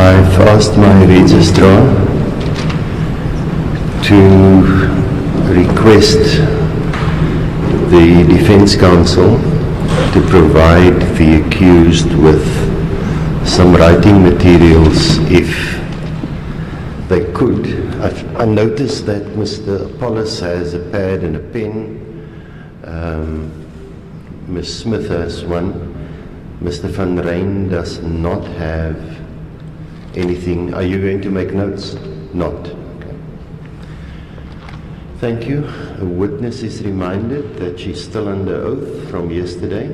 I've asked my registrar to request the Defence Counsel to provide the accused with some writing materials if they could. I noticed that Mr. Apollis has a pad and a pen. Ms. Smith has one. Mr. Van Rhyn does not have anything. Are you going to make notes? Not. Okay. Thank you. A witness is reminded that she's still under oath from yesterday.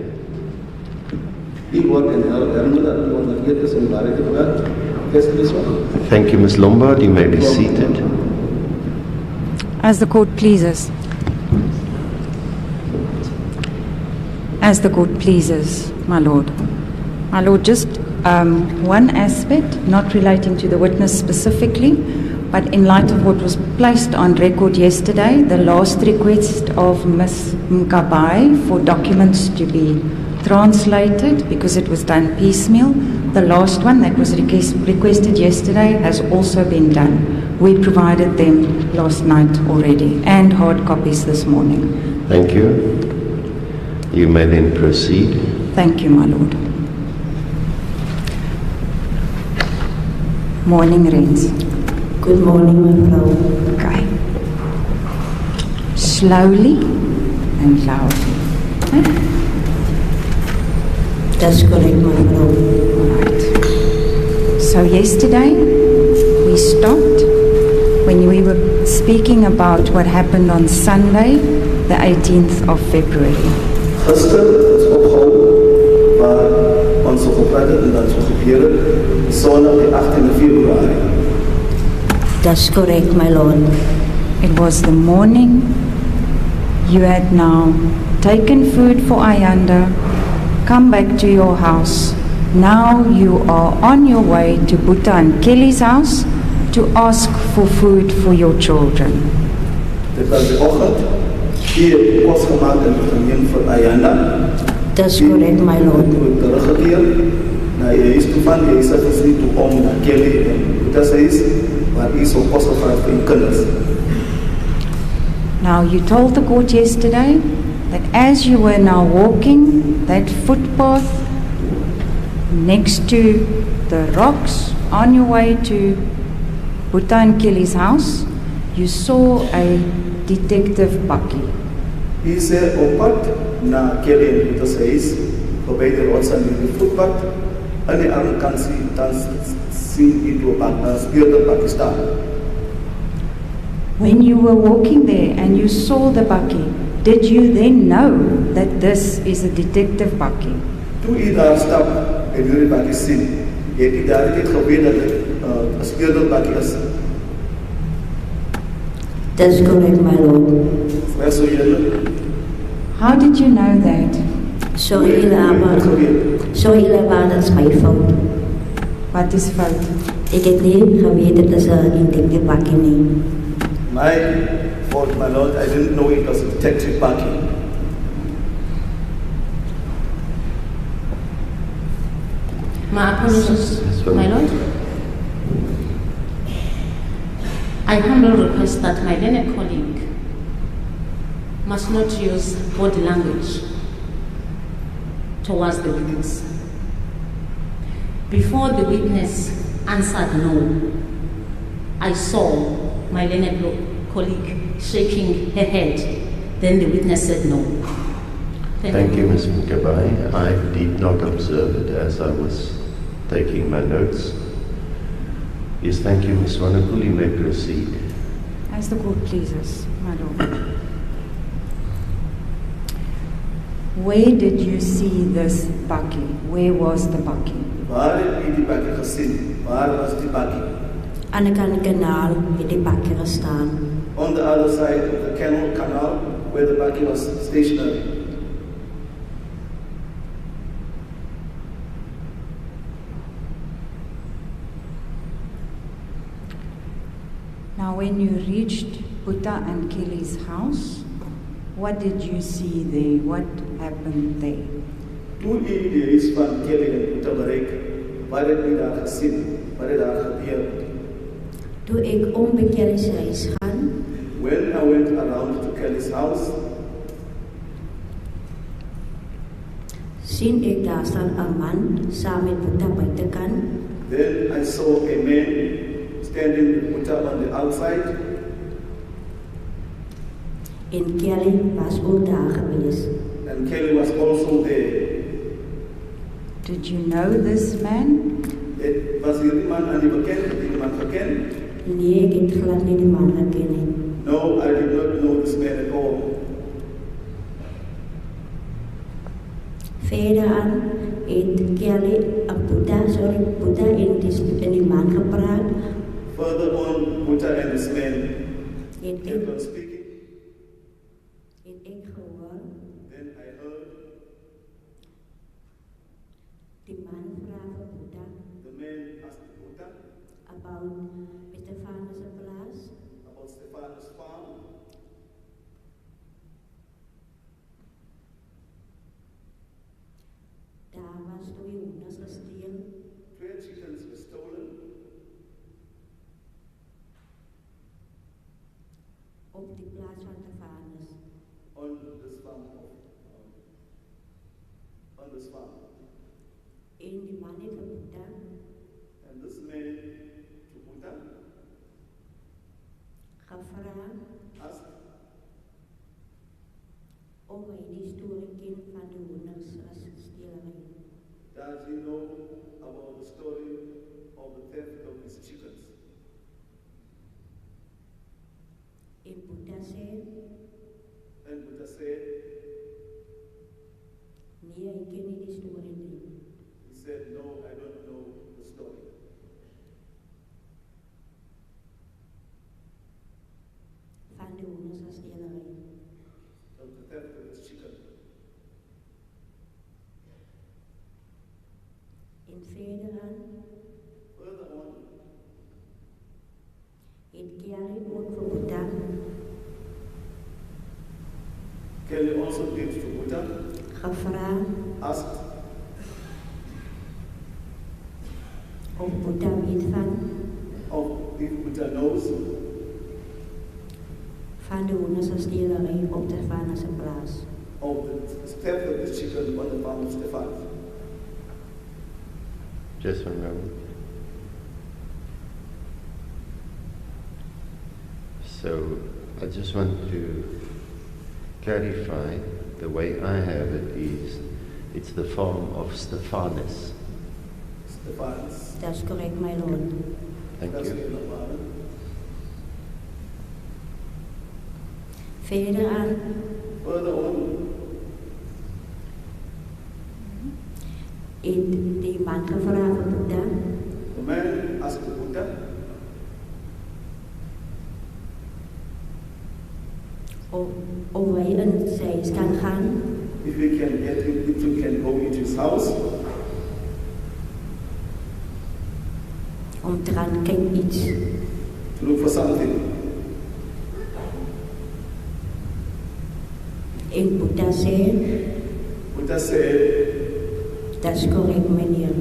Thank you, Ms. Lombard. You may be seated. As the court pleases. As the court pleases, my lord. My lord, just one aspect, not relating to the witness specifically, but in light of what was placed on record yesterday, the last request of Ms. Mkabai for documents to be translated because it was done piecemeal. The last one that was requested yesterday has also been done. We provided them last night already and hard copies this morning. Thank you. You may then proceed. Thank you, my lord. Morning, Rhyn. Good morning, my vrouw. Okay. Slowly and loudly. Okay? That's correct, my vrouw. Right. So yesterday we stopped when we were speaking about what happened on Sunday, the 18th of February. Gister is opgehouden waar ons so gepraat het en dat so gebeur het Sondag die 18de Februarie. That's correct, my lord. It was the morning. You had now taken food for Ayanda, come back to your house. Now you are on your way to Buta and Kelly's house to ask for food for your children. Dit was die oggend. Die het kos gemaakt en geneem vir Ayanda. That's correct, my lord. Toe ek teruggekeer na die huis toe van die huis is nie toe om na Kelly en Buta se huis, waar hy so kos gevraagd vir die kinders. Now you told the court yesterday that as you were now walking that footpath next to the rocks on your way to Buta and Kelly's house, you saw a detective Bucky. Hy sê op pad na Kelly en Buta se huis, voorbij die rots aan die voetpad, aan die andere kant sien hy toe speurder Pakistan. When you were walking there and you saw the Bucky, did you then know that this is a detective Bucky? Toe hy daar stap en die Bucky sien, het hy daar net geweet dat dit 'n speurder Bucky is. That's correct, my lord. Waar sou julle? How did you know that? Sorry, Lama. Sorry, Lama, that's my fault. Wat is fout? Ik heb niet geweten dat het een detective Bucky nie. My fault, my lord. I didn't know it was a detective Bucky. My apologies, my lord. I humbly request that my learned colleague must not use body language towards the witness. Before the witness answered no, I saw my learned colleague shaking her head. Then the witness said no. Thank you, Ms. Mkabai. I did not observe it as I was taking my notes. Yes, thank you, Ms. Wanakul. You may proceed. As the court pleases, my lord. Where did you see this Bucky? Where was the Bucky? Waar het u die Bucky gesien? Waar was die Bucky? Aan de kanaal het die Bucky gestaan. On the other side of the canal where the Bucky was stationary. Now when you reached Buta and Kelly's house, what did you see there? What happened there? Toe u die huis van Kelly en Buta bereik, Wat het u daar gezien? Wat het daar gebeurd? Toe ek om by Kelly se huis gaan, When I went around to Kelly's house, sien ek daar staan 'n man saam met Boeta buitekant. then I saw a man standing with Buddha on the outside, En Kelly was ook daar gewees. and Kelly was also there. Did you know this man? Het was hierdie man aan die bekend, het die man gekend? Nee, ek het glad nie die man geken nie. No, I did not know this man at all. Verder aan het Kelly en Boeta in die man gepraat. Further on, Buddha and this man En kept on speaking. ek gehoor, Then I heard die man vra vir Boeta the man ask Buddha about Stefanus se plaas. about Stephanus' farm. Daar was 2 hondes gesteel 2 chickens were stolen op die plaas van Stefanus. on this farm. On this farm. En die man het vir Boeta And this man to Buddha gevra asked of hy die storie ken van die hondes as stelery. does he know about the story of the theft of his chickens? En Boeta sê, And Buddha said, nee, hy ken nie die storie nie. he said, no, I don't know the story. Van die hondes as stelery. Of the theft of his chicken. En verder aan Further on, het Kelly ook vir Boeta Kelly also did to Buddha, gevra asked of Boeta weet van if Buddha knows die hondes as stelery op Stefanus se plaas. of the theft of the chicken on the farm of Stephanus. Just one moment. So I just want to clarify the way I have it is it's the farm of Stephanus. Stephanus. That's correct, my lord. Thank That's you. the farm. Verder aan Further on, het die man gevra vir Boeta the man asked Buddha of hy in sy huis kan gaan if we can go into his house om te gaan kyk iets. to look for something. En Boeta sê, Buddha said, that's correct, meneer.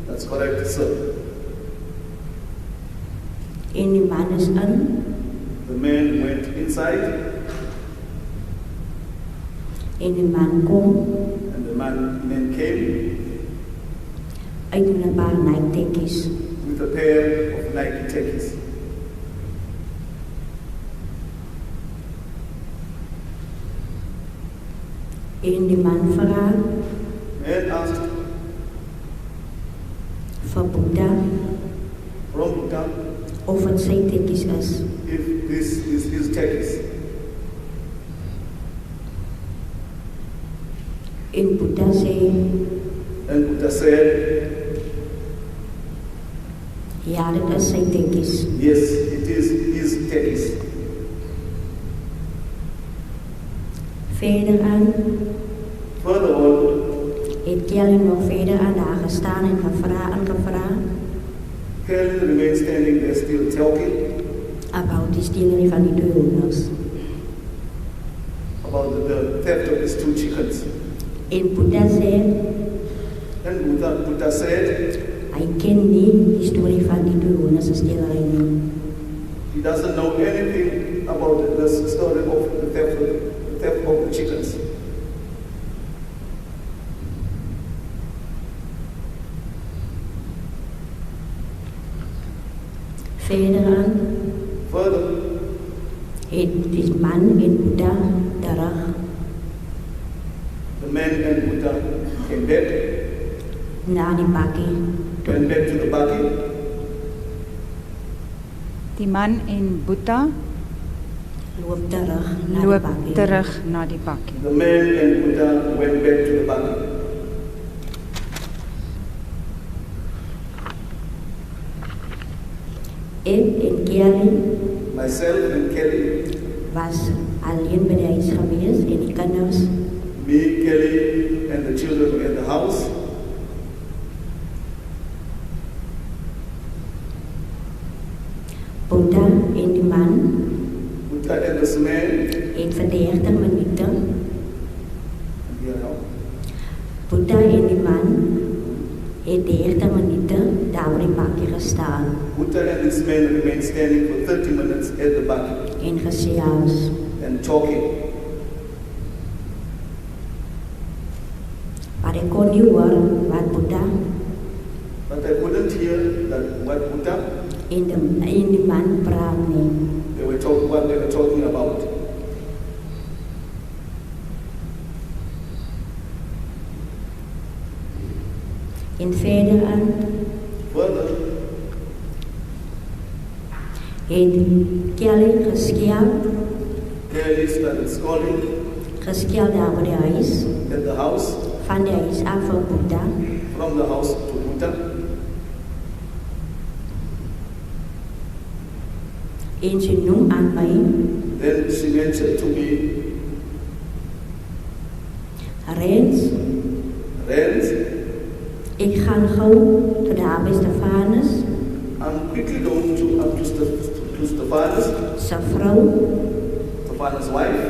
that's correct, sir. En die man is in The man went inside en die man kom and the man came uit met 'n paar nighttekkies. with a pair of Nike Tekkies. En die man vra Man asked vir Boeta from Buddha of het sy tekkies is. if this is his Tekkies. En Boeta sê, And Buddha said, ja, dit is sy tekkies. yes, it is his Tekkies. Verder aan Further on, het Kelly nog verder aan daar gestaan en gevra Kelly remained standing there still talking about die stelery van die 2 hondes. about the theft of his 2 chickens. En Boeta sê, And Buddha said, Hy ken nie die storie van die twee honde se stelery nie. He doesn't know anything about the story of the theft of the chickens. Further, het die man en Buddha terug the man and Buddha came back, na die bakkie. went back to the buggy. Die man en Boeta Loop terug na loop die bakkie. terug na die bakkie. The man and Buddha went back to the buggy. Ek en Kelly Myself and Kelly, was alleen by die huis gewees en die kinders me, Kelly, and the children were in the house. Buddha en die man Buddha and this man, het vir 30 minute. you know, Buddha en die man het 30 minute daar by die bakkie gestaan Buddha and this man remained standing for 30 minutes at the buggy en gesels. and talking. Maar ek kon nie hoor wat Buddha But I couldn't hear that what Buddha en die man praat nie. what they were talking about. En verder aan Further, het Kelly Kelly started geskel daar by die huis, at the house, van die huis af vir Buddha. from the house to Buddha. En sy noem aan my, Then she mentioned to me, Rhyn, Rhyn, ek gaan gou tot daar by Stefanus, I'm quickly going to Stephanus, sy vrou, Stephanus' wife,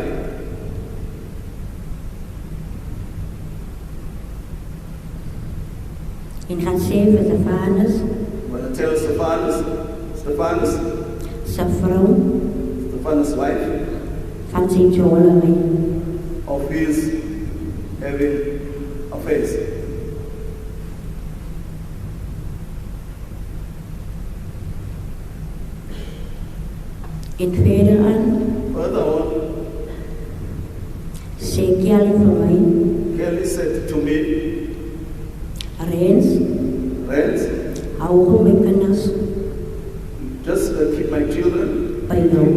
en gaan sê vir Stefanus, I'm going to tell Stephanus, sy vrou, Stephanus' wife, van sy jewelry. of his having affairs. En verder aan, Further on, sê Kelly vir my, Kelly said to me, Rhyn, Rhyn, hou gou my kinders just keep my children by jou.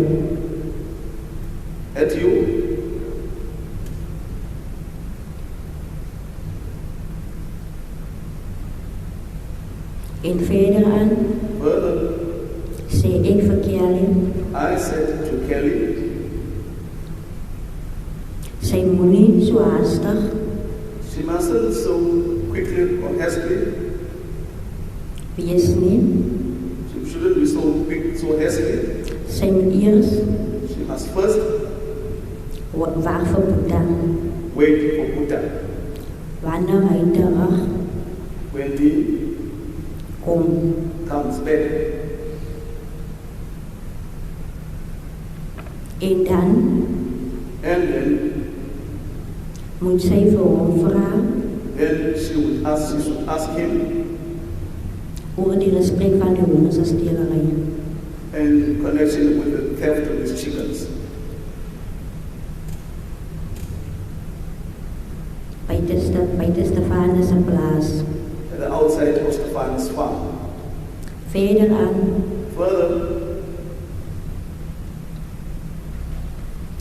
at you. En verder aan, Further, sê ek vir Kelly, I said to Kelly, sy moenie so haastig she mustn't so quickly or hastily, wees nie. she shouldn't be so quick, so hastily. Sy moet eers She must first wag vir Buddha, wait for Buddha. wanneer hy terug When he kom. comes back, En dan and then moet sy vir hom vra she should ask him oor die gesprek van die honde se stelery. in connection with the theft of his chickens Buite Stefanus se plaas. at the outside of Stephanus' farm. Verder aan Further,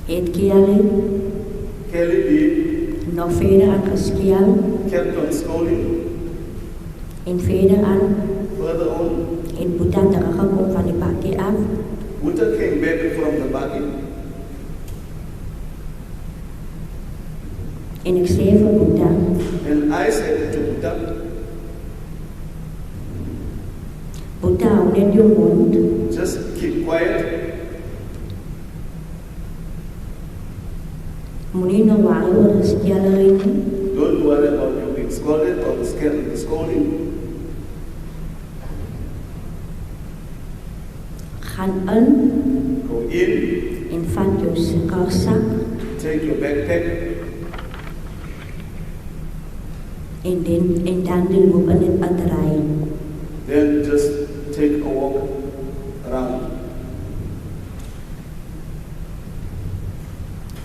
het Kelly Kelly nog verder aan geskel kept on scolding. en verder aan Further on, het Buddha teruggekom van die bakkie af Buddha came back from the buggy en ek sê vir Buddha, and I said to Buddha, Buddha hou net jou mond, just keep quiet. moenie nou worry oor die stelery nie. Don't worry about you being scolded or the scolding. Gaan in Go in, en vat jou rugsak take your backpack, en dan die loop in het battery. then just take a walk around.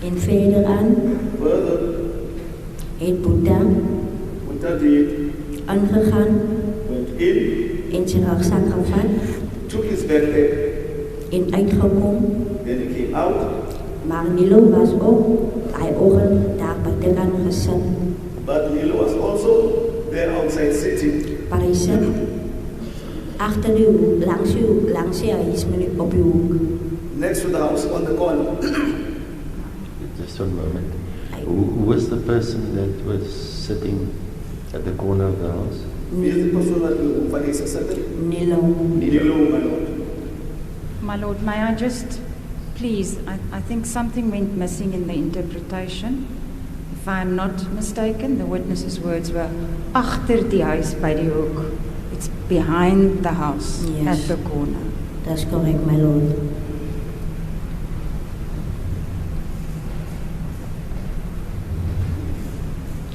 En verder aan Further, het Boeta Buddha did, ingegaan went in, en sy rugsak gevat took his backpack, en uitgekom. then he came out, Maar Nilo was ook daai oggend daar buitekant gesit. but Nilo was also there outside sitting. Maar hy sit agter die hoek, langs die huis op die hoek. Next to the house on the corner. Just one moment. Who was the person that was sitting at the corner of the house? Wie is the person that you find is sitting? Nilo. Nilo, my lord. My Lord, may I just, please, I think something went missing in the interpretation. If I am not mistaken, the witness's words were, agter die huis by die hoek. It's behind the house, Yes. at the corner. That's correct, my lord.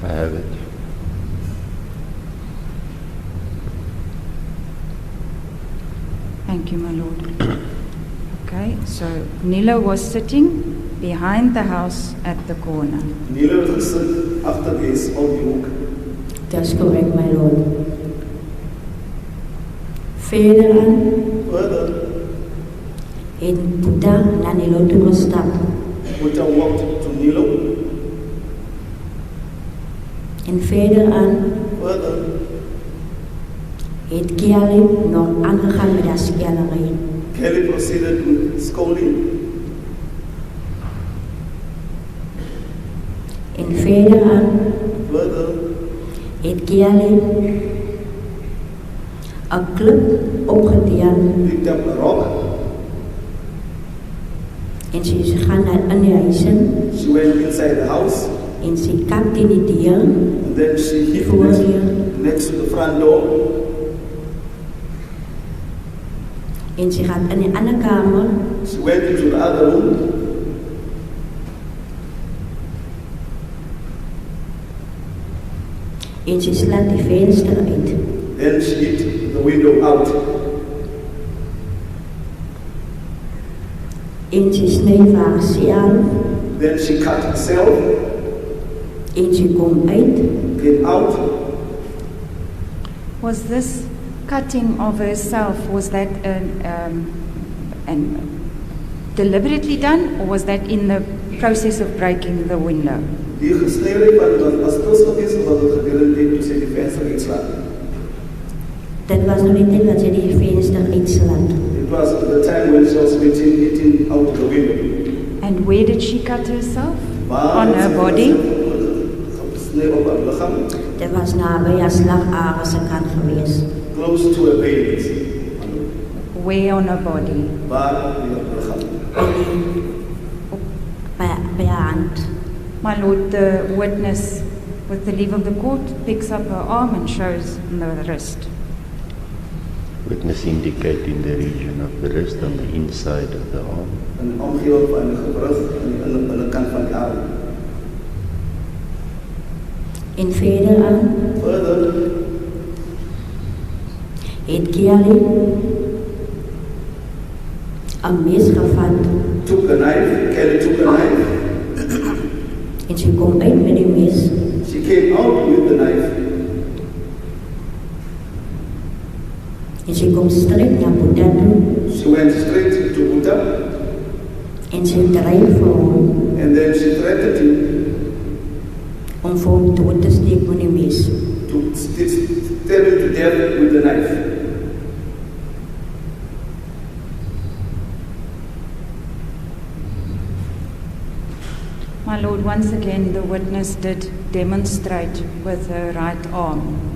I have it. Thank you, my Lord. Okay, so Nilo was sitting behind the house at the corner. Nilo het gesit agter die huis op die hoek. That's correct, my lord. Verder aan Further, het Boeta na Nilo toe gestap Buddha walked to Nilo. en verder aan Further, het Kiali nog aangegaan met haar skellerij. Kelly proceeded with scolding. En verder aan Further, het Kiali een klip opgedeeld picked up a rock. en sy is gaan naar in die huis in She went inside the house. en sy kap teen die deur And then she hid voor hier next to the front door. en sy gaan in die ander kamer She went into the other room. en sy slaat die venster uit. Then she hid the window out. En sy sny vir haarself Then she cut herself, en sy kom uit came out. Was this cutting of herself, was that deliberately done, or was that in the process of breaking the window? Die gesneden van was toegewezen omdat het gebeurde deed toen ze die venster inslaan. Dit was nog die tyd dat sy die venster uitslaat. It was the time when she was eating out the window. And where did she cut herself? Maar On her body? Gesneden op haar lichaam, Dit was naby haar slagader se kant gewees. close to her veins. Where on her body? Waar in haar lichaam. By haar hand. My Lord, the witness, with the leave of the court, picks up her arm and shows the wrist. Witness indicating the region of the wrist on the inside of the arm. Een omgeving van de gewrug aan de kant van de arm. En verder aan Further, het Kiali 'n mes gevat took a knife, Kelly took a knife. en sy kom uit met die mes She came out with the knife. en sy kom strek na Boeta toe She went straight to Buddha en sy dryf vir hom and then she threatened him om vir hom dood te steek met die mes. to stab him to death with the knife. My Lord, once again, the witness did demonstrate with her right arm.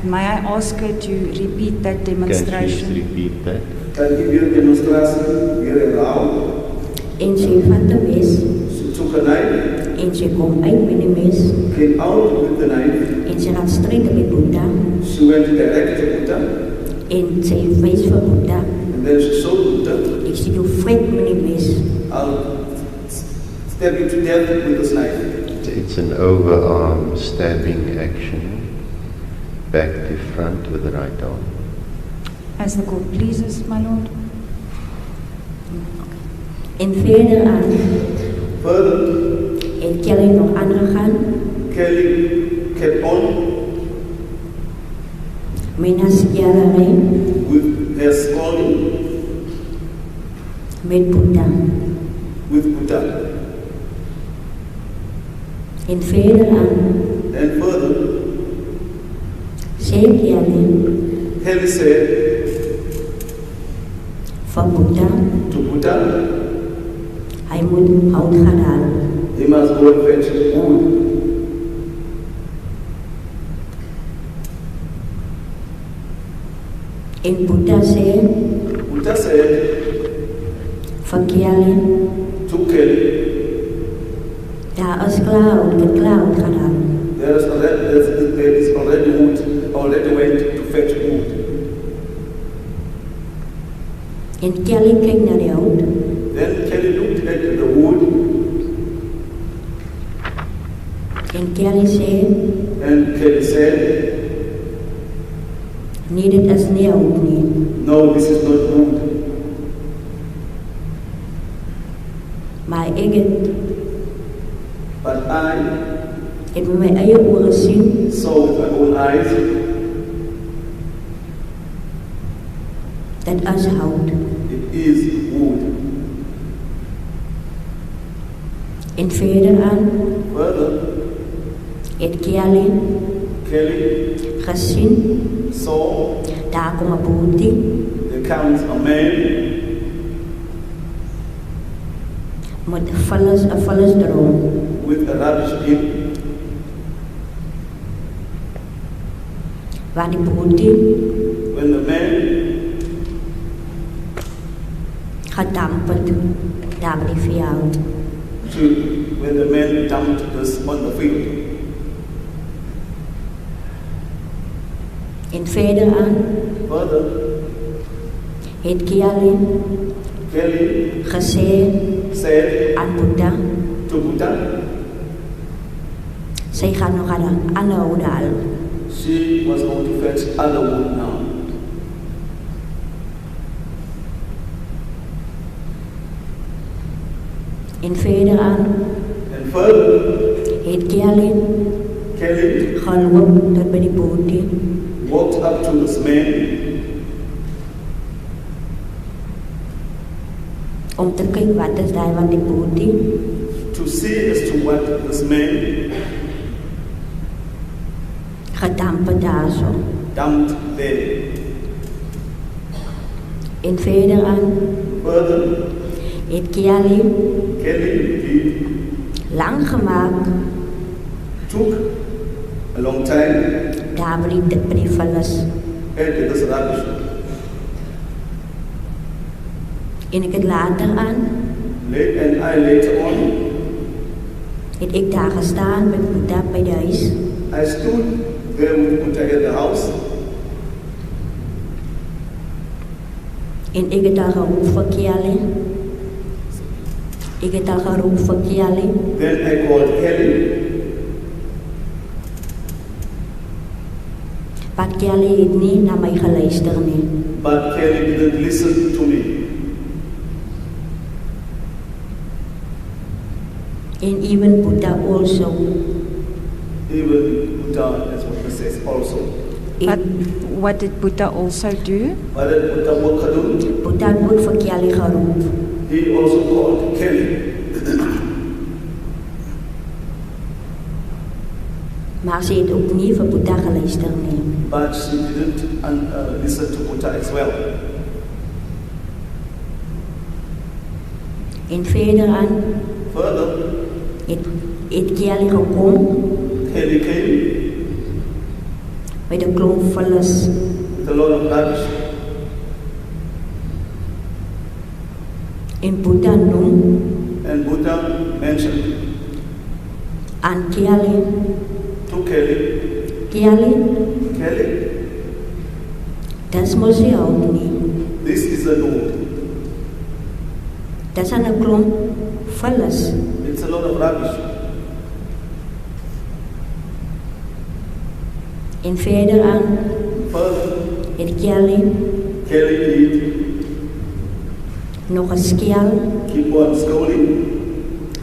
May I ask her to repeat that Can you demonstration? repeat that? Kan ik weer demonstratie weer herhalen? En sy vat die mes She took a knife, en sy kom uit met die mes came out with the knife. en sy gaan strek by Boeta She went direct to Buddha en sy wys vir Boeta and then she showed Buddha, ek sê jou vrek met die mes. I'll stab you to death with this knife. It's an overarm stabbing action, back to front with the right arm. As the court pleases, my lord. En verder aan, Further, het Kelly nog aangegaan, Kelly kept on met haar skjalerij, with her scolding met Boeddha. with Buddha. En verder aan, And further, sê Kelly Kelly said van Boeddha, to Buddha, hy moet hout gaan haal. he must go and fetch wood. En Boeddha sê Buddha said van Kelly, to Kelly, daar is klaar hout gaan haal. there is already wood, already went to fetch wood. En Kelly kyk na die hout, Then Kelly looked at the wood en Kelly sê, and Kelly said, nee, dit is nie hout nie. no, this is not wood. Maar ek het But I met my eie oë sien, saw with my own eyes dit is hout. it is wood. En verder aan, Further, het Kelly Kelly gesien, saw daar kom 'n boetie, there comes a man met 'n vullisdroom. with a rubbish bin. Waar die boetie When the man gedamp het, daar by die veld. when the man dumped this on the field. En verder aan, Further, het Kelly Kelly gesê said aan Boeddha, to Buddha, sy gaan nog aan 'n ander hout haal. she was going to fetch other wood now. En verder aan, And further, het Kelly Kelly geloop tot by die boetie, walked up to this man om te kyk wat is daai wat die boetie to see as to what this man gedamp het daarso. dumped there. En verder aan, Further, het Kelly Kelly did lang gemaak, took a long time daar by die vullis. at this rubbish. En ek het later aan, And I later on, het ek daar gestaan met Boeddha by die huis, I stood there with Buddha at the house, en ek het daar geroep vir Kelly. Ek het daar geroep vir Kelly, then I called Kelly, maar Kelly het nie na my geluister nie. but Kelly didn't listen to me. En even Boeddha also. Even Buddha, as what it says also. But what did Buddha also do? But then Buddha Wakadun, Boeddha het ook vir Kelly geroep, he also called Kelly. maar sy het ook nie vir Boeddha geluister nie. But she didn't listen to Buddha as well. En verder aan, Further, het Kelly gekom Kelly came by die klomp vullis, with a lot of rubbish, en Boeddha noem and Buddha mentioned aan Kelly, to Kelly, Kelly, Kelly, dis mos nie hout nie. This is a no. Dis aan 'n klomp vullis. It's a lot of rubbish. En verder aan Further, het Kelly Kelly Reed, nog 'n skel keep on scrolling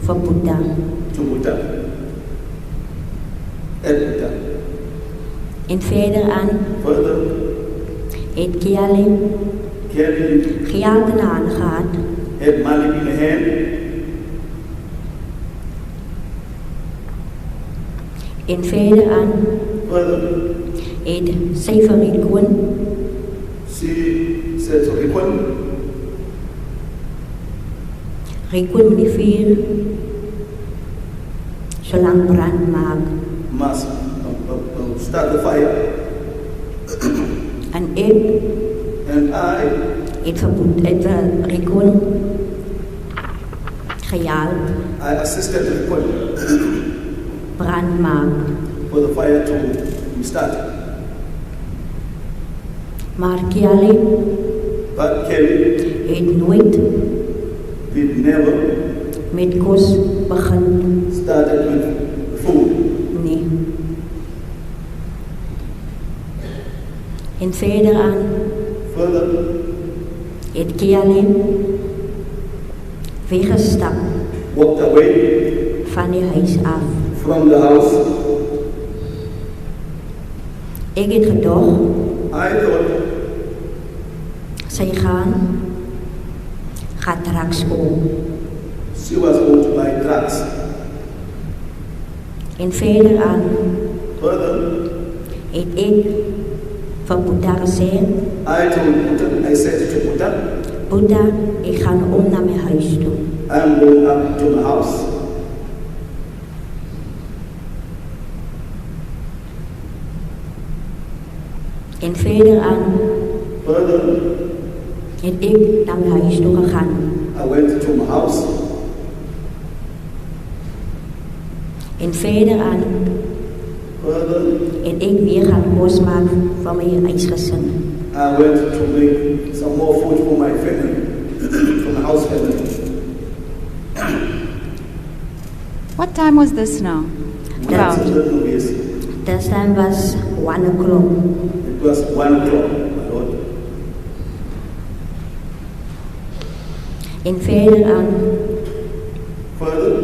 vir Boeta. to Buddha. At Buddha. En verder aan Further, het Kelly Kelly geld in haar hand gehad had money in her hand en verder aan further. het sy vir Rhyn She said to Rhyn, moet die vuur so lank brand maak. must start the fire. En ek And I het vir Rhyn gehelp assisted Rhyn brand maak. for the fire to be started. Maar Kelly But Kelly het nooit did never met kos begin started with food. nie. En verder aan Further, het Kelly weggestap walked away van die huis af. from the house. Ek het gedog I thought sy gaan drugs koop. she was going to buy drugs. En verder aan Further, het ek vir Boeta gesê, I told Buddha, I said to Buddha, Boeta, ek gaan om na my huis toe. I'm going up to my house. En verder aan Further, het ek na my huis toe gegaan. I went to my house. En verder aan Further, het ek weer gaan kos maak vir my huisgesin. I went to make some more food for my family, for my house family. What time was this now? That's About. This time was 1 o'clock. It was 1 o'clock, my Lord. En verder aan Further,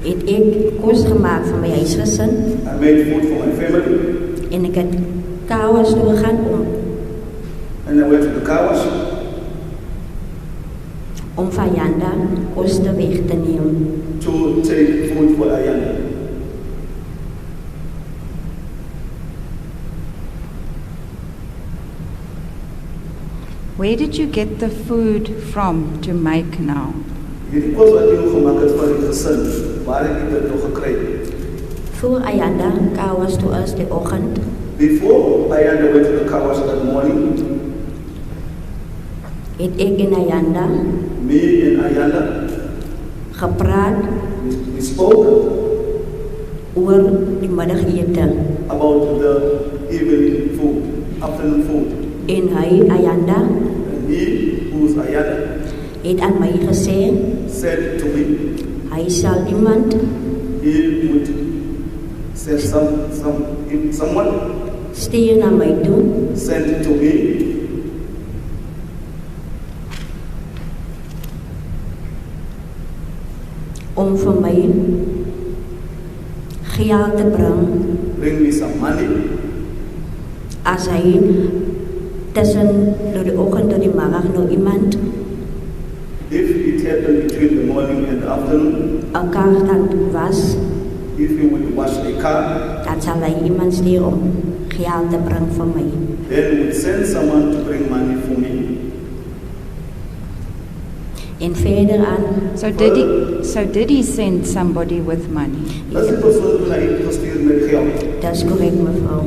het ek kos gemaak vir my huisgesin I made food for my family, en ek het kouers toe gegaan and I went to the car wash om van Janda kos te weg te neem. to take food for Ayanda. Where did you get the food from to make now? Hierdie kos wat jy nog gemaak het vir die gesin, waar het jy dit nog gekry? Voor Ayanda kouers toe is die oggend, Before Ayanda went to the car wash that morning, het ek en Ayanda me and Ayanda, gepraat we spoke oor die middagete about the evening food, afternoon food. en hy Ayanda And he, who's Ayanda, het aan my gesê said to me, hy sal iemand he would send someone stuur na my toe sent it to me om vir my geld te bring bring me some money as hy tussen door die oggend tot die middag nog iemand if it happened between the morning and the afternoon, 'n kar dan was, if he would wash a car, dan sal hy iemand stuur om geld te bring vir my. then he would send someone to bring money for me. En verder aan So did he send somebody with money? As die persoon toe na hy gestuur met geld. dis korrek mevrou.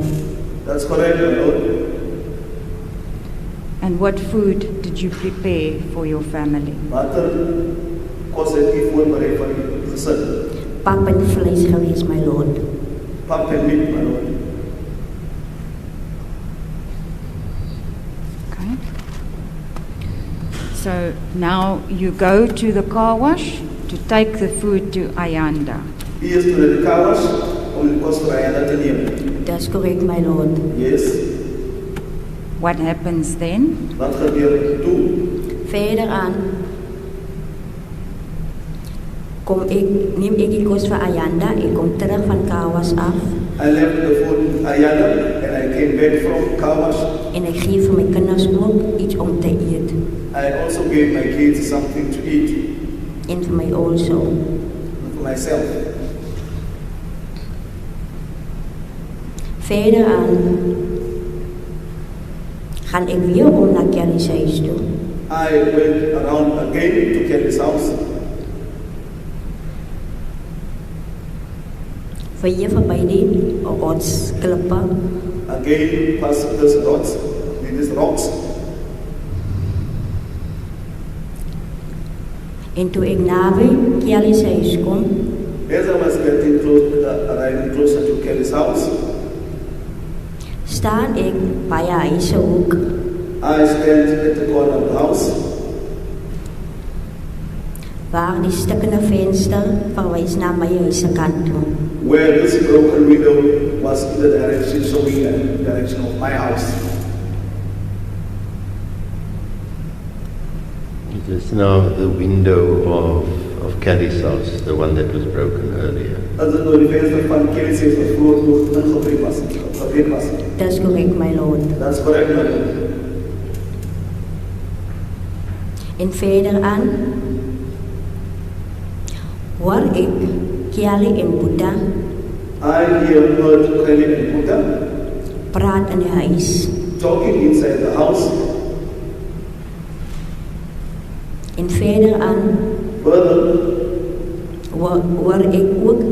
That's correct, my Lord. And what food did you prepare for your family? Water kos het hy voorberei vir die gesin. Pap en vleis gewees my lord. Pap and meat, my Lord. Okay. So now you go to the car wash to take the food to Ayanda. Eerst naar de car wash om de kost voor Ayanda te nemen. That's correct, my lord. Yes. What happens then? Wat gebeurt toe? Verder aan neem ik die kost van Ayanda. Ik kom terug van Kawas af. I left the food Ayanda and I came back from car wash. En ik geef voor mijn kinders ook iets om te eten. I also gave my kids something to eat. En voor mij also. And for myself. Verder aan ga ik weer om naar Kelly's huis toe. I went around again to Kelly's house. Weer voorbij die rotsklippen. Again past this rods, these rocks. En toen ik naby Kelly's huis kom, As I was getting close, arriving closer to Kelly's house, staan ik bij haar huishoek. I stand at the corner of the house Waar die stukkende venster verwijst naar mijn huiskant toe. where this broken window was in the direction showing the direction of my house. It is now the window of Kelly's house, the one that was broken earlier. As the venster van Kelly's house was floor gebreek was. That's correct, my lord. That's correct, my lord. En verder aan hoor ik Kelly en Buddha I heard Kelly and Buddha praat in die huis. talking inside the house. En verder aan Further, hoor ik ook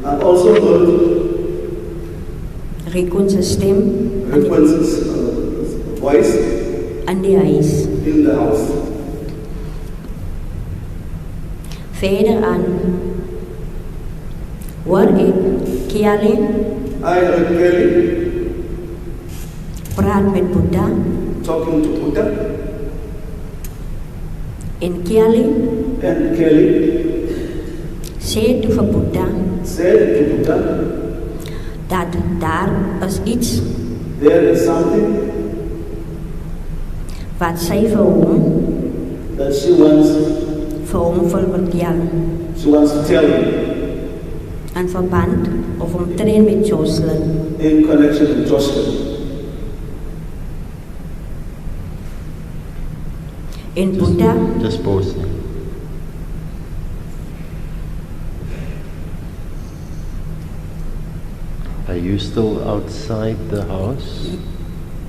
I also heard Rhyn's stem Rhyn's voice in die huis. in the house. Verder aan hoor ik Kelly I heard Kelly praat met Buddha talking to Buddha, en Kelly and Kelly sê toe vir Buddha said to Buddha, dat daar is iets there is something wat sy vir hom that she wants wil vertel to tell him in verband of omtrent met Joshlin. in connection with Joshlin. En Buddha Just pause. Are you still outside the house?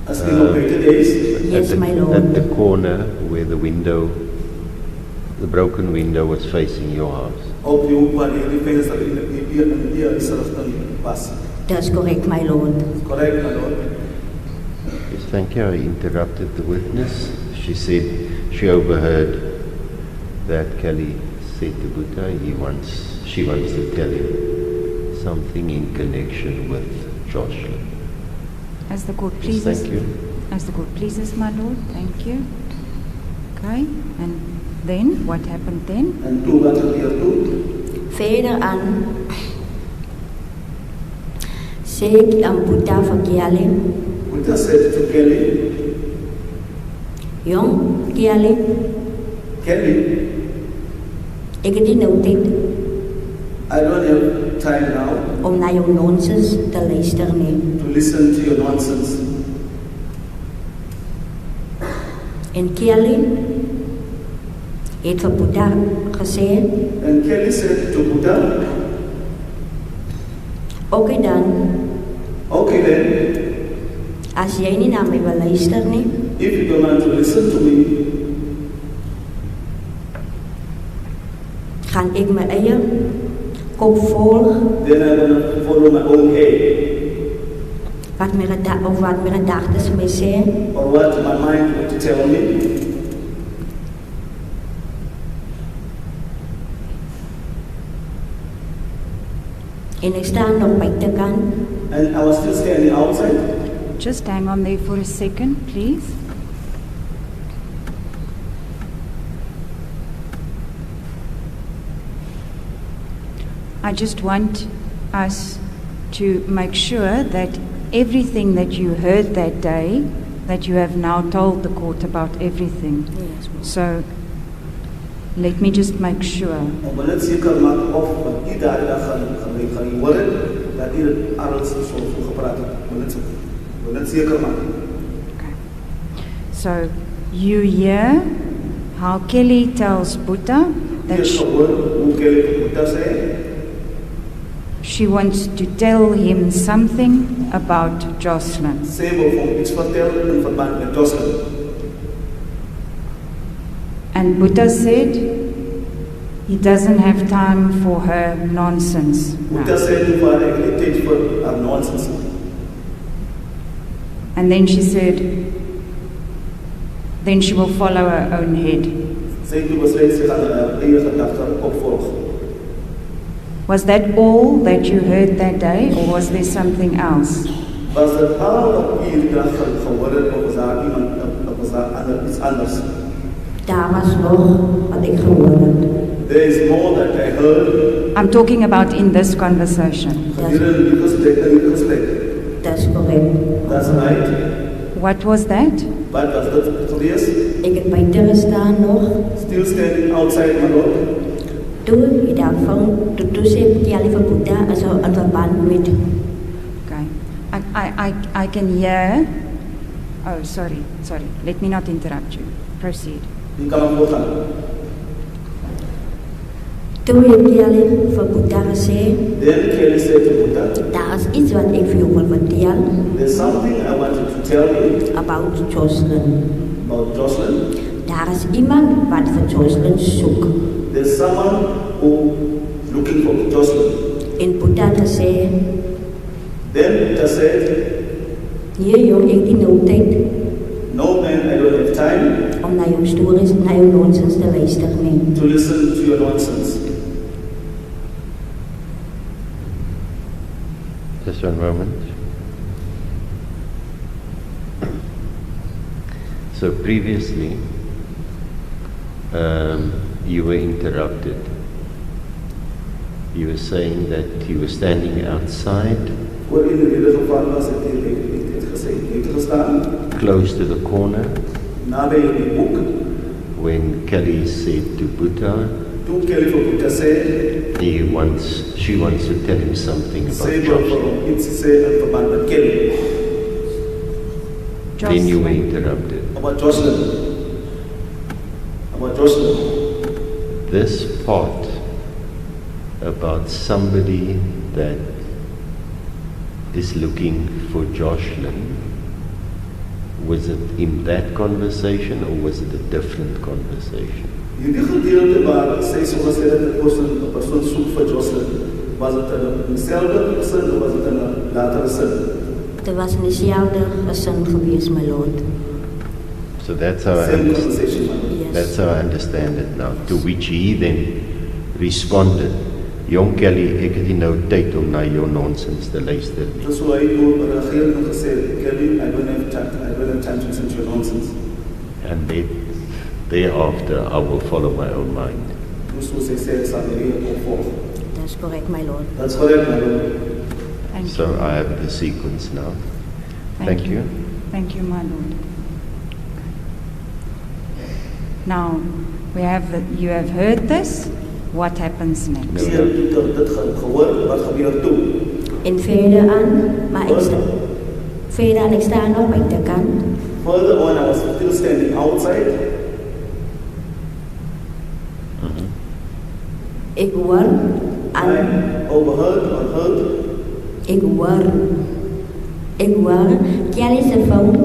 As we located days, Yes, my lord. At the corner where the window, the broken window was facing your house. op die hoek waar die venster hier is was. That's correct, my lord. Correct, my lord. Yes, thank you. I interrupted the witness. She said she overheard that Kelly said to Buddha she wants to tell him something in connection with Joshlin. As the court Yes, pleases. thank you. As the court pleases, my lord. Thank you. Okay, and then what happened then? En toe wat gebeur toe? Verder aan sê ek aan Buddha vir Kelly, Buddha said to Kelly, jong Kelly, Kelly, ek het nie nou tyd I don't have time now om na jou nonsens te luister nie. to listen to your nonsense. En Kelly het vir Buddha gesê, And Kelly said to Buddha, okay dan, okay then, as jy nie na my wil luister nie, if you don't want to listen to me, gaan ek my eie kop volg then I'm going to follow my own head wat my gedagtes vir my sê or what my mind want to tell me. en ek staan nog buitekant And I was still standing outside. Just hang on there for a second, please. I just want us to make sure that everything that you heard that day, that you have now told the court about everything. Yes, ma'am. So let me just make sure. Om wil net seker maak of wat u daardie dag gaan hoor het, dat u dit alles so gepraat het. Wil net seker maak. Okay. So you hear how Kelly tells Buddha that Eers gehoor hoe Kelly vir Boeta sê, she wants to tell him something about Joshlin. sy wil vir hom iets vertel in verband met Joshlin. And Buddha said he doesn't have time for her nonsense. Boeta now. sê nie vir haar eigenlijk tyd vir haar nonsens. And then she said, then she will follow her own head. Sy het toe besluit sy gaan haar eie gedagte opvolg. Was that all that you heard that day, or was there something else? Was dit al wat u hierdie dag gehoor het, of was daar iemand, of was daar iets anders? Daar was nog wat ik gehoord heb. There is more that I heard I'm talking about in this conversation. gedurende die gesprek. Dat is correct. That's right. What was that? Wat was dit gewees? Ik heb buiten gestaan nog. Still standing outside my door. Toen ik daarvan, toen zei Kelly van Boeta, also in verband met. Okay. I can hear. Oh, sorry. Let me not interrupt you. Proceed. Die kan maar voortgaan. Toen heeft Kelly van Boeta gezegd, Then Kelly said to Boeta, daar is iets wat ik voor jou wil vertellen there's something I wanted to tell you about Joshlin. about Joshlin. Daar is iemand wat voor Joshlin zoekt. There's someone who looking for Joshlin. En Boeta had gezegd, Then Boeta said, hier joh, ik die nou tijd no man, I don't have time om naar jouw stories, naar jouw nonsens te luisteren. Nee. to listen to your nonsense. Just one moment. So previously, you were interrupted. You were saying that you were standing outside, Voor in de hele geval was het gezegd, heeft gestaan, close to the corner, nabij die boek. when Kelly said to Buddha, Toen Kelly voor Boeta zei, she wants to tell him something zij about wil voor Joshlin. hem iets zeggen in verband met Kelly. Then you were Jocelyn. interrupted. About Joshlin. About Joshlin. This part about somebody that is looking for Joshlin, was it in that conversation or was it a different conversation? Hierdie gedeelte waar sy so gesê het, 'n persoon soek vir Joshlin, was het in dezelfde sin of was het in 'n latere sin? Het was in dezelfde gezin geweest, my lord. So that's how I Same understand. conversation, man. Yes. That's how I understand it now. To which he then responded, "Jong Kelly, ek het nie nou tyd om na jou nonsens te luister nie." Dus hoe hy toe reageer en gesê, Kelly, I don't have time to listen to your nonsense. And thereafter I will follow my own mind. Dus hoe sy sê, ek sal die rede opvolg. Dat is correct, my lord. That's correct, my lord. Thank So you. I have the sequence now. Thank you. Thank you, my lord. Now, you have heard this. What happens next? No. Hier, toe ek dit gehoor, wat gebeur toe? En verder aan, maar ik sta nog buitenkant. Further on, I was still standing outside. Ik hoor aan, I overheard, ik hoor Kelly's phone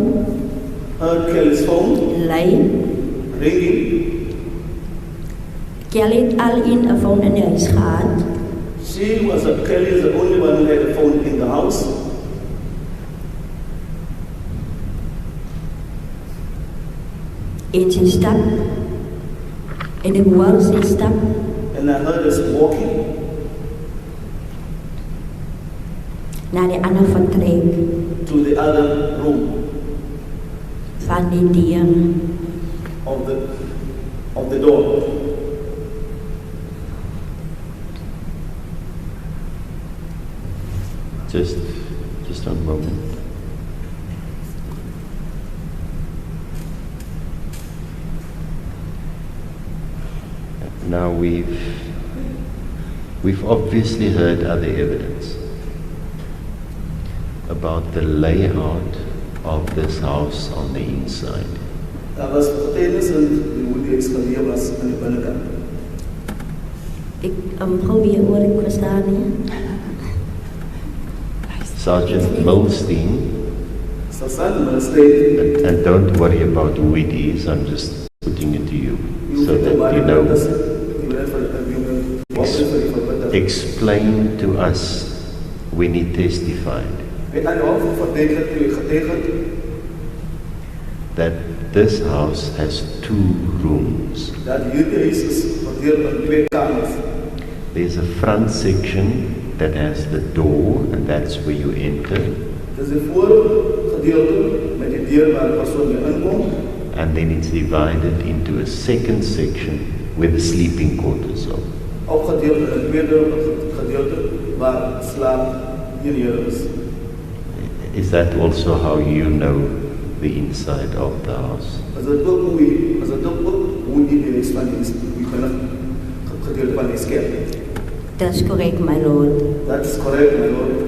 heard Kelly's phone lei. ringing. Kelly heeft al in een phone in huis gehad. Kelly is the only one who had a phone in the house. En ze stap. En ik hoor ze stap And I heard us walking naar de andere vertrek to the other room van die dier. of the door. Now we've obviously heard other evidence about the layout of this house on the inside. Daar was getuienis in hoe die ekskaleer was aan die binnekant. Ik probeer oor ik verstaan nie. Sergeant Milstein, Sergeant Milstein, and don't worry about who it is, I'm just putting it to you so that you know. Explain to us when he testified that this house has 2 rooms. There's a front section that has the door, and that's where you enter. And then it's divided into a second section where the sleeping quarters are. Is that also how you know the inside of the house? That's correct, my lord. That's correct, my lord.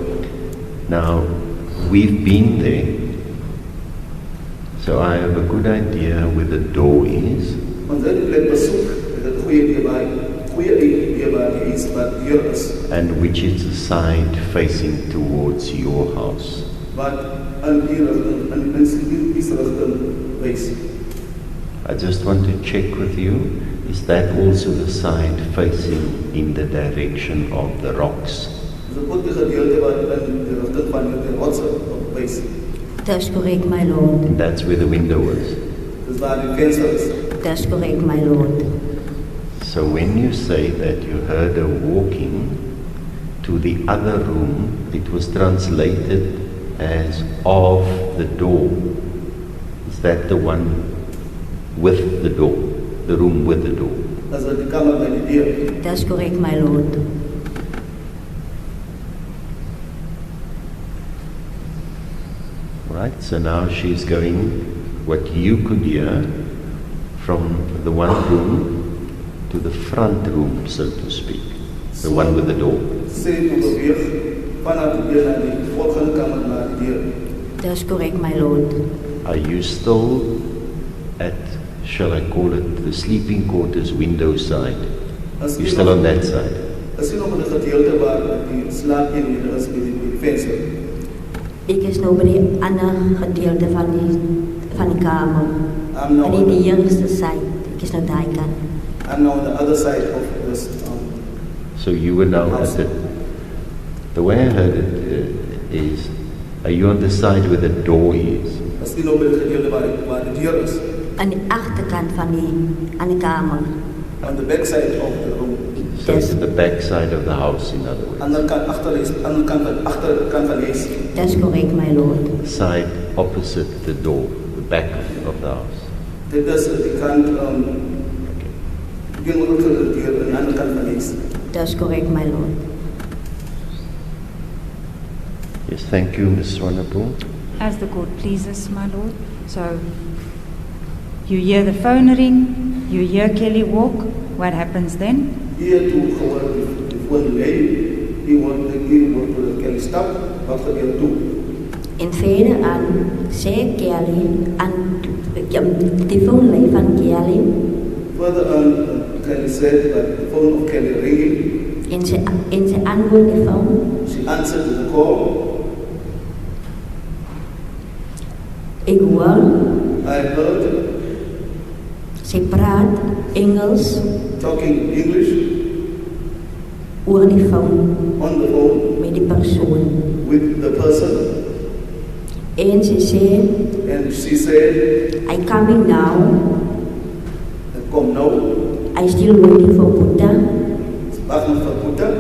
Now, we've been there, so I have a good idea where the door is. And which is the side facing towards your house. I just want to check with you, is that also the side facing in the direction of the rocks? That's correct, my lord. And that's where the window is. That's correct, my lord. So when you say that you heard her walking to the other room, it was translated as of the door. Is that the one with the door? The room with the door? That's correct, my lord. Right, so now she's going, what you could hear, from the one room to the front room, so to speak. The one with the door. That's correct, my lord. Are you still at, shall I call it, the sleeping quarters window side? You're still on that side? Ik is nou bij die andere gedeelte van die kamer. Aan die eerste side. Ik is nou daar kant. I'm now on the other side of this. So you were now at the way I heard it is, are you on the side where the door is? Aan de achterkant van die kamer. On the back side of the room. So it's at the back side of the house, in other words. That's correct, my lord. Side opposite the door, the back of the house. That's correct, my lord. Yes, thank you, Ms. Swanepoel. As the court pleases, my lord. So, you hear the phone ring, you hear Kelly walk. What happens then? Hier toe gewoon die phone lei, die wordt Kelly stap, wat gebeurt toe? En verder aan zei Kelly, aan de phone lei van Kelly. Further on, Kelly said that the phone of Kelly ringing. En ze antwoordde de phone. She answered the call. Ik hoor. I heard. Ze praat Engels. Talking English. Oor die phone. On the phone. Met die persoon. With the person. En ze zei. And she said. I coming now. Come now. I still waiting for Buddha. Wacht nog voor Buddha.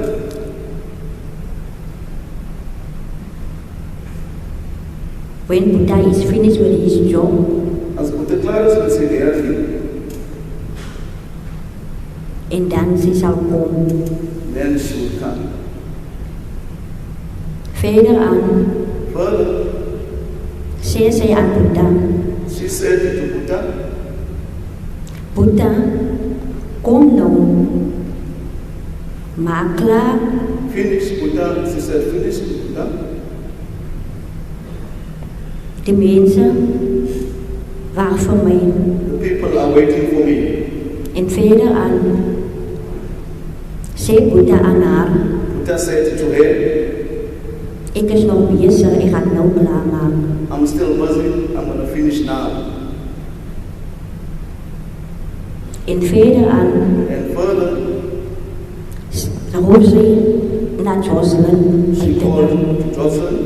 When Buddha is finished with his job. Als Buddha klaar is met zijn werk. En dan ze zal komen. Then she would come. Verder aan. Further. Zei zij aan Buddha. She said to Buddha. Buddha. Kom nou. Maak klaar. Finish, Buddha. She said, finish, Buddha. De mensen wachten voor mij. The people are waiting for me. En verder aan. Zei Boeddha aan haar. Buddha said to her, Ik is nog bezig, ik ga het nou klaarmaken. I'm still busy, I'm going to finish now. En verder aan. And further, roep ze naar Joshlin. she called Joshlin.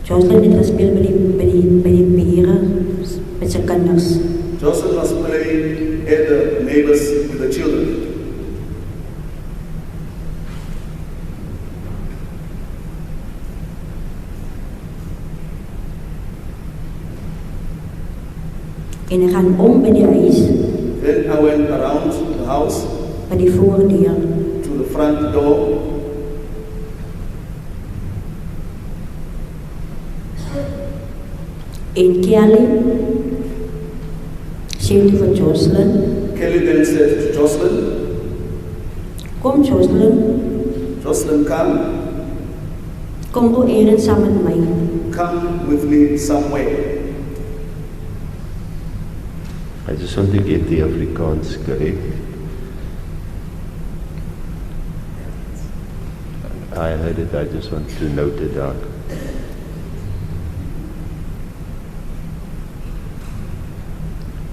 Joshlin heeft gespeeld bij die beren met zijn kinders. Joshlin was playing at the neighbors with the children. En ik ga om bij die huis. Then I went around the house Bij die voordeur. to the front door. En Kelly zei van Joshlin. Kelly then said to Joshlin, Kom Joshlin, Joshlin, come. kom go ergens samen met mij. Come with me somewhere. I just want to get the Afrikaans correct. I heard it, I just want to note it down.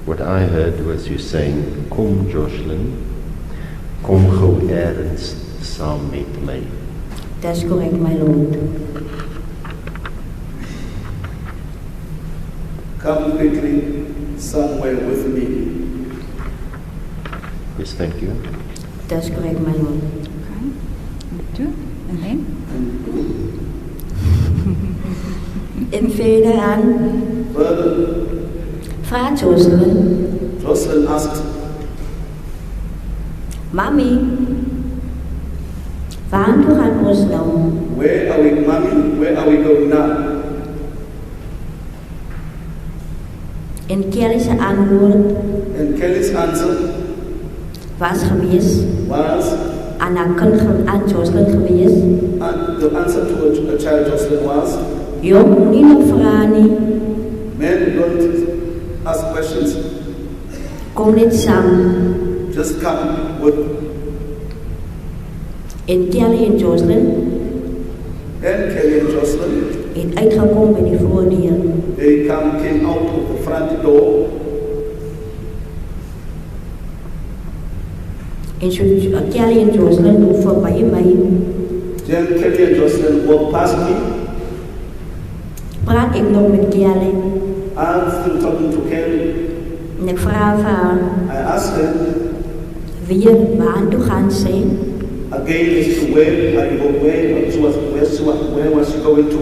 What I heard was you saying, kom Joshlin, kom gou ergens saam met my. Dat is correct, my lord. Come quickly somewhere with me. Yes, thank you. Dat is correct, my lord. Okay. Two. And then? En verder aan. Further, Vraag Joshlin. Joshlin asked, Mami, waartoe gaan ons nou? where are we, mommy? Where are we going now? En Kelly's antwoord And Kelly's answer was geweest, was, aan haar kind, aan Joshlin geweest. and the answer to a child Joshlin was, Jong, nie nog vragen nie. men don't ask questions, Kom net samen. just come with. En Kelly en Joshlin Then Kelly and Joshlin, het uitgekomen bij die voordeur. they came out of the front door. En so Kelly en Joshlin loop voorbij mij. Then Kelly and Joshlin walked past me. Praat ik nog met Kelly. I'm still talking to Kelly. En ik vraag haar, I asked her weer waartoe gaan zij? again as to where are you going, where was she going to?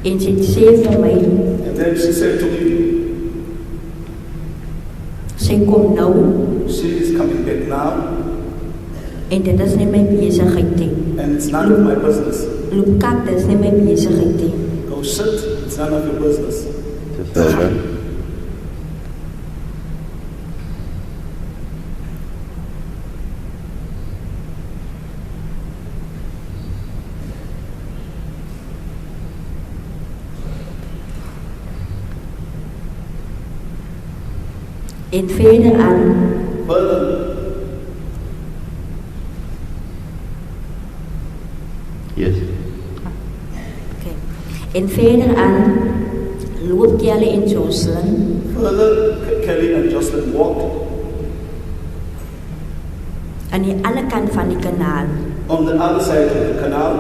En ze zei voor mij, And then she said to me, zij komt nou. she is coming back now, En dit is niet mijn bezigheid. and it's none of my business. Loop kak, dit is niet mijn bezigheid. Go sit, it's none of your business. Te verder. En verder aan. Further, Yes. Okay. En verder aan loop Kelly en Joshlin further, Kelly and Joshlin walked aan die andere kant van die kanaal. on the other side of the canal.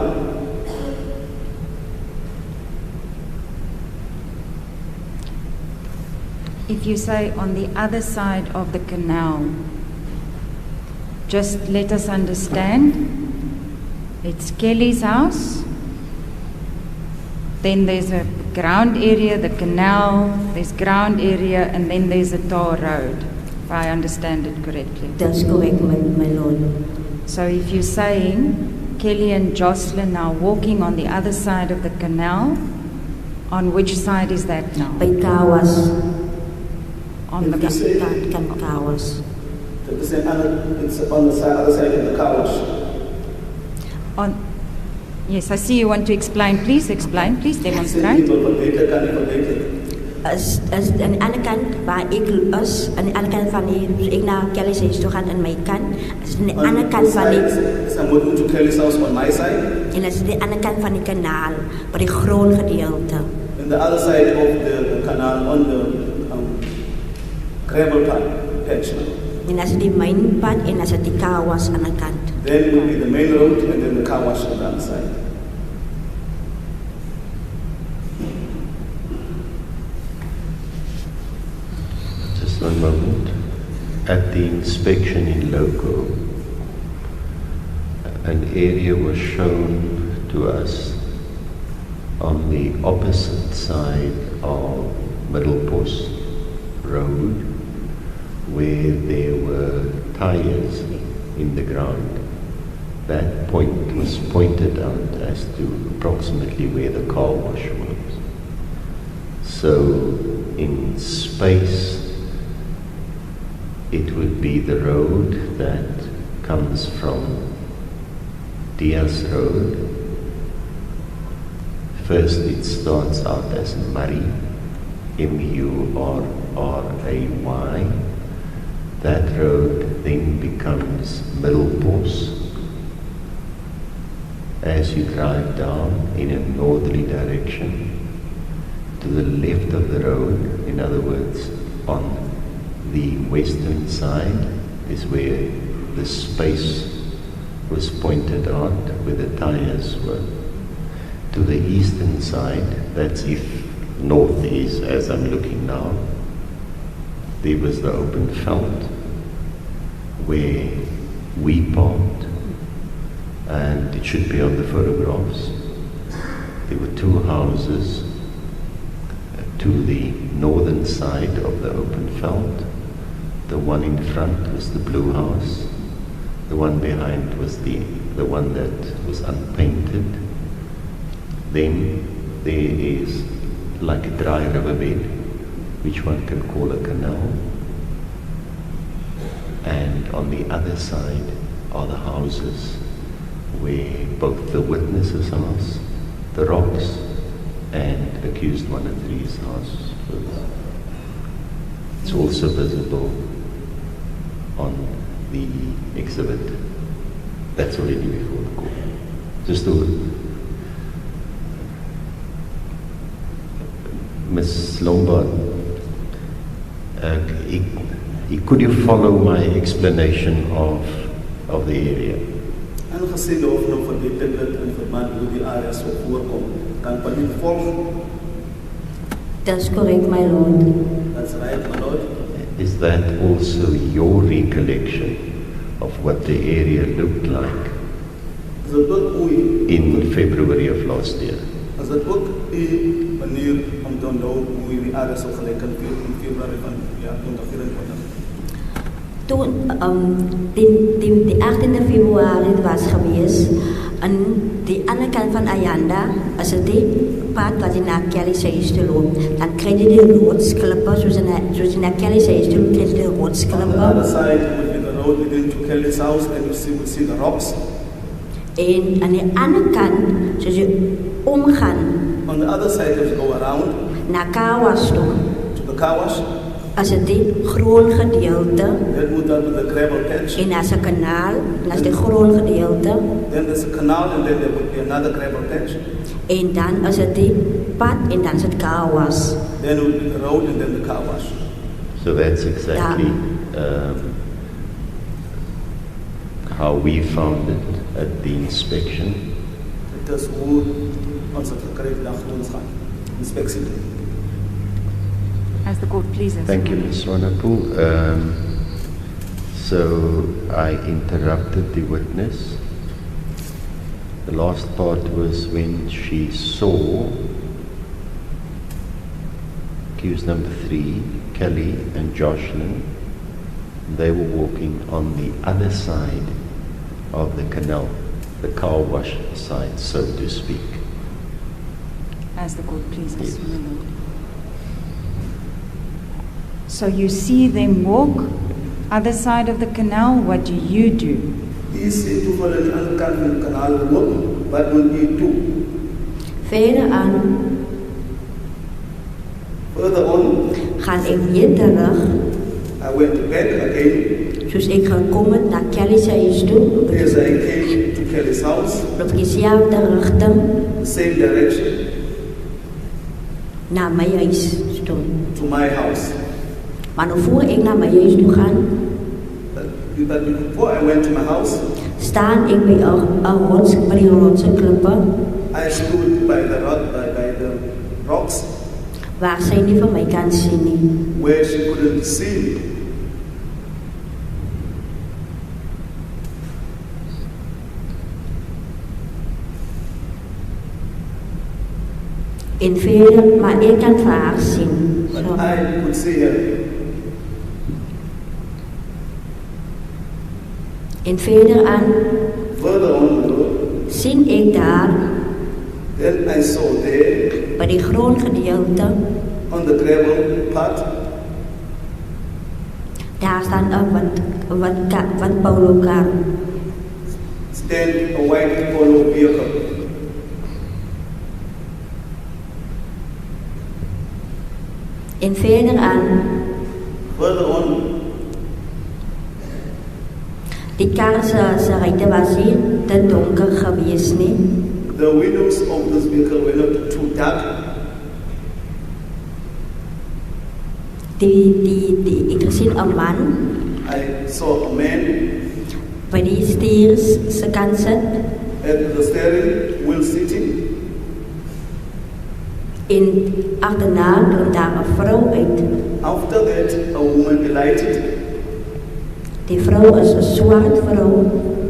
If you say on the other side of the canal, just let us understand. It's Kelly's house. Then there's a ground area, the canal, there's ground area, and then there's a tar road, if I understand it correctly. Dat is correct, my lord. So if you're saying Kelly and Joshlin are walking on the other side of the canal, On which side is that now? By car was On the kan car was. It's on the other side of the car wash. on. Yes, I see you want to explain. Please explain. Please demonstrate. Is aan die ander kant waar ek is, aan die ander kant van die, ek na Kelly's huis toe gaan aan my kant, is aan die ander kant van die, So I'm moving to Kelly's house on my side. en is aan die ander kant van die kanaal, by die grondgedeelte. And the other side of the canal on the gravel patch. En as die mynpad en as die car was aan die kant. Then will be the main road and then the car wash on the other side. Just one moment. At the inspection in loco, an area was shown to us on the opposite side of Middle Post Road, where there were tires in the ground. That point was pointed out as to approximately where the car wash was. So in space, it would be the road that comes from Diaz Road. First it starts out as Murray, M-U-R-R-A-Y. That road then becomes Middle Post. As you drive down in a northerly direction, to the left of the road, in other words, on the western side, is where the space was pointed out, where the tires were. To the eastern side, that's if north is, as I'm looking now, there was the open veld where we parked, and it should be on the photographs. There were two houses to the northern side of the open veld. The one in front was the blue house. The one behind was the one that was unpainted. Then there is like a dry riverbed, which one can call a canal. And on the other side are the houses where both the witnesses' house, the rocks, and accused 1 and 3's house was. It's also visible on the exhibit. That's already before the court. Just to Ms. Lombard, could you follow my explanation of the area? En gezien de hoofd nog verbeterd werd in verband hoe die areas zo voorkomen, kan ik niet volgen. That's correct, my lord. That's right, my lord. Is that also your recollection of what the area looked like Is het ook hoe, in February of last year? is het ook een manier om te onthouden hoe die areas zo gelijk in februari van jaar 2024? Toen, die 18e februari was geweest, aan die andere kant van Ayanda, als het die pad wat je naar Kelly's huis toe loopt, dan krijg je die roodsklippen, zoals je naar Kelly's huis toe loopt, krijg je die On the roodsklippen. other side would be the road leading to Kelly's house, and you see the rocks. En aan die andere kant, zoals je omgaan On the other side, as you go around naar Kawas toe, to the car wash, als het die grondgedeelte, that would up with the gravel patch. en als een kanaal, en als die grondgedeelte, Then there's a canal, and then there would be another gravel patch. en dan is het die pad, en dan is het Kawas. Then it would be the road, and then the car wash. So that's exactly how we found it at the inspection. Het is hoe ons het gekregen dag ons gaan. Inspectie doen. As the court pleases. Thank you, Ms. Swanepoel. So I interrupted the witness. The last part was when she saw accused number 3, Kelly and Joshlin. They were walking on the other side of the canal, the car wash side, so to speak. As the court pleases, my lord. So you see them walk, other side of the canal, what do you do? Die sê toevallig aan die ander kant van die kanaal loop, wat moet jy doen? Verder aan Further on, gaan ek weer terug, I went back again soos ek gekom het na Kelly se huis toe, as I came to Kelly's house, op dieselfde rigting the same direction na my huis toe. to my house. Maar nou voor ek na my huis toe gaan, But before I went to my house, staan ek by 'n rots, by die rotse klippe, I stood by the rocks waar sy nie van my kan sien nie. where she couldn't see me. En verder, maar ek kan vir haar sien. But So, I could see her. en verder aan Further on the road, sien ek daar then I saw there by die grondgedeelte, on the gravel path, daar staan 'n wat Paulo kar. stand a white polo vehicle. En verder aan, Further on, die kar se ruite was nie te donker gewees nie. the windows of this vehicle were not too dark. Ek het sien 'n man I saw a man by die stuurs se kant sit at the steering wheel sitting, en agterna kom daar 'n vrou uit. after that a woman alighted. Die vrou is 'n swart vrou.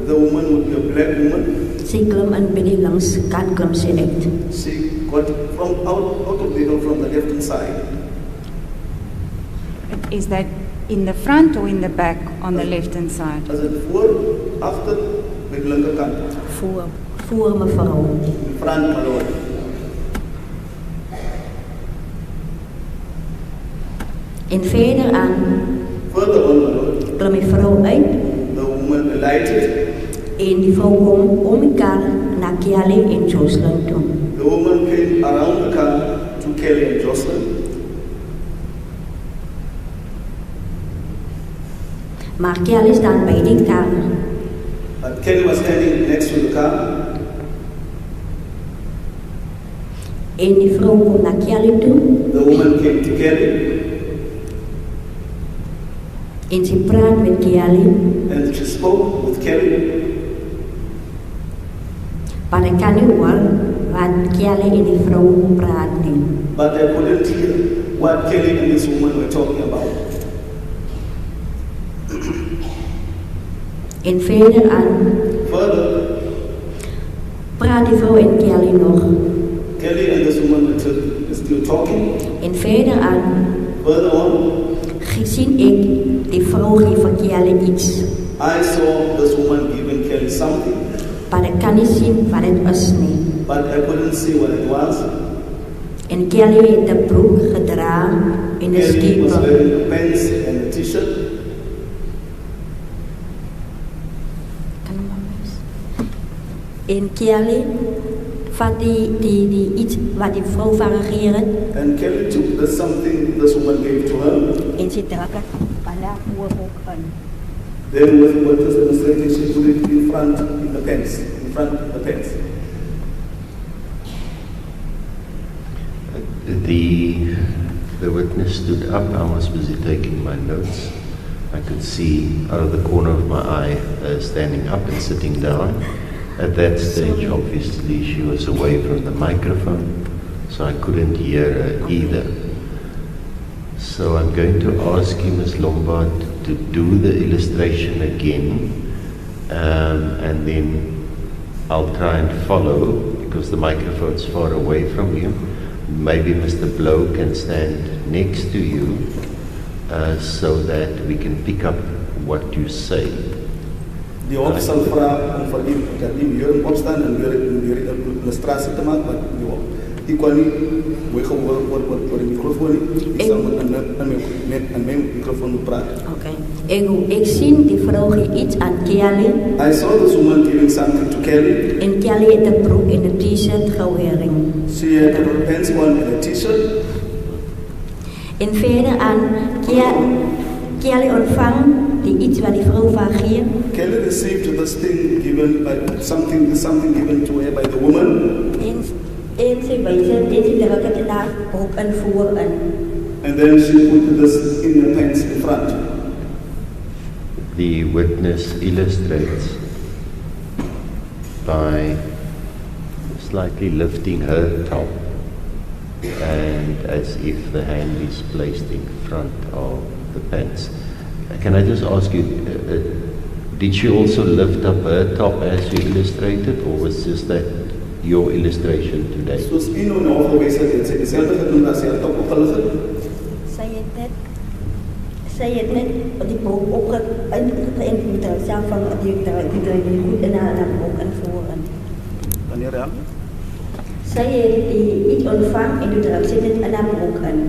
The woman would be a black woman. Sy klim in by die langs kant klim sy uit. She got out of the vehicle from the left hand side. Is that in the front or in the back on the left-hand side? As it voor, achter, met de linkerkant. Voor mevrou. In front, my lord. En verder aan Further on, my lord, klim die vrou uit the woman alighted. en die vrou kom om die kar na Kelly en Joshlin toe. The woman came around the car to Kelly and Joshlin. Maar Kelly staan by die kar But Kelly was standing next to the car. en die vrou kom na Kelly toe The woman came to Kelly en sy praat met Kelly, and she spoke with Kelly. maar ek kan nie hoor wat Kelly en die vrou praat nie. But I couldn't hear what Kelly and this woman were talking about. En verder aan Further, praat die vrou en Kelly nog. Kelly and this woman were still talking. En verder aan Further on, gesien ek die vrou gee vir Kelly iets, I saw this woman giving Kelly something, maar ek kan nie sien wat dit is nie. but I couldn't see what it was. En Kelly het 'n broek gedra en 'n Kelly was skiep. wearing pants and a t-shirt. Kan hom maar wees. En Kelly vat die iets wat die vrou vir haar gegee het And Kelly took the something this woman gave to her. en sy trek dit baie oor ook in. Then with what was demonstrated, she put it in front in the pants. In front of the pants. The witness stood up. I was busy taking my notes. I could see out of the corner of my eye standing up and sitting down. At that stage, obviously, she was away from the microphone, so I couldn't hear her either. So I'm going to ask you, Ms. Lombard, to do the illustration again, and then I'll try and follow, because the microphone's far away from you. Maybe Mr. Blow can stand next to you, so that we can pick up what you say. Die hof sal vra om vir die hier opstaan en weer die illustrasie te maak, maar Ikwani, we gaan voor de microfoon. Ik zal met mijn microfoon praten. Okay. Ik zie die vrouw iets aan Kelly. I saw this woman giving something to Kelly. En Kelly heeft een broek en een t-shirt gewearing. She had her pants on and a t-shirt. En verder aan Kelly ontvangt die iets wat die vrouw vraagt. Kelly received this thing given by something given to her by the woman. En ze wijzen, en ze drukt het naar broek en voor en. And then she put this in her pants in front. The witness illustrates by slightly lifting her top and as if the hand is placed in front of the pants. Can I just ask you, did she also lift up her top as you illustrated, or was just that your illustration today? So Steveno nou geweest het sy dieselfde gedoen as sy het top opgelig het. Sy het net die broek opgeënt met haarself van die goed in haar broek en voor en. Wanneer ja? Sy het die iets ontvang en toe druk sy dit in haar broek in.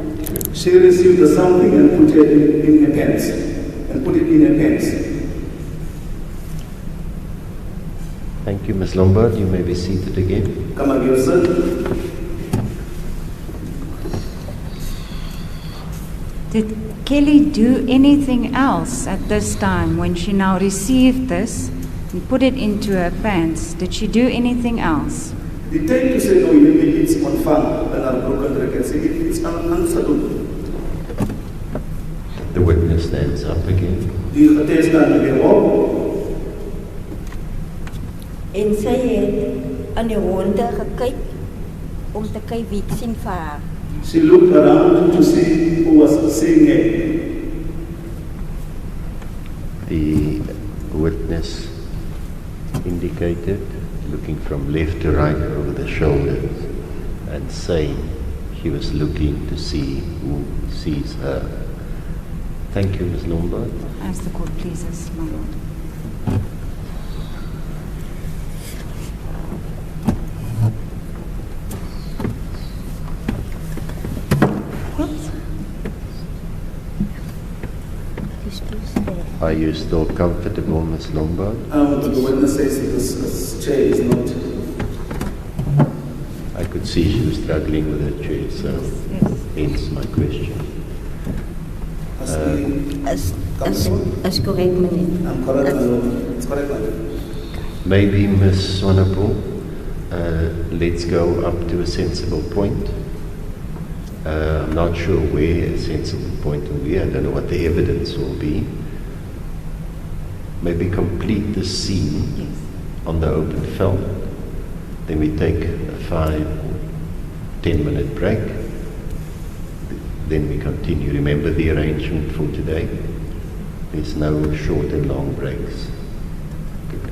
She received something and put it in her pants. And put it in her pants. Thank you, Ms. Lombard. You may be seated again. Come on, your son. Did Kelly do anything else at this time when she now received this and put it into her pants? Did she do anything else? Die tyd toe sy nou hierdie iets ontvang in haar broek en druk en sy het iets anders gedoen. The witness stands up again. Die getuie staan weer op. En sy het aan die ronde gekyk om te kyk wie ek sien vir haar. She looked around to see who was seeing her. The witness indicated, looking from left to right over the shoulders and saying she was looking to see who sees her. Thank you, Ms. Lombard. As the court pleases, my lord. Are you still comfortable, Ms. Lombard? The witness says this chair is not. I could see she was struggling with her chair, so hence my question. As correct, meneer. I'm correct, my lord. It's correct, my lord. Maybe, Ms. Swanepoel, let's go up to a sensible point. I'm not sure where a sensible point will be. I don't know what the evidence will be. Maybe complete the scene on the open film. Then we take a 5 or 10 minute break. Then we continue. Remember the arrangement for today? There's no short and long breaks. Good.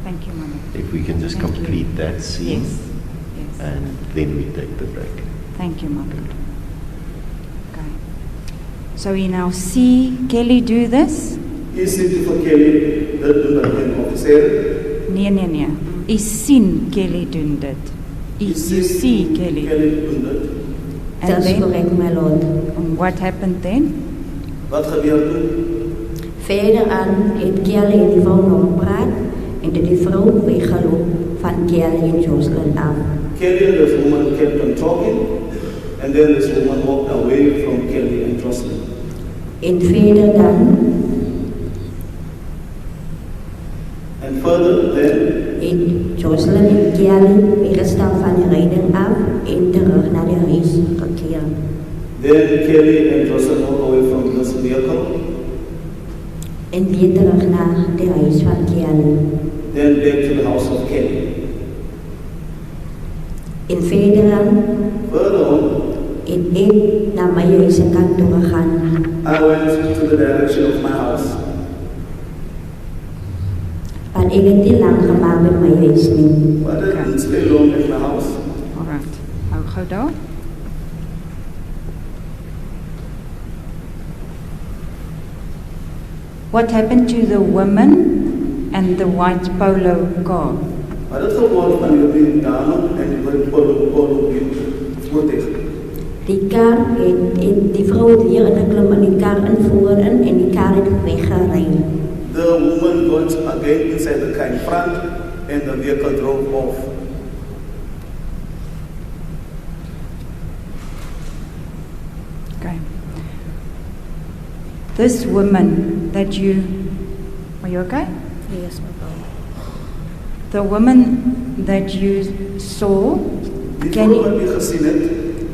Thank you, Mama. If we can just Thank complete you. that scene, Yes. and then we take the break. Thank you, Mama. Okay. So we now see Kelly do this? U sien die vir Kelly dit doen by een officer. Nee. U sien Kelly doen dit. You see Kelly. Doen dit. And That's then, correct, my lord. and what happened then? Wat gebeur toe? Verder aan het Kelly en die vrouw nog gepraat en toe die vrouw weggeloop van Kelly en Joshlin af. Kelly and this woman kept on talking, and then this woman walked away from Kelly and Joshlin. En verder dan And further then, het Joshlin en Kelly weggestapt van de rijden af en terug naar de huis gekeerd. then Kelly and Joshlin walked away from this vehicle, En weer terug naar de huis van Kelly. then back to the house of Kelly. En verder dan Further on, het ik naar mijn huiskant toe gegaan. I went to the direction of my house. Want ik heb niet lang gemaakt met mijn huis niet. But I didn't stay long at my house. All right. Hou gou daar. What happened to the woman and the white polo car? Maar dit gewoon van hierdie dame en die wit polo kar het die vrou het weer ingeklim in die kar invoer in en die kar het weggery. The woman got again inside the car in front and the vehicle drove off. Okay. This woman that you, are you okay? Yes, mevrouw. The woman that you saw, Die can vrou wat you, u gesien het,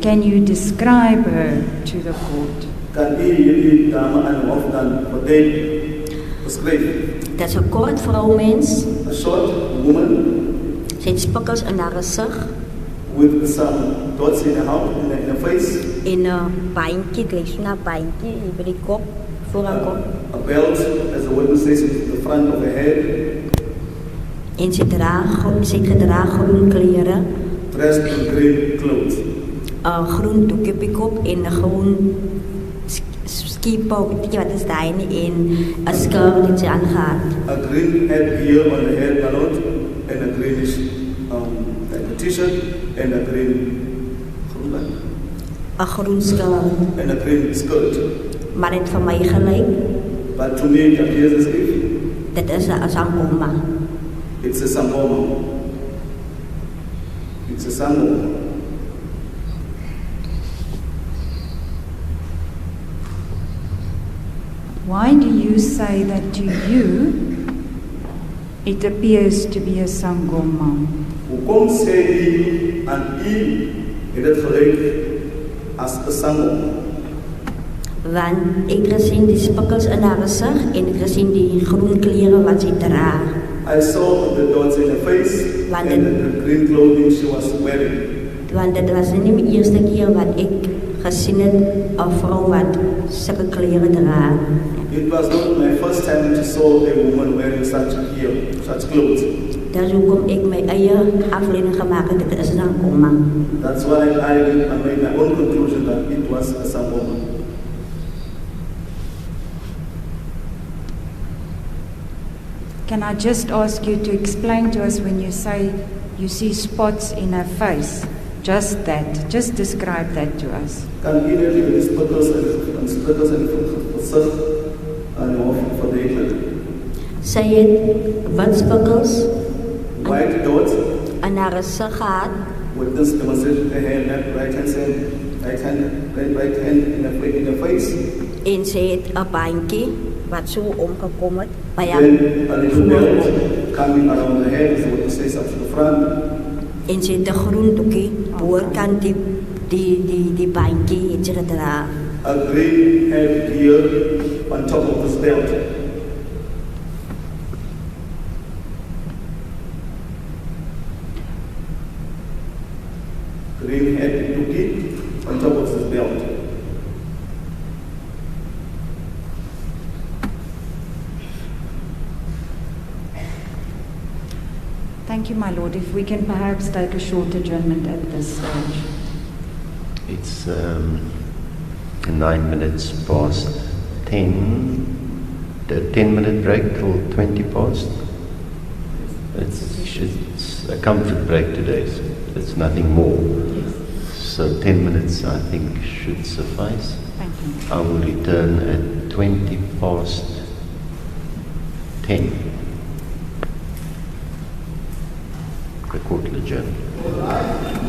can you describe her to the court? kan u hierdie dame aan die hof dan vertel, beskryf. Dat is een kort vrouwmens. A short woman Sy het spikkels in haar gesig with some dots in her face, en 'n bandjie, lyk so na bandjie by die kop, voor haar kop. a belt, as the witness says, in the front of her head, En sy het gedra groen klere, dressed in green clothes. 'n groen doekie op die kop en 'n groen skipou, weet jy wat is daai nie, en 'n skirt het sy aangehad. A green headgear on the head ballot and a greenish like a t-shirt and a green 'n groen skirt, and a green skirt. maar dit vir my gelyk, But to me it appears as if dit is 'n sangoma. it's a sangoma. It's a sangoma. Why do you say that to you it appears to be a sangoma? Hoekom sê u aan u het dit gelyk as 'n sangoma? Want ek het gesien die spikkels in haar gesig en ek het gesien die groen klere wat sy dra. I saw the dots in her face London. and the green clothing she was wearing. Want dit was nie die eerste keer wat ek gesien het 'n vrou wat sulke klere dra. It was not my first time to saw a woman wearing such gear, such clothes. Dis hoekom ek my eie afleiding gemaak het, dit is 'n sangoma. That's why I made my own conclusion that it was a sangoma. Can I just ask you to explain to us when you say you see spots in her face? Just that. Just describe that to us. Kan u net die spikkels in die gesig aan die hof verduidelik? Sy het wit spikkels White dots, in haar gesig gehad witness demonstrated her hand, right hand in the face. en sy het 'n bandjie wat so omgekom het by haar Then a little belt voorkop. coming around the head, is what the says up to the front. En sy het 'n groen doekie boorkant die bandjie het sy gedra. A green headgear on top of this belt. Green head dookie on top of this belt. Thank you, my Lord. If we can perhaps take a short adjournment at this stage. It's 9 minutes past 10. A 10-minute break till 20 past. It's a comfort break today. So it's nothing more. So 10 minutes, I think, should suffice. Thank you. I will return at 20 past 10. The court will adjourn.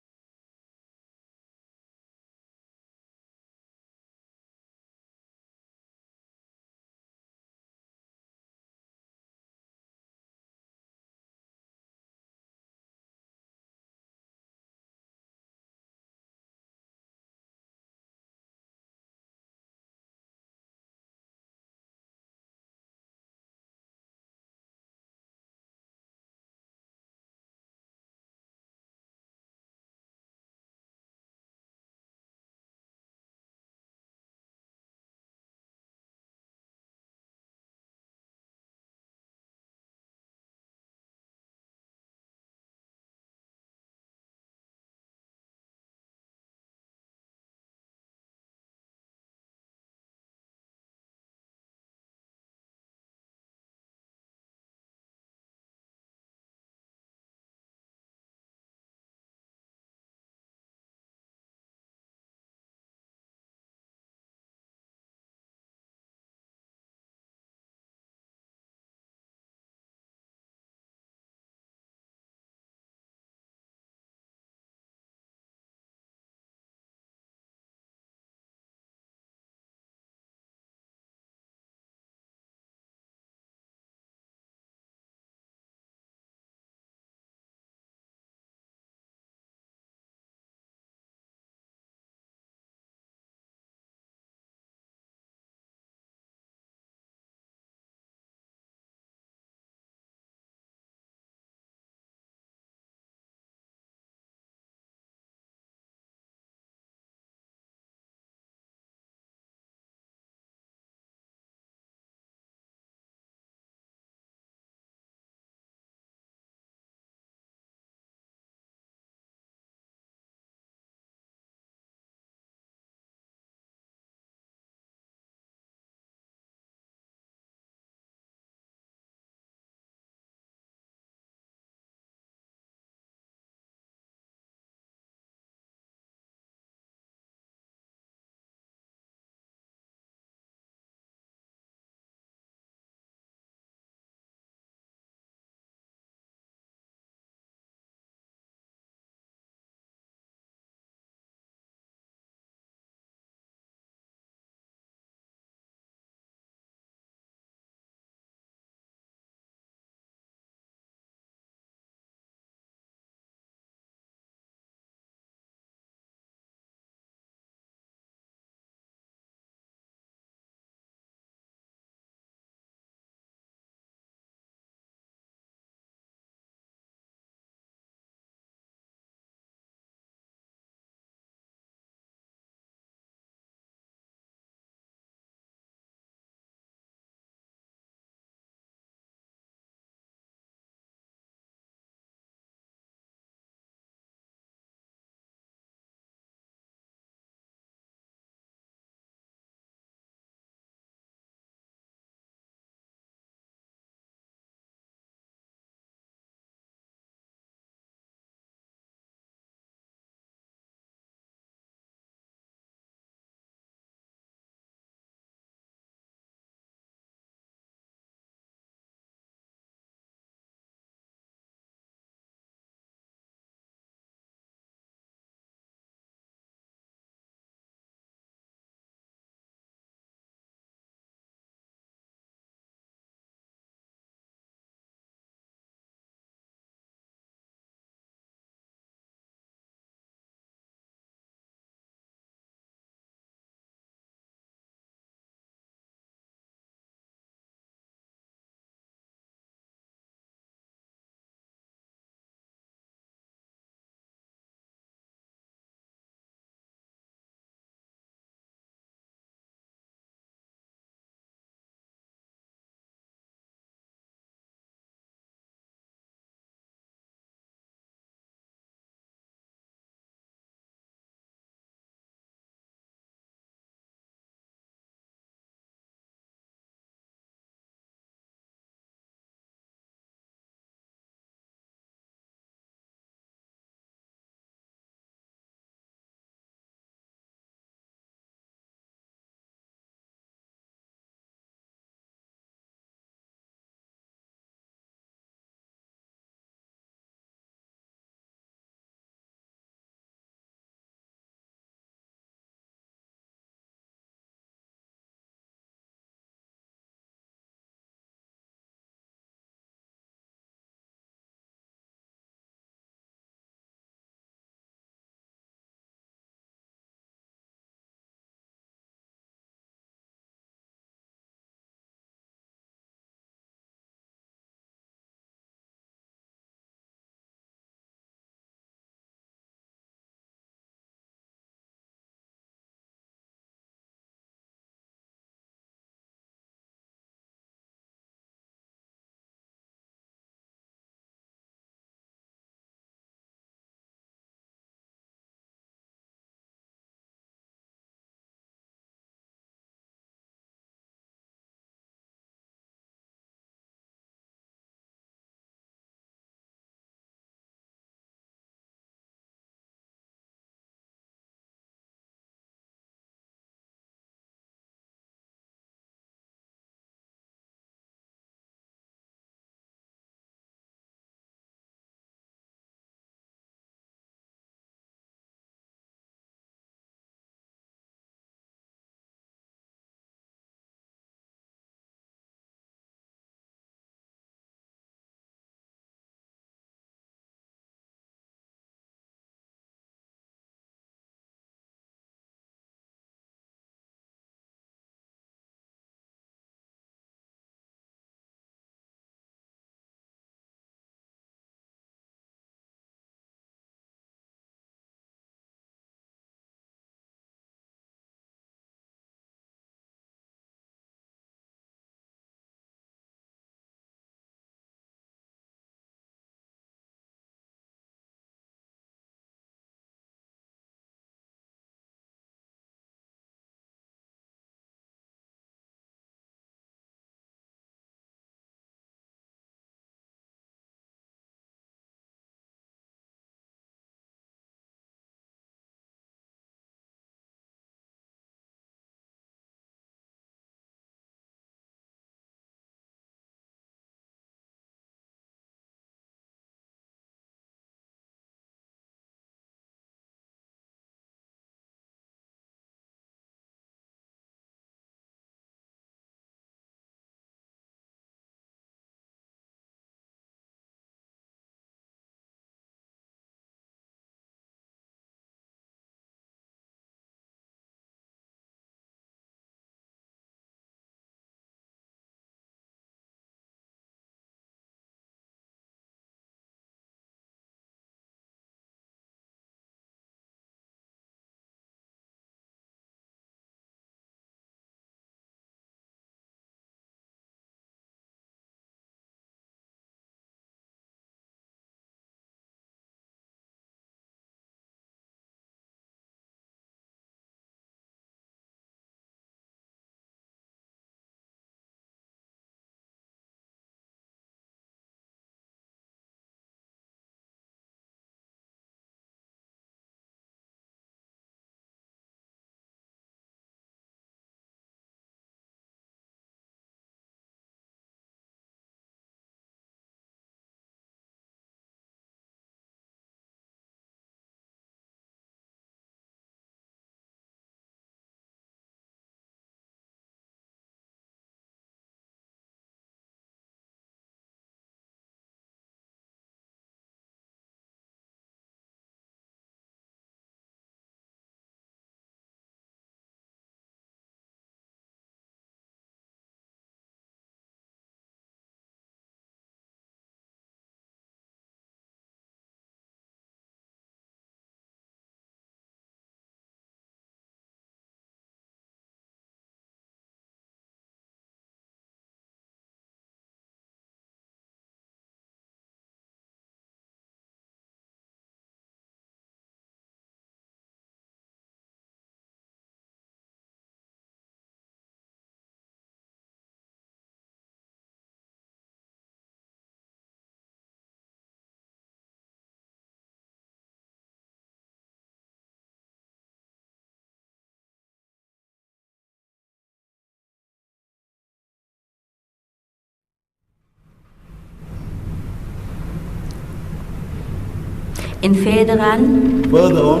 En verder aan Further on,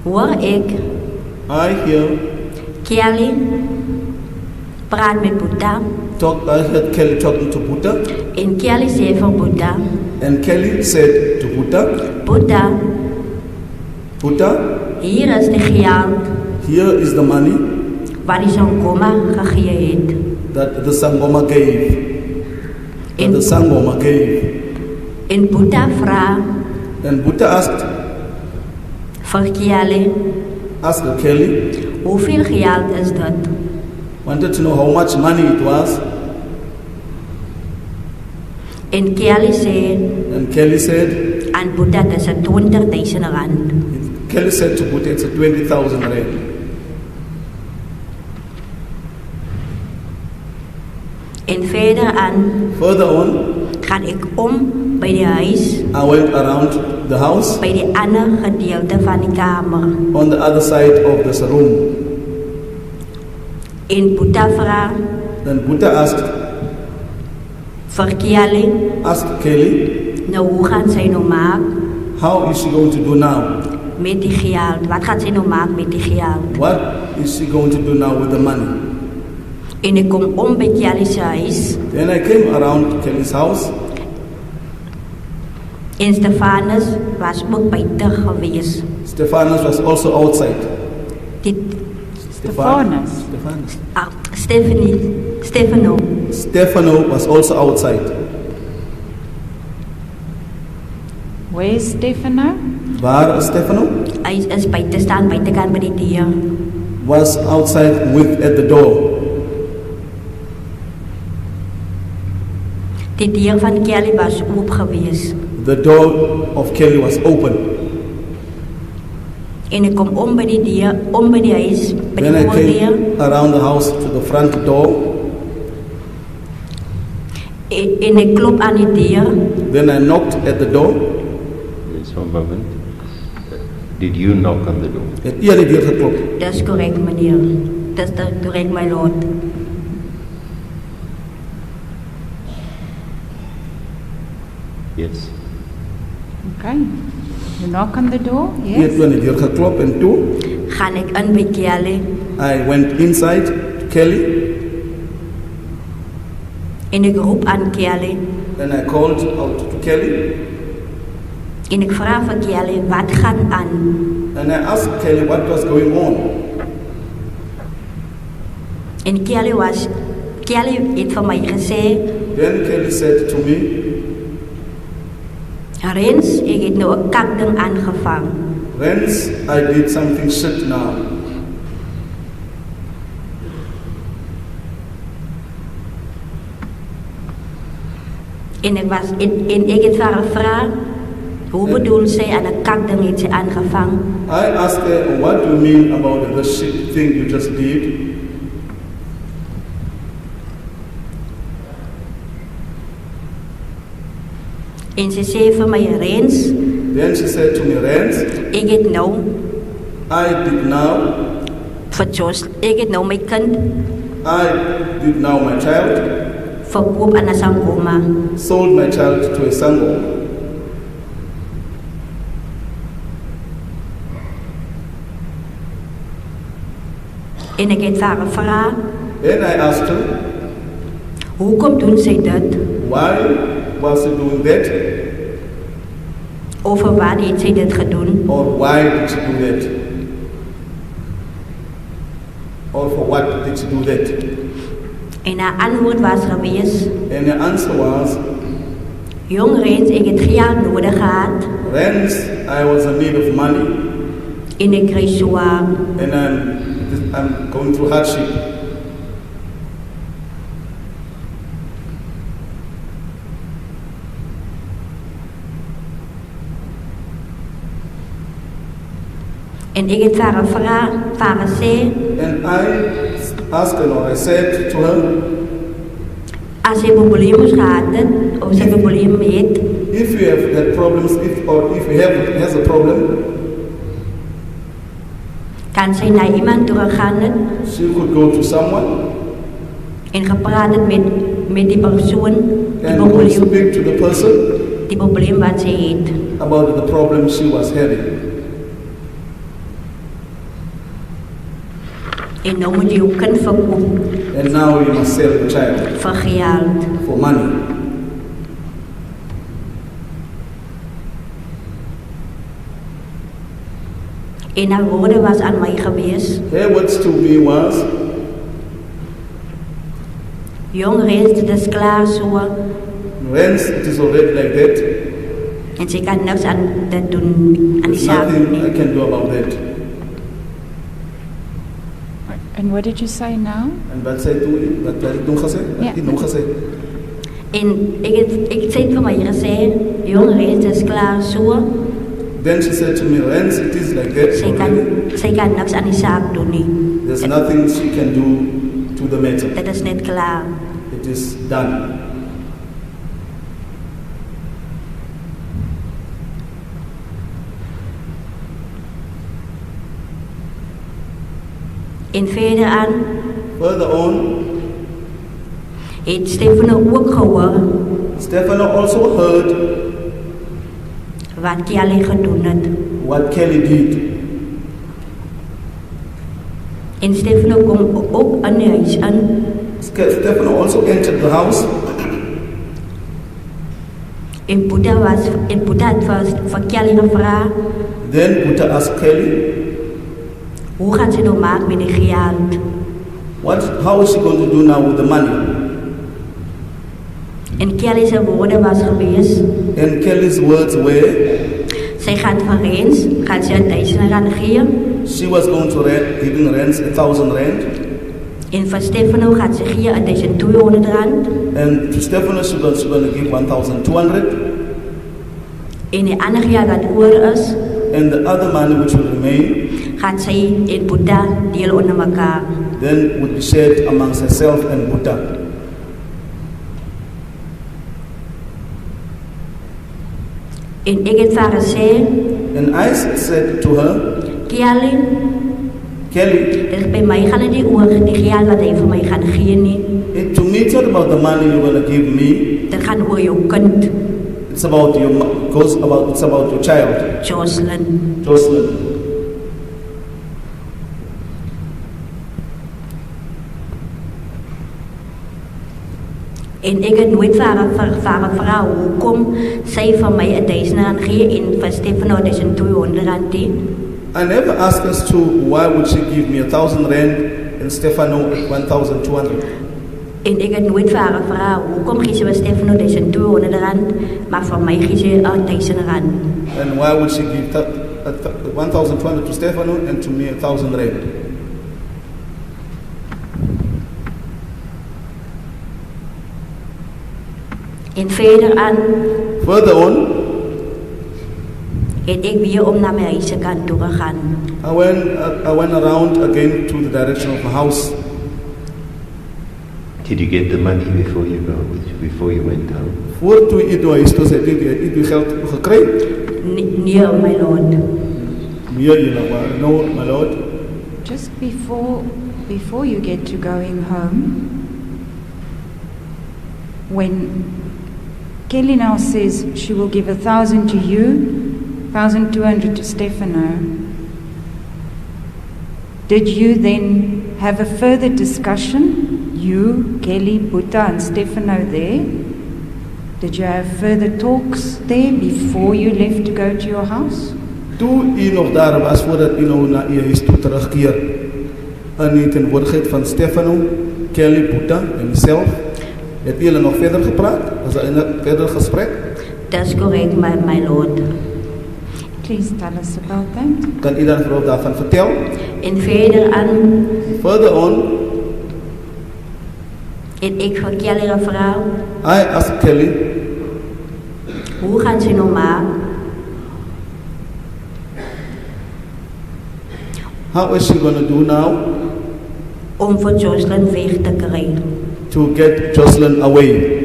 hoor ik I hear Kelly praat met Buddha. I heard Kelly talking to Buddha, En Kelly zei voor Buddha, and Kelly said to Buddha, Buddha, Buddha, hier is de geld here is the money wat die Sangoma gegee het. that the Sangoma gave. That the Sangoma gave. En Buddha vraagt And Buddha voor Kelly, asked Kelly, hoeveel geld is dat? wanted to know how much money it was, En Kelly zei and Kelly said, aan Buddha, dat is 20.000 rand. Kelly said to Buddha, it's a 20,000 rand. En verder aan Further on, ga ik om bij de huis, I went around the house bij de andere gedeelte van de kamer. on the other side of this room. En Buddha vraagt Then Buddha voor Kelly, asked Kelly, nou hoe gaat zij nou maken how is she going to do now? met die geld? Wat gaat zij nou maken met die geld? What is she going to do now with the money? En ik kom om bij Kelly's huis. Then I came around Kelly's house, En Stefanus was ook buiten geweest. Stephanus was also outside. Dit, Stephanus. Steveno. Stefano was also outside. Where's Stefano? Waar is Stefano? Hij is buiten staan, buitenkant bij die deur. Was outside at the door. Die deur van Kelly was open geweest. The door of Kelly was open. En ik kom om bij die deur, om bij die huis, bij Then die I voordeur. came around the house to the front door. En ik klop aan die deur. Then I knocked at the door. Just one moment. Did you knock on the door? Het eerder deur geklopt. Dat is correct, meneer. Dat is correct, my lord. Yes. Okay. You knock on the door? Hier Yes. toen die deur geklopt en toe Ga ik aan bij Kelly. I went inside to Kelly En ik roep aan Kelly. and I called out to Kelly En ik vraag van Kelly, wat gaat aan? and I asked Kelly what was going on. En Kelly heeft van mij gezegd, Then Kelly said to me, Rhyn, ik heb nou een kakding aangevangen. Rhyn, I did something shit now. En ik heb haar gevraagd, hoe bedoelt zij aan een kakding heeft ze aangevangen? I asked her, what do you mean about the shit thing you just did? En ze zei van mij, Rhyn, Then she said to me, Rhyn, ik heb nou, I did now, voor Joshlin, ik heb nou mijn kind I did now my child, verkoop aan een Sangoma. sold my child to a Sango. En ik heb haar gevraagd, Then I asked her, hoekom doen zij dat? why was she doing that? Over waar heeft zij dit gedaan? Or why did she do that? Or for what did she do that? En haar antwoord was geweest, And the answer was, jong Rhyn, ik heb geld nodig gehad. Rhyn, I was in need of money En ik kreeg zwaar. and I'm going through hardship. En ik heb haar gevraagd, haar gezegd, And I asked her, or I said to her, als je problemen gehad hebt, of ze problemen heeft, if you have had problems, if you has a problem, kan zij naar iemand toe gaan she could go to someone en gepraat het met met die persoon, and would speak to the person die probleem wat sy het. about the problem she was having. En nou moet jy jou kind verkoop And now you must sell the child vir geld. for money. En haar woorde was aan my gewees. Her words to me was, Jong reeds, dit is klaar so. Rhyn, it is already like that. En sy kan niks aan dit doen, aan die There's saak nothing I nie. can do about that. And what did you say now? En wat sy doen, wat het doen gesê? Ja. Wat het nog gesê? En ek sê vir my gesê, jong reeds, dit is klaar so. Then she said to me, Rhyn, it is like that already. Sy kan niks aan die saak doen nie. There's nothing she can do to the matter. Dit is net klaar. It is done. En verder aan Further on, het Steveno ook gehoor Steveno also heard wat Kelly gedoen het. what Kelly did. En Steveno kom ook in die huis in Steveno also entered the house, en Boeta het vir Kelly gevra, then Buta asked Kelly, hoe gaan sy nou maak met die geld? how is she going to do now with the money? En Kelly se woorde was gewees, And Kelly's words were, sy gaan vir Rhyn, gaan sy 1000 rand gee, she was going to giving Rhyn 1,000 rand, en vir Steveno gaan sy gee 1200 rand, and to Steveno she was going to give 1,200, en die ander geld wat oor is, and the other money which will remain gaan sy en Boeta deel onder mekaar. then would be shared amongst herself and Buta. En ek het vir haar gesê, And I said to her, Kelly, Kelly, dit by my gaan dit nie oor die geld wat hy vir my gaan gee nie. to me it's not about the money you're going to give me, Dit gaan oor jou kind, it's about it's about your child, Joshlin. Joshlin. En ek het nooit vir haar gevra hoekom sy vir my 1000 rand gee en vir Steveno 1200 rand nie. I never asked as to why would she give me 1,000 rand and Stefano 1,200. En ek het nooit vir haar gevra hoekom gee sy vir Steveno 1200 rand, maar vir my gee sy 1000 rand. And why would she give 1,200 to Stefano and to me 1,000 rand? En verder aan Further on, het ek weer om na my huise kant toe gegaan. I went around again to the direction of my house. Did you get the money before you went home? Voor toe ik door is, toen zei ik heb geld gekregen. Nee, my lord. Meer je no, my lord. Just before you get to going home, when Kelly now says she will give 1,000 to you, 1,200 to Stefano, did you then have a further discussion? You, Kelly, Buta and Stefano there? Did you have further talks there before you left to go to your house? Toen u nog daar was, voordat u nou naar uw huis toe terugkeert, en in tegenwoordigheid van Stefano, Kelly, Buta en mezelf, heb jullie nog verder gepraat? Was er een verder gesprek? That's correct, my lord. Please tell us about that. Kan u dan vooral daarvan vertellen? En verder aan Further on, het ek vir Kelly gevra, I asked Kelly, hoe gaan sy nou maak? how is she going to do now Om vir Joshlin weg te kry. to get Joshlin away?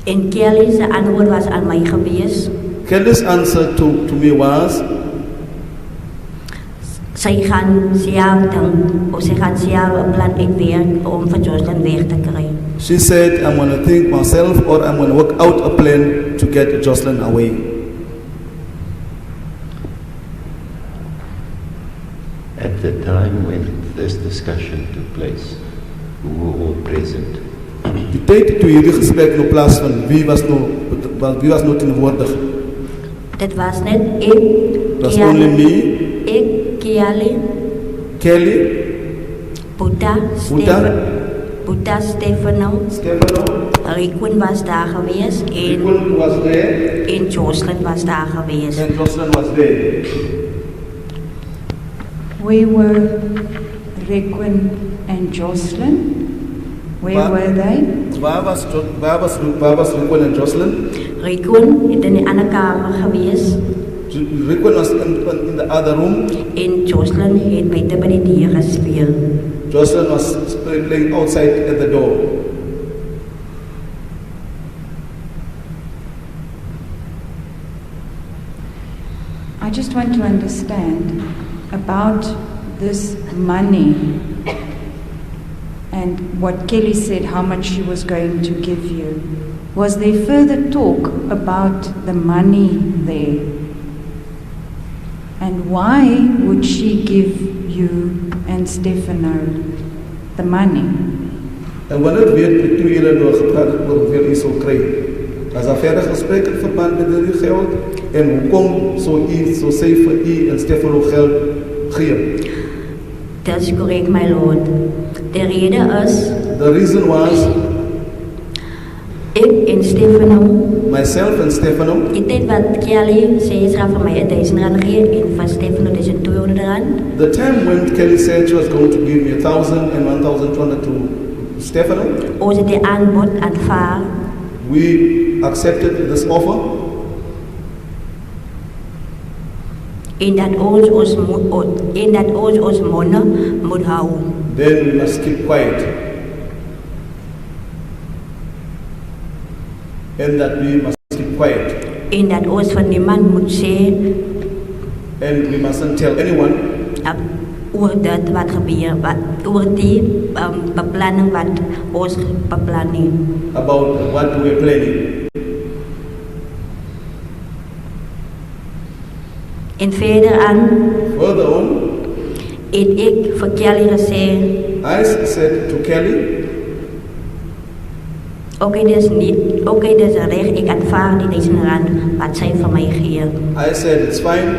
En Kelly se antwoord was aan my gewees, Kelly's answer to me was, sy gaan self dink, of sy gaan self 'n plan uitwerk om vir Joshlin weg te kry. She said, I'm going to think myself or I'm going to work out a plan to get Joshlin away. At the time when this discussion took place, who were all present? Die tyd toe hierdie gesprek nou plaasvind, wie was nou teenwoordig? Dit was net ek, Was only me, ek, Kelly, Buddha, Steveno, Rhyn was daar gewees Rhyn was there, en Joshlin was daar gewees. and Joshlin was there. Where were Rhyn and Joshlin? Where were they? Waar was Rhyn en Joshlin? Rhyn het in die ander kamer gewees Rhyn was in the other room. en Joshlin het buite by die deur gespeel. Joshlin was playing outside at the door. I just want to understand about this money and what Kelly said, how much she was going to give you. Was there further talk about the money there? And why would she give you and Steveno the money? En wanneer weet met 2 ure door gepraat oor hoeveel u sal kry? As daar verder gesprek in verband met die geld en hoekom so sê vir u en Steveno geld gee? That's correct, my lord. De rede is, The reason was ek en Steveno, myself and Steveno, die tyd wat Kelly sê sy gaan vir my R1,000 gee en vir Steveno R200. the time when Kelly said she was going to give me 1,000 and 1,200 to Steveno, Ons het die aanbod aanvaar we accepted this offer en dat ons monne moet hou. then we must keep quiet. And that we must keep quiet. En dat ons van niemand moet sê And we mustn't tell anyone oor dit wat gebeur, oor die beplanning wat ons beplan nie. about what we're planning. En verder aan Further on, het ek vir Kelly gesê, I said to Kelly, okay, dis reg, ek aanvaar die R1,000 wat sy vir my gee. I said it's fine,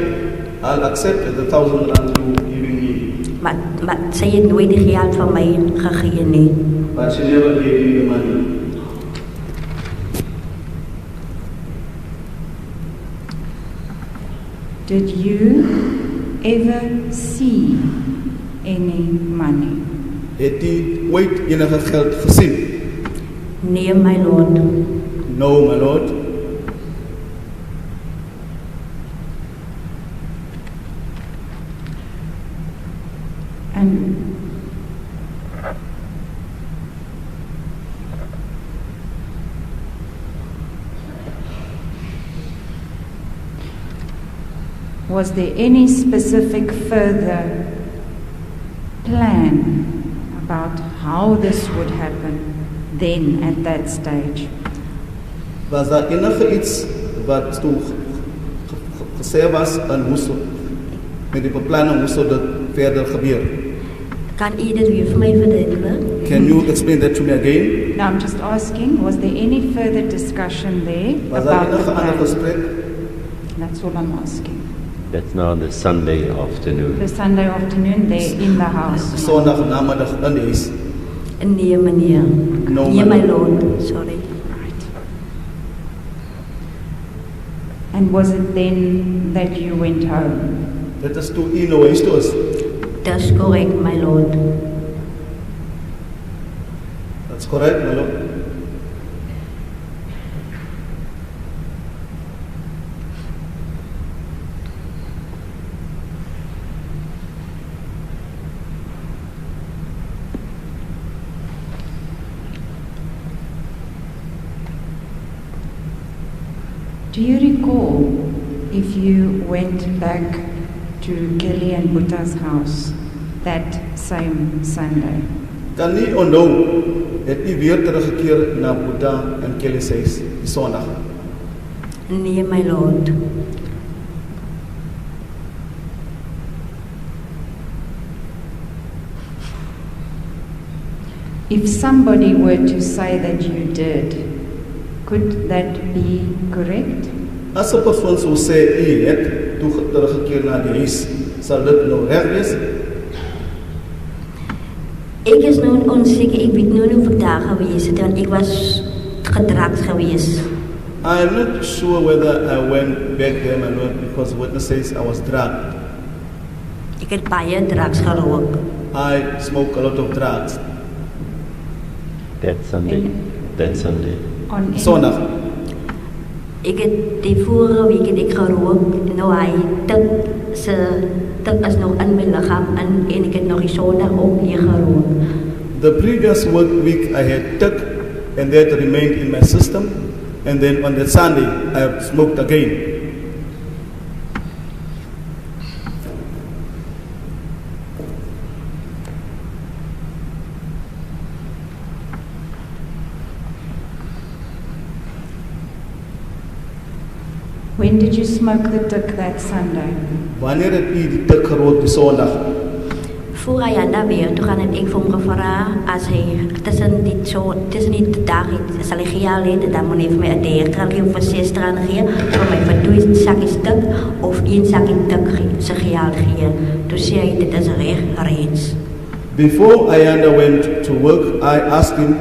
I'll accept the 1,000 rand you giving me. Maar sy het nooit die geld vir my gegee nie. But she never gave me the money. Did you ever see any money? Het die ooit enige geld gesien? Nee, my lord. No, my lord. And was there any specific further plan about how this would happen then at that stage? Was daar enige iets wat toe gesê was en hoe so met die beplanning hoe sou dit verder gebeur? Kan u dit weer vir my verduidelik? Can you explain that to me again? No, I'm just asking, was there any further discussion there Was daar about the enige ander plan? gesprek? That's all I'm asking. That's now the Sunday afternoon. The Sunday afternoon there in the house. Sondag namiddag in die huis. Nee, meneer. No, Nee, my my lord. Sorry. Right. And was it then that you went home? Dit is toe u nou huis toe is. That's correct, my lord. That's correct, my lord. Do you recall if you went back to Kelly and Butta's house that same Sunday? Kan u onthou het u weer teruggekeer na Buddha en Kelly se huis die Sondag? Nee, my Lord. If somebody were to say that you did, could that be correct? As 'n persoon sou sê u het teruggekeer na die huis, sal dit nou reg wees? Ek is nou onzeker, ek weet nou nie of ek daar gewees het, want ek was gedrugs gewees. I'm not sure whether I went back there, my Lord, because witness says I was drugged. Ek het baie drugs gerook. I smoke a lot of drugs. That Sunday. That Sunday. On any- Sondag. Ek het die vorige week het ek gerook, nou hy tik is nog in my lichaam en ek het nog die Sondag ook weer gerook. The previous week I had took and that remained in my system, and then on that Sunday I smoked again. When did you smoke the tik that Sunday? Wanneer het u die tik gerook die Sondag? Voor hy aan daar weer, toe gaan het ek vir hom gevra, as hy tussen die dag het, sal hy gejaal het, dan moet hy vir my 'n deurkraal gee of 'n 6 rand gee, vir my vir 2 sakkies tik, of 1 sakkie tik sy gejaal gee. Toe sê hy, dit is reg reeds. Before Ayanda went to work, I asked him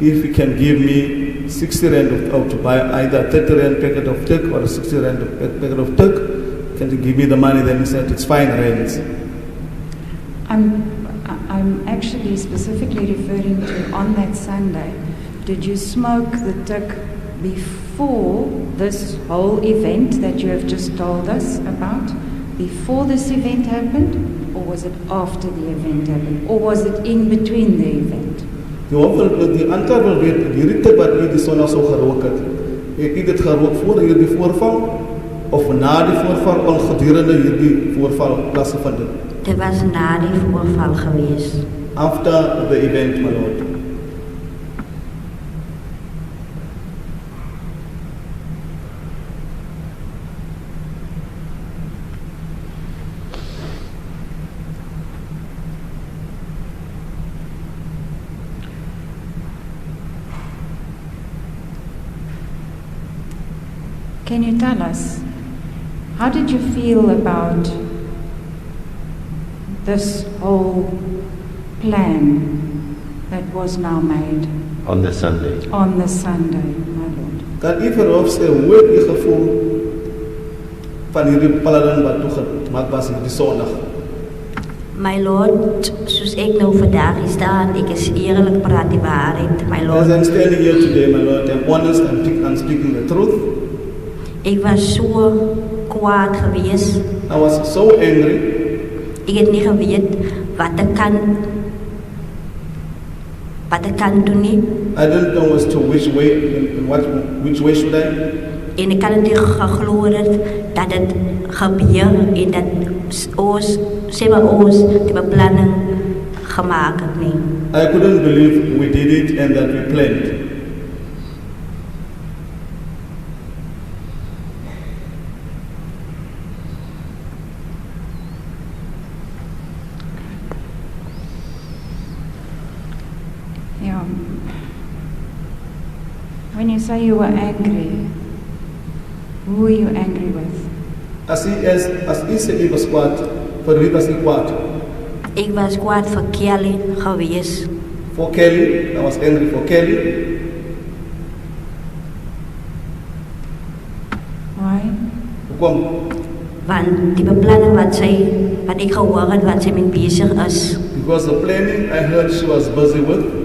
if he can give me 60 rand to buy either a 30 rand packet of tik or a 60 rand packet of tik. Can you give me the money? Then he said, it's fine, rands. I'm actually specifically referring to on that Sunday. Did you smoke the tik before this whole event that you have just told us about? Before this event happened? Or was it after the event happened? Or was it in between the event? Die antwoord wil weet, hierdie tik wat u die Sondag sou gerook het u dit gerook voor hierdie voorval of na die voorval al gedurende hierdie voorval plaasgevind het? Dit was na die voorval gewees. After the event, my Lord. Can you tell us, how did you feel about this whole plan that was now made On the Sunday. on the Sunday, my Lord? Kan u vir ons sê hoe het u gevoel van hierdie planning wat toegemaak was hierdie Sondag? My Lord, soos ek nou vandag hier staan, ek is eerlik, praat die waarheid, my As Lord. I'm standing here today, my Lord, I'm honest, I'm speaking the truth. Ek was so kwaad gewees. I was so angry. Ek het nie geweet wat ek kan doen nie. I didn't know as to which way, which way should I? En ek kan nie geglo het dat dit gebeur en dat ons die beplanning gemaak het nie. I couldn't believe we did it and that we planned. Yeah. When you say you were angry, who were you angry with? As u sê u was kwaad, vir wie was u kwaad? Ek was kwaad vir Kelly gewees. For Kelly, I was angry for Kelly. Why? Hoekom? Want die beplanning wat ek gehoor het wat sy mee besig is. Because the planning I heard she was busy with.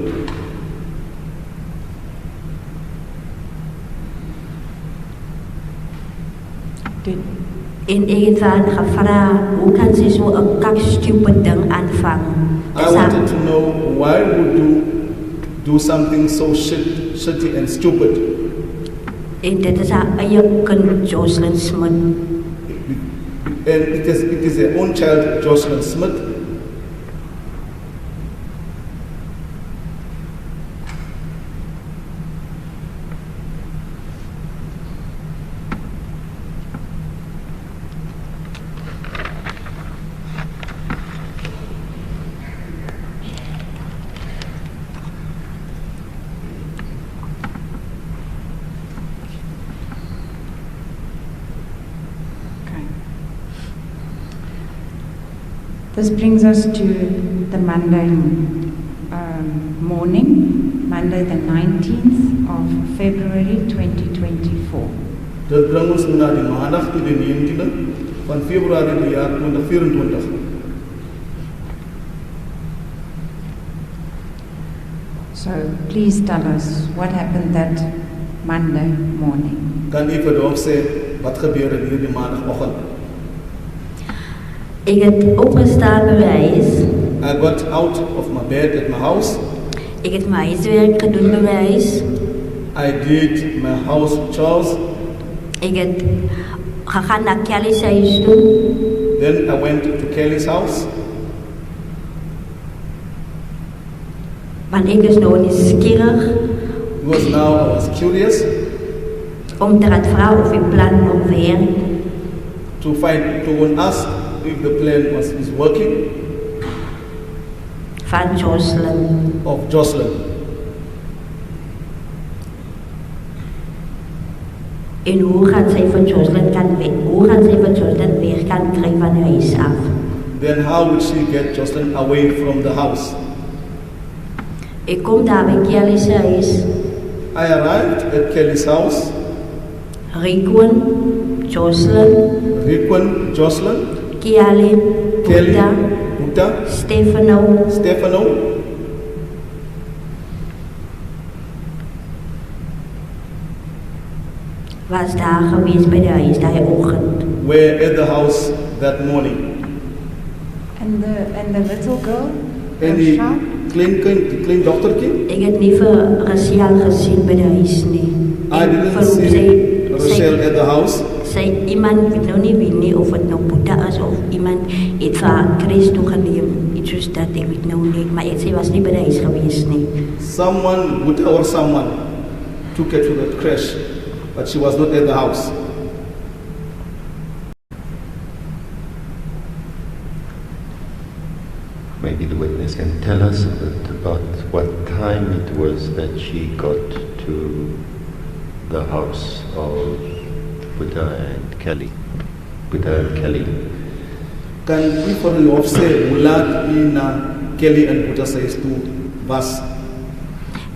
En ek het haar gevra, hoe kan sy so 'n kak stupid ding aanvang? I wanted to know why would you do something so shitty and stupid. En dit is haar eie kind, Joshlin Smith. And it is her own child, Joshlin Smith. This brings us to the Monday morning, Monday the 19th of February 2024. Dit bring ons na die maandag toe die 19de van Februarie die jaar 2024. So please tell us what happened that Monday morning. Kan u vir ons sê wat gebeur het hierdie maandagoggend? Ik heb opgestaan bij mijn huis. I got out of my bed at my house. Ik heb mijn huiswerk gedaan bij mijn huis. I did my house chores. Ik heb gegaan naar Kelly's huis toe. Then I went to Kelly's house. Want ik is nou nieuwsgierig Because now I was curious om te gaan vragen of je plan nog werkt. to ask if the plan is working Van Joshlin. of Joshlin. En hoe gaan zij van Joshlin weer kan krijgen van huis af? Then how would she get Joshlin away from the house? Ik kom daar bij Kelly's huis. I arrived at Kelly's house. Rhyn, Joshlin, Joshlin, Kelly, Kelly, Buddha, Steveno. Was daar geweest bij de huis die ochtend. were at the house that morning. And the little girl? En die klein dochtertje, Ik heb niet voor Rachel gezien bij de huis nie. I didn't see Rachel at the house. Zij iemand, ik nou niet weet of het nou Buddha is of iemand het van Chris toegeneem. Iets zoals dat, ik weet nou niet. Maar zij was niet bij de huis geweest nie. Someone, Buddha or someone, took her to the crash, but she was not at the house. Maybe the witness can tell us a bit about what time it was that she got to the house of Buddha and Kelly. Buddha and Kelly. Kan u vir die hof sê hoe laat u na Kelly en Buddha se huis toe was?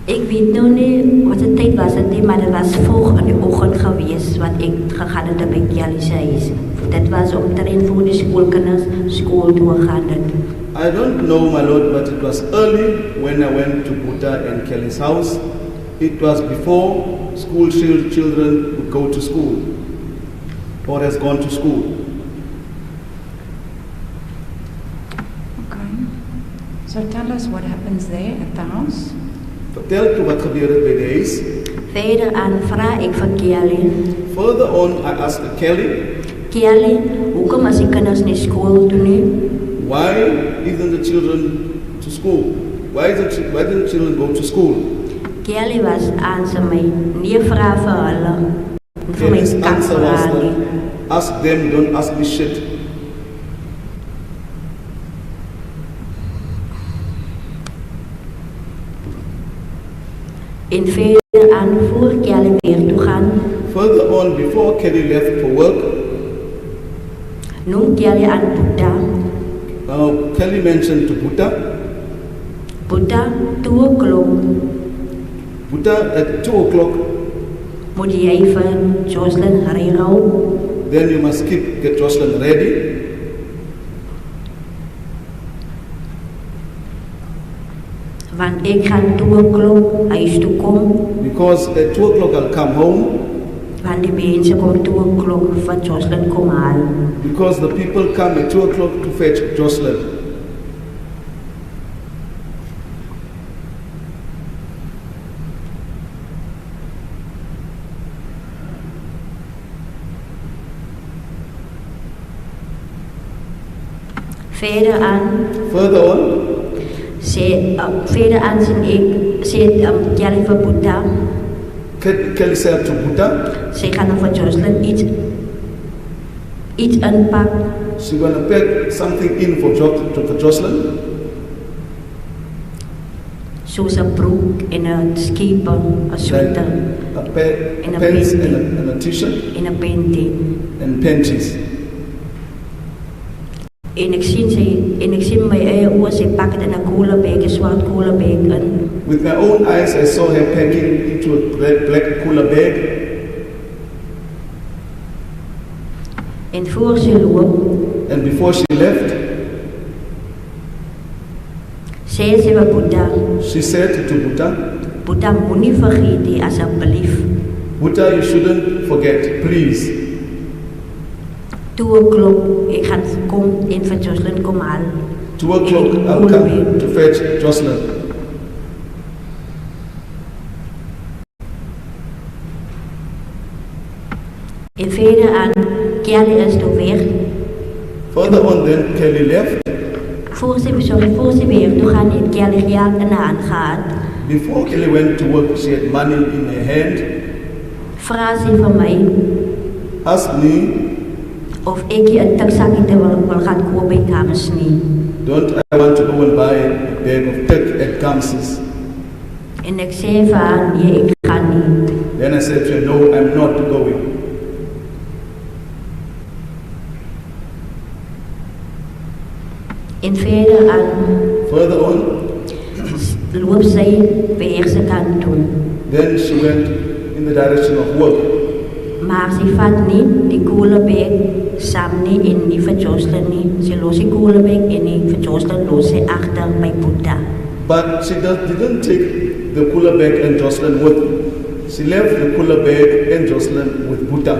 Ik weet nou niet wat de tijd was, het nie, maar het was vroeg in de ochtend geweest wat ik gegaan heb bij Kelly's huis. Dat was omtrent voor de schoolkinders school doorgaan. I don't know, my lord, but it was early when I went to Buddha and Kelly's house. It was before school children would go to school or has gone to school. Okay. So tell us what happens there at the house. Vertel toe wat gebeur het by die huis. Verder aan vraag ik van Kelly. Further on, I asked Kelly, Kelly, hoekom as die kinders nie school toe nie? why isn't the children to school? Why didn't children go to school? Kelly was aan ze my, nie vraag vir hulle. Vir my Kelly's kap answer was vraag nie. ask them, don't ask me shit. En verder aan voor Kelly weer toe gaan, Further on, before Kelly left for work, noem Kelly aan Buddha. Kelly mentioned to Buddha, Buddha, 2 o'clock Buddha at 2 o'clock, moet jy vir Joshlin hou. then you must get Joshlin ready. Want ik ga 2 o'clock huis toe kom. Because at 2 o'clock I'll come home. Want die mensen komen 2 o'clock van Joshlin kom haal. Because the people come at 2 o'clock to fetch Joshlin. Verder aan, Further on, verder aan sê Kelly vir Boeta, Kelly said to Buddha, sy gaan nou vir Joshlin iets inpak, she's going to pack something in for Joshlin, soos 'n broek en 'n skipe, 'n like sweater a pair, And a pants panty. and a t-shirt en 'n panty. and panties. En ek sien my eie oë, sy pak dit in 'n cooler bag, 'n swart cooler bag in. With my own eyes, I saw her packing into a black cooler bag. En voor sy loop, And before she left, sê sy vir Boeta, she said to Buddha, Boeta moenie vergeet nie asseblief. Buddha, you shouldn't forget, please. 2 o'clock, ek gaan kom en vir Joshlin kom haal. 2 o'clock, I'll come to fetch Joshlin. En verder aan, Kelly is toe weg. Further on then, Kelly left. Voor sy weer toe gaan, het Kelly geld in haar hand gehad. Before Kelly went to work, she had money in her hand. Vra sy vir my, Asked me, of ek 'n tiksakie te wil gaan koop by Kamers nie. don't I want to go and buy a bag of tik at Kamsis? En ek sê vir haar, nee, ek gaan nie. Then I said to her, no, I'm not going. En verder aan, Further on, loop sy weg sy kant toe. then she went in the direction of work. Maar sy vat nie die cooler bag saam nie en nie vir Joshlin nie. Sy los die cooler bag en nie vir Joshlin los sy agter by Boeta. But she didn't take the cooler bag and Joshlin with her. She left the cooler bag and Joshlin with Buddha.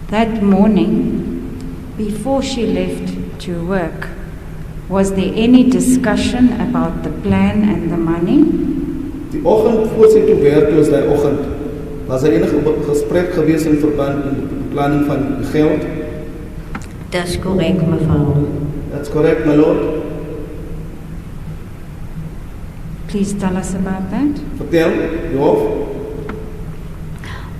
That morning, before she left to work, was there any discussion about the plan and the money? Die oggend voor sy toe werk was daai oggend, was daar enige gesprek gewees in verband met die beplanning van die geld? Dis korrek, mevrou. That's correct, my lord. Please tell us about that. Vertel, die hof.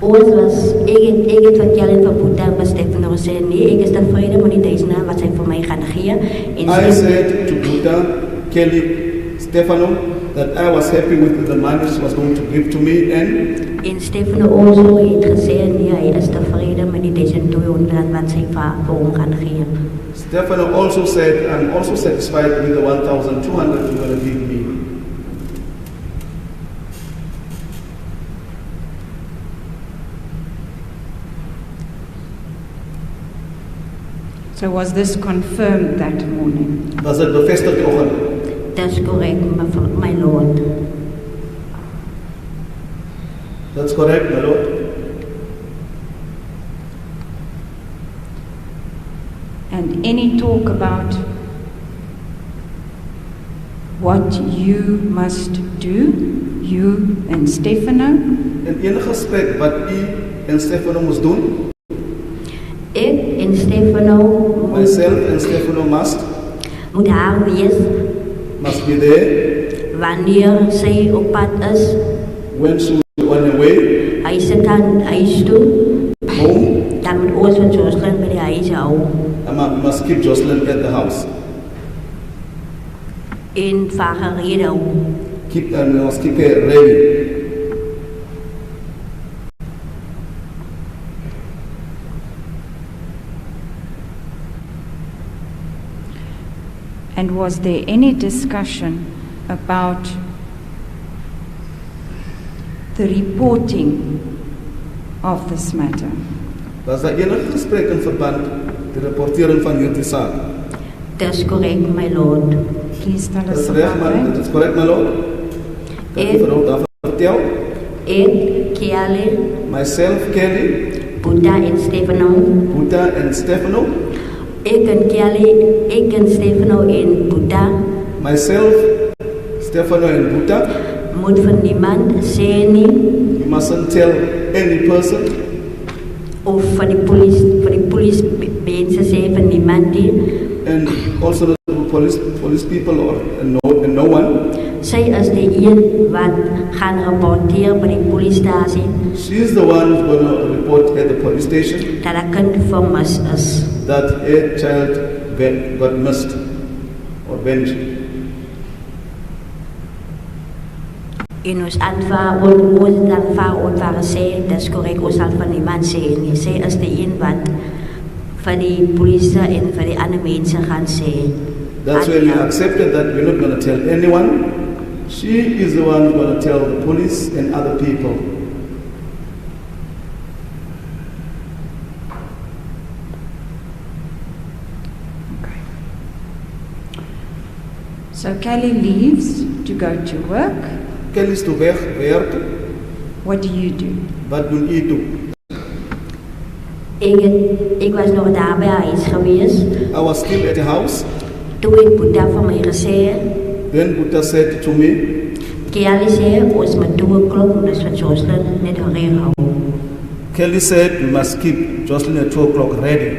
Ons was, ek het vir Kelly vir Boeta bestek en gesê, nee, ek is tevrede met die duisende wat sy vir my gaan gee. En I sy, said to Buddha, Kelly, Stefano, that I was happy with the money she was going to give to me en Steveno also het gesê, nee, hy is tevrede met die 1200 wat sy vir hom gaan gee. Stefano also said, I'm also satisfied with the 1,200 you're going to give me. So was this confirmed that morning? Was dit bevestig die oggend? Dis korrek, my lord. That's correct, my lord. And any talk about what you must do, you and Stefano? En enige gesprek wat u en Stefano moes doen, Ek en Stefano myself and Stefano moet daar wees must be there wanneer sy op pad is. when she was on her way Hy se kan huis toe, home, dan moet ons vir Joshlin by die huis hou. and we must keep Joshlin at the house. En vir gerede hou. We must keep her ready. And was there any discussion about the reporting of this matter? Was daar enige gesprek in verband met die rapportering van hierdie saak? Dis korrek, my lord. Please tell Dit us is reg, about maar that. dit is correct, my lord. Kan u vir ons daarvan vertel? Ek, Kelly, Myself, Kelly, Boeta en Stefano. Buddha and Stefano, Ek en Kelly, ek en Stefano en Boeta myself, Stefano and Buta, moet vir niemand sê nie, you mustn't tell any person, of vir die police mense sê vir niemand nie. and also not to police people or no one. Sy is die een wat gaan rapporteer by die polisiestasie She's the one who's going to report at the police station dat 'n kind vermis is. that a child got missed or vanished. En ons aanvaar sê, dis korrek, ons sal van niemand sê nie. Sy is die een wat vir die polisie en vir die ander mense gaan sê. That's when we accepted that we're not going to tell anyone. She is the one who's going to tell the police and other people. So Kelly leaves to go to work. Kelly is to werken. What do you do? Wat doen u toe? Ik was nog daar bij huis geweest. I was still at the house. Toen ik Boeta van mij gezegd, Then Buta said to me, Kelly zei, ons moet 2 o'clock, dus van Joshlin net herinneren houden. Kelly said we must keep Joshlin at 2 o'clock ready.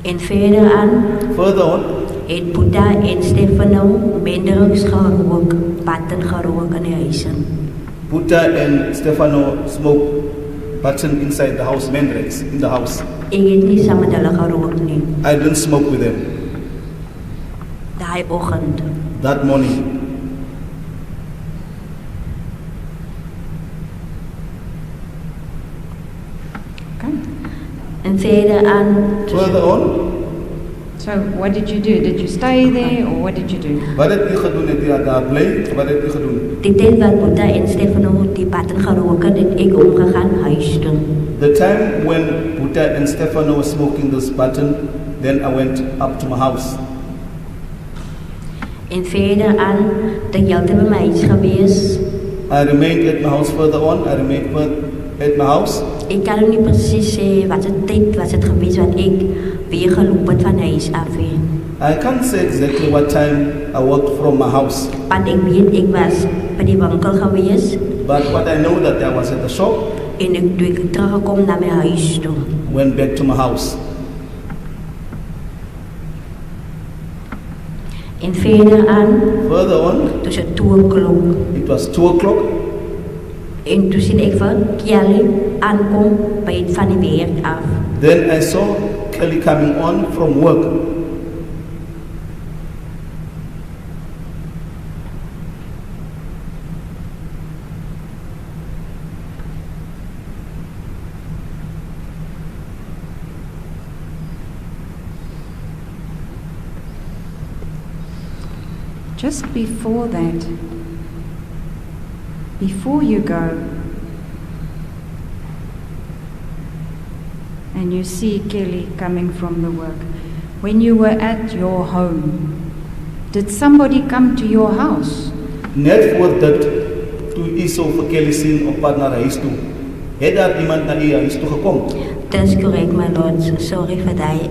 En verder aan, Further on, het Boeta en Steveno minderiks gerook, patten gerook in die huisen. Buta and Stefano smoked button inside the house, mandrakes in the house. Ik het niet samen met hulle gerook nie, I didn't smoke with them die ochtend. that morning. Okay. En verder aan, Further on, So what did you do? Did you stay there or what did you do? wat heb je gedaan? Heb je daar blij? Wat heb je gedaan? die tijd wat Boeta en Steveno die patten gerook het, het ik omgegaan huis toe. The time when Buta and Stefano were smoking this button, then I went up to my house. En verder aan, de geld bij mij is geweest. I remained at my house further on. I remained at my house. Ik kan u niet precies zeggen wat het tijd was het geweest wat ik weer gelopen het van huis af. I can't say exactly what time I walked from my house, Want ik weet, ik was bij die winkel geweest but what I know that I was at the shop, en toen ik teruggekomen naar mijn huis toe. went back to my house. En verder aan, Further on, tussen 2 o'clock. it was 2 o'clock. En toen zie ik van Kelly aankomen bij het van die werk af. Then I saw Kelly coming on from work. Just before that, before you go and you see Kelly coming from the work, when you were at your home, did somebody come to your house? Net voor dat, toen ik zo voor Kelly zien op pad naar huis toe, heeft daar iemand naar je huis toe gekomen. Dat is correct, my lord. Sorry voor dat.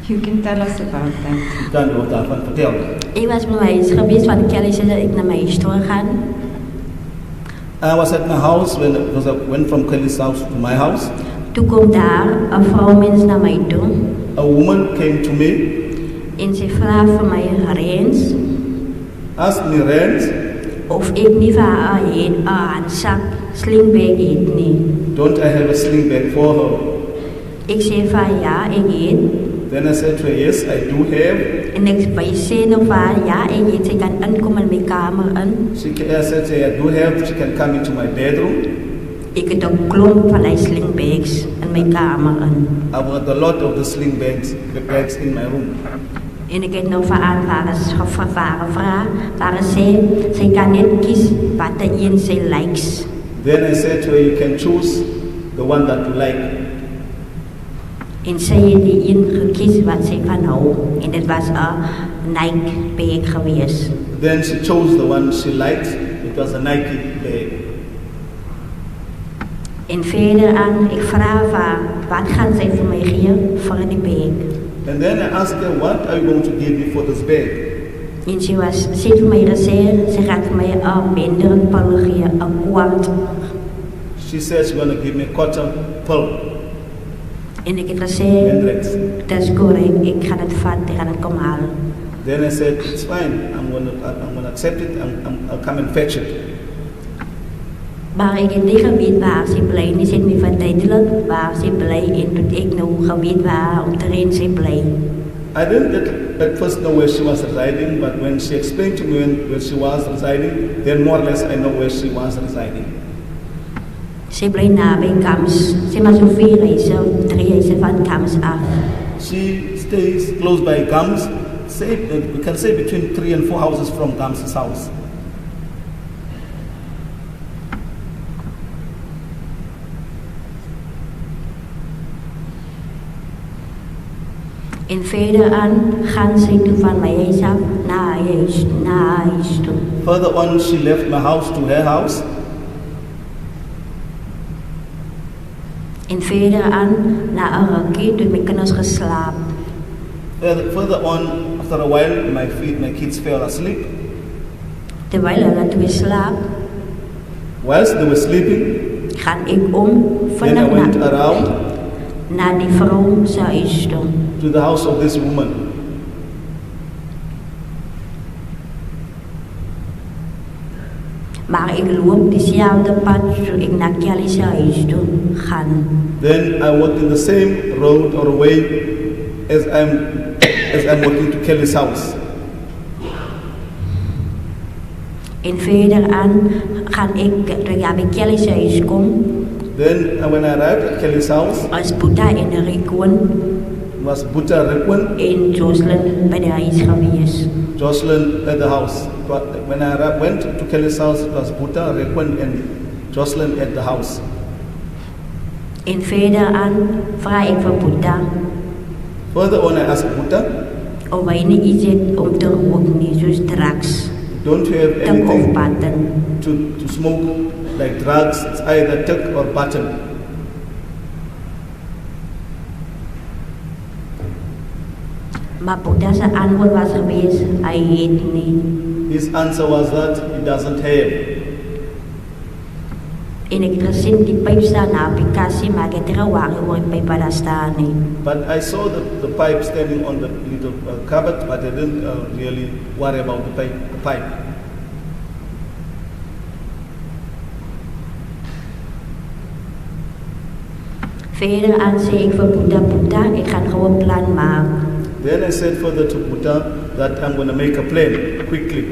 You can tell us about that. Ik kan je daarvan vertellen. Ik was bij mijn huis geweest, want Kelly zei dat ik naar mijn huis toe ga. I was at my house because I went from Kelly's house to my house. Toen komt daar een vrouwmens naar mij toe. A woman came to me, En ze vraagt voor mij Rhyn, asked me rent, of ik niet van haar een zak slingbag eet nie. don't I have a sling bag for her? Ik zei van ja, ik eet. Then I said to her, yes, I do have. En ik zei nog van ja, ik eet. Ze kan inkomen in mijn kamer in. I said to her, I do have. She can come into my bedroom. Ik heb een klomp van die slingbags in mijn kamer in. I've got a lot of the sling bags in my room. En ik heb nog van haar gevaren vraag, waar ze kan net kiezen wat de een ze likes. Then I said to her, you can choose the one that you like. En sy het die een gekies wat sy van hou. En dit was 'n Nike bag geweest. Then she chose the one she liked. It was a Nike bag. En verder aan, ik vraag haar, wat gaan zij voor mij geven voor die bag? And then I asked her, what are you going to give me for this bag? En ze heeft voor mij gezegd, ze gaat voor mij een minder pil geven, een kwart. She said she's going to give me a quarter pill. En ik heb gezegd, Hendrix. dat is correct, ik ga het vatten, ik ga het komen halen. Then I said, it's fine, I'm going to accept it, I'll come and fetch it. Maar ik heb niet geweten waar ze blij. Niet zit me vertedelijk waar ze blij. En toen ik nog geweten waar omtrent ze blij. I didn't at first know where she was residing, but when she explained to me where she was residing, then more or less I know where she was residing. Ze blij nabij Kams. Ze maar zoveel reizen, 3 reizen van Kams af. She stays close by Gams. We can say between 3 and 4 houses from Gams' house. En verder aan gaan ze toen van mijn huis af naar huis toe. Further on, she left my house to her house. En verder aan na een rukje toen mijn kinders geslapen. Further on, after a while, my kids fell asleep. Terwijl hulle twee slaap, Whilst they were sleeping, ga ik then I went around naar die vrouw zijn huis toe. to the house of this woman. Maar ik loop diezelfde pad toen ik naar Kelly's huis toe gaan. Then I walked in the same road or way as I'm walking to Kelly's house. En verder aan ga ik, toen ik bij Kelly's huis kom, Then when I arrived at Kelly's house, was Boeta en Rhyn was Buta Jacquen, en Joshlin bij de huis geweest. Joshlin at the house. When I went to Kelly's house, it was Buta Jacquen and Joshlin at the house. En verder aan vraag ik voor Boeta Further on, I asked Buta, of hij niet iets heeft om te roken, niet zoals drugs, don't you have tuk of anything batten. to smoke like drugs? It's either tuck or button. Maar Boeta's antwoord was geweest, hij heeft niet. His answer was that he doesn't have. En ik heb gezien die pijp staan na applicatie, maar ik heb er waar hoor ik pijp daar staan niet. But I saw the pipe standing on the little cupboard, but I didn't really worry about the pipe. Verder aan zei ik voor Boeta, ik ga gewoon een plan maken. Then I said further to Buta that I'm going to make a plan quickly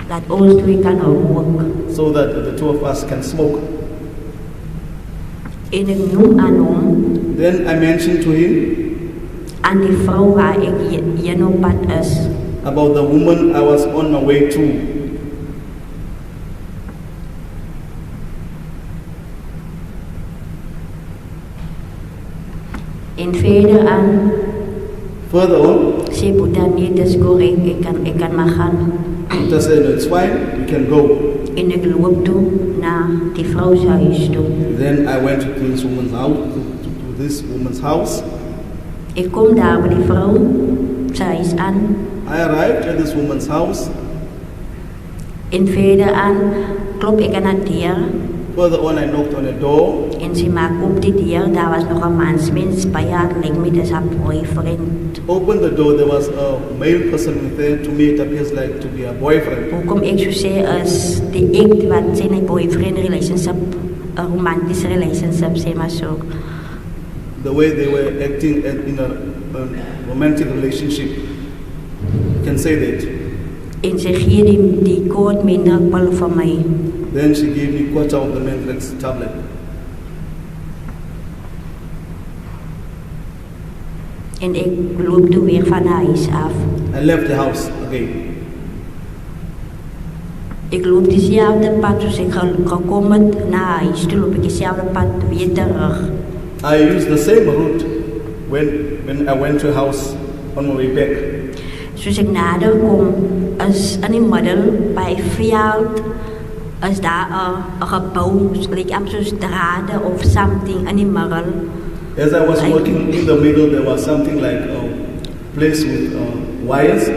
Dat ons twee kan roken. so that the two of us can smoke. En ik noem aan hem, Then I mentioned to him aan die vrouw waar ik hier op pad is. about the woman I was on my way to. En verder aan, Further on, zei Boeta, nee, dat is correct, ik kan maar gaan. Buta said, no, it's fine, we can go. En ik loop toe naar die vrouw zijn huis toe. Then I went to this woman's house. To this woman's house. Ik kom daar bij die vrouw zijn huis aan. I arrived at this woman's house. En verder aan klop ik aan de deur. Further on, I knocked on the door. En ze maakt op die deur, daar was nog een mansmens bij haar, lijkt me dat haar boyfriend. Opened the door, there was a male person there. To me, it appears like to be a boyfriend. Hoe kom ik zo zeggen als die ik wat zijn boyfriend relationship, een romantische relationship, zeg maar zo. The way they were acting in a romantic relationship, you can say that. En ze geeft die koord minder pil van mij. Then she gave me quarter of the Menthrex tablet. En ik loop toen weer van huis af. I left the house again. Ik loop diezelfde pad zoals ik gekomen naar huis. Toen loop ik diezelfde pad weer terug. I used the same route when I went to house on my way back. Zoals ik nader kom, is in die middel bij veld is daar een gebouw, like soos drade of something in die middel. As I was walking in the middle, there was something like a place with wires.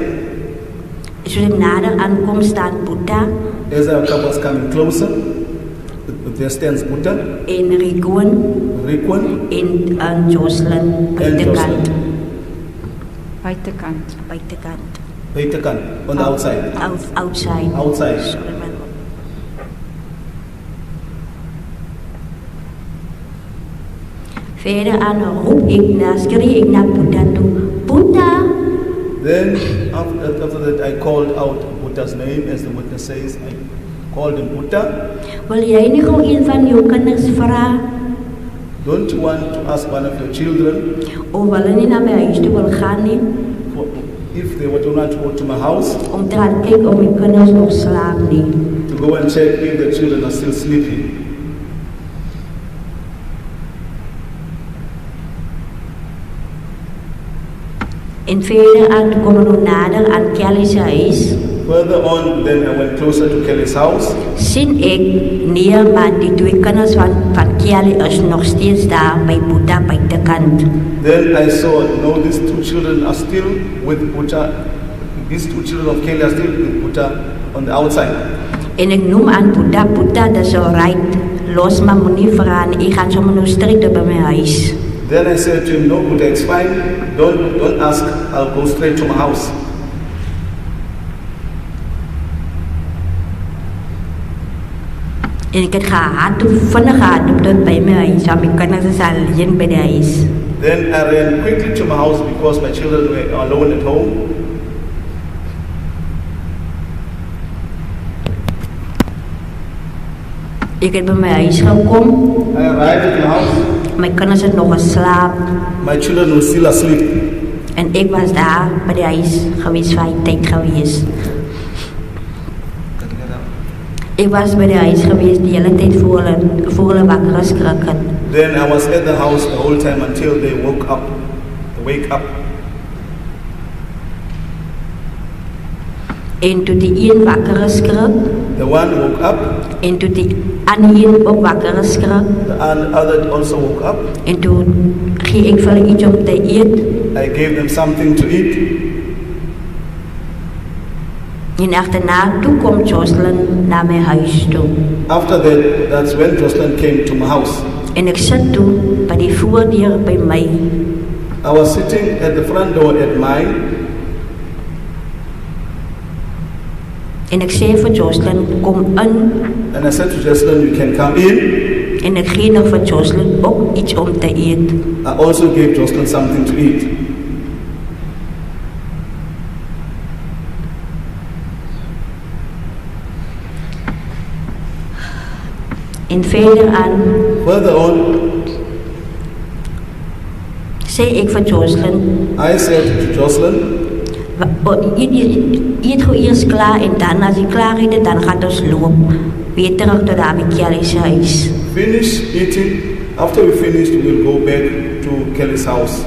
Soos ek nader aankom staan Boeta As I was coming closer, there stands Buddha, en Rhyn en Joshlin buitekant. Buitekant. Buitekant, on the outside. Outside. Outside. Sorry, my lord. Verder aan roep schreeuw ik naar Boeta toe. Boeta! Then after that, I called out Buddha's name, as the witness says. I called him Buddha. Wil jij niet gewoon een van jouw kinders vragen? Don't you want to ask one of your children Of wil je niet naar mijn huis toe wil gaan nie? if they would not go to my house Om te gaan kijken of mijn kinders nog slapen nie. to go and check if the children are still sleeping? En verder aan toen komen we nader aan Kelly's huis. Further on, then I went closer to Kelly's house. Sien ik neer, maar die twee kinders van Kelly is nog steeds daar bij Boeta buitekant. Then I saw, no, these two children are still with Buddha. These two children of Kelly are still with Buddha on the outside. En ik noem aan Boeta, dat is alright. Los maar moet niet vragen, ik ga zomaar nog straight op mijn huis. Then I said to him, no, Buddha, it's fine. Don't ask. I'll go straight to my house. En ik heb vinnig gehardloop tot bij mijn huis, want mijn kinders is alleen bij de huis. Then I ran quickly to my house because my children were alone at home. Ik heb bij mijn huis gekomen, I arrived at my house. mijn kinders zijn nog geslapen. My children were still asleep. En ik was daar bij de huis geweest, 5 tijd geweest. Ik was bij de huis geweest die hele tijd voor hulle wakker geschrokken. Then I was at the house the whole time until they wake up. En toen die een wakker geschrokken, The one woke up, en toen die ander ook wakker geschrokken. the other also woke up. En toen ging ik voor iets om te eten. I gave them something to eat. En achterna, toen komt Joshlin naar mijn huis toe. After that, that's when Joshlin came to my house. En ik zat toen bij die voordeur bij mij. I was sitting at the front door at mine. En ik zei voor Joshlin, kom in. And I said to Joshlin, you can come in. En ik geef nog voor Joshlin ook iets om te eten. I also gave Joshlin something to eat. En verder aan, Further on, zei ik voor Joshlin, I said to Joshlin, eet gewoon eerst klaar en dan als je klaar eet, dan gaat ons lopen. Weer terug tot daar bij Kelly's huis. finish eating. After we finish, we'll go back to Kelly's house.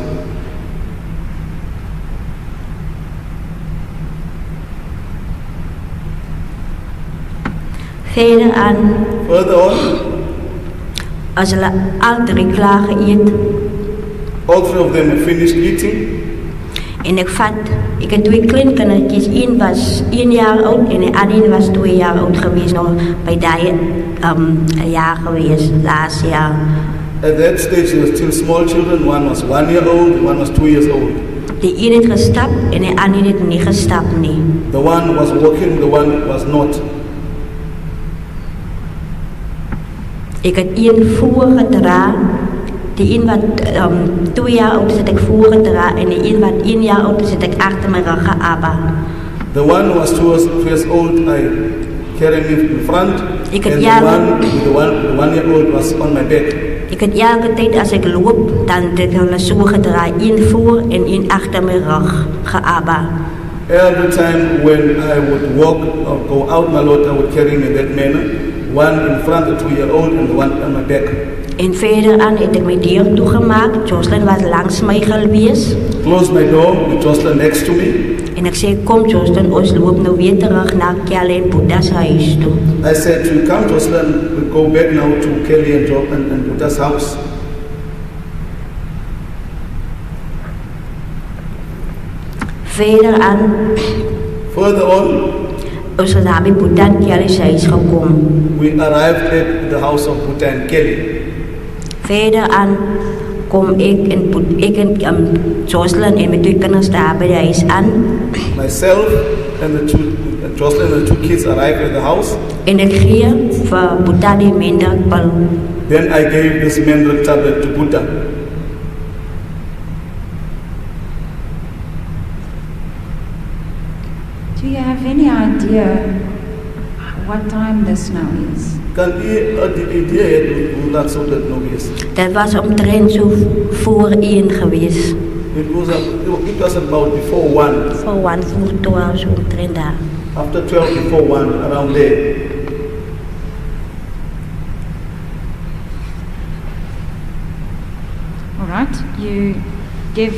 Verder aan, Further on, als hulle al 3 klaar geëet, all 3 of them have finished eating. en ik heb 2 kleinkindertjies, een was 1 jaar oud en de andere was 2 jaar oud geweest, nog bij die jaar geweest, laatst jaar. At that stage, there were still small children. One was 1 year old, one was 2 years old. De een het gestapt en de ander het niet gestapt nie. The one was walking, the one was not. Ik heb een voorgedra, die een wat 2 jaar oud is, het ik voorgedra en die een wat 1 jaar oud is, het ik achter mijn rug geabba. The one was 2 years old, I carried him in front. Ik And heb the jaren- one 1 year old was on my back. Ik heb elke tijd als ik loop, dan dit hulle zo gedraaid, 1 voor en 1 achter mijn rug geabba. Every time when I would walk or go out, my Lord, I would carry him in that manner. 1 in front, the 2-year-old, and the 1 on my back. En verder aan heb ik mijn deur toegemaakt. Joshlin was langs mij geweest. Closed my door with Joshlin next to me. En ek sê, kom Joshlin, ons loop nou weer terug na Kelly en Boeta se huis toe. I said to come Joshlin, we go back now to Kelly and Job and Buddha's house. Verder aan, Further on, ons het daar by Boeta en Kelly se huis gekom. we arrived at the house of Buddha and Kelly. Verder aan kom ek en Joshlin en my 2 kinders daar by die huis aan. Myself and the two, Joshlin and the 2 kids arrived at the house. En ek gee vir Boeta die mendrukpil. Then I gave this mandrel tablet to Buddha. Do you have any idea what time this now is? Kan u die idee hê hoe laat sou dit nou wees? Dat was omtrent so voor 1 gewees. It was about before 1, Voor 1 voor 12 so omtrent daar. after 12 before 1, around there. All right, you give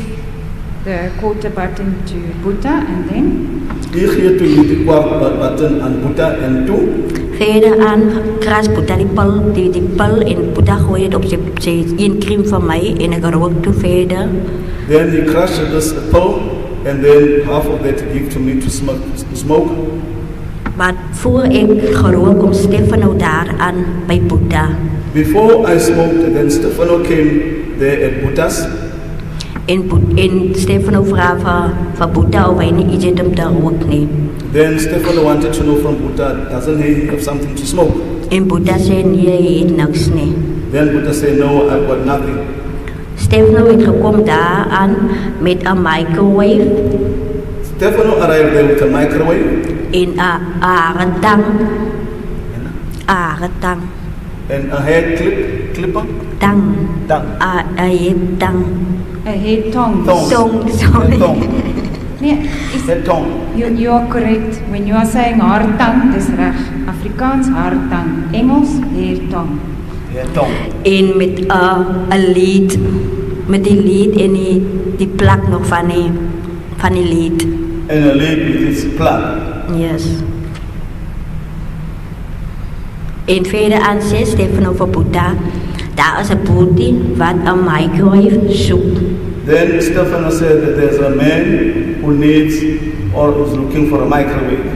the quarter button to Boeta and then? U gee toe die kwart button aan Buddha en toe. Verder aan kras Boeta die pil en Boeta gooi het op sy 1 kriem van my en ek rook toe verder. Then he crushed this pill and then half of that he gave to me to smoke. Maar voor ek gerook kom Steveno daar aan by Boeta. Before I smoked, then Stefano came there at Buddha's. En Steveno vra vir Boeta of hy nie iets het om te rook nie. Then Stefano wanted to know from Buddha, doesn't he have something to smoke? En Boeta sê nee, hy het niks nie. Then Buddha said, no, I've got nothing. Steveno het gekom daar aan met 'n microwave Stefano arrived there with a microwave en 'n aardtang. Aardtang. and a hair clipper. Tang. Tang. Tang. A head tong. Tong, sorry. Tong. Nee, Head tong. you are correct. When you are saying hartang, dis reg. Afrikaans hartang. Engels hair tong. Hair tong. En met 'n lead, met die lead en die plak nog van die lead. And a lid with its plug. Yes. En verder aan sê Steveno vir Boeta, daar is 'n boetie wat 'n microwave soek. Then Stefano said that there's a man who needs or who's looking for a microwave.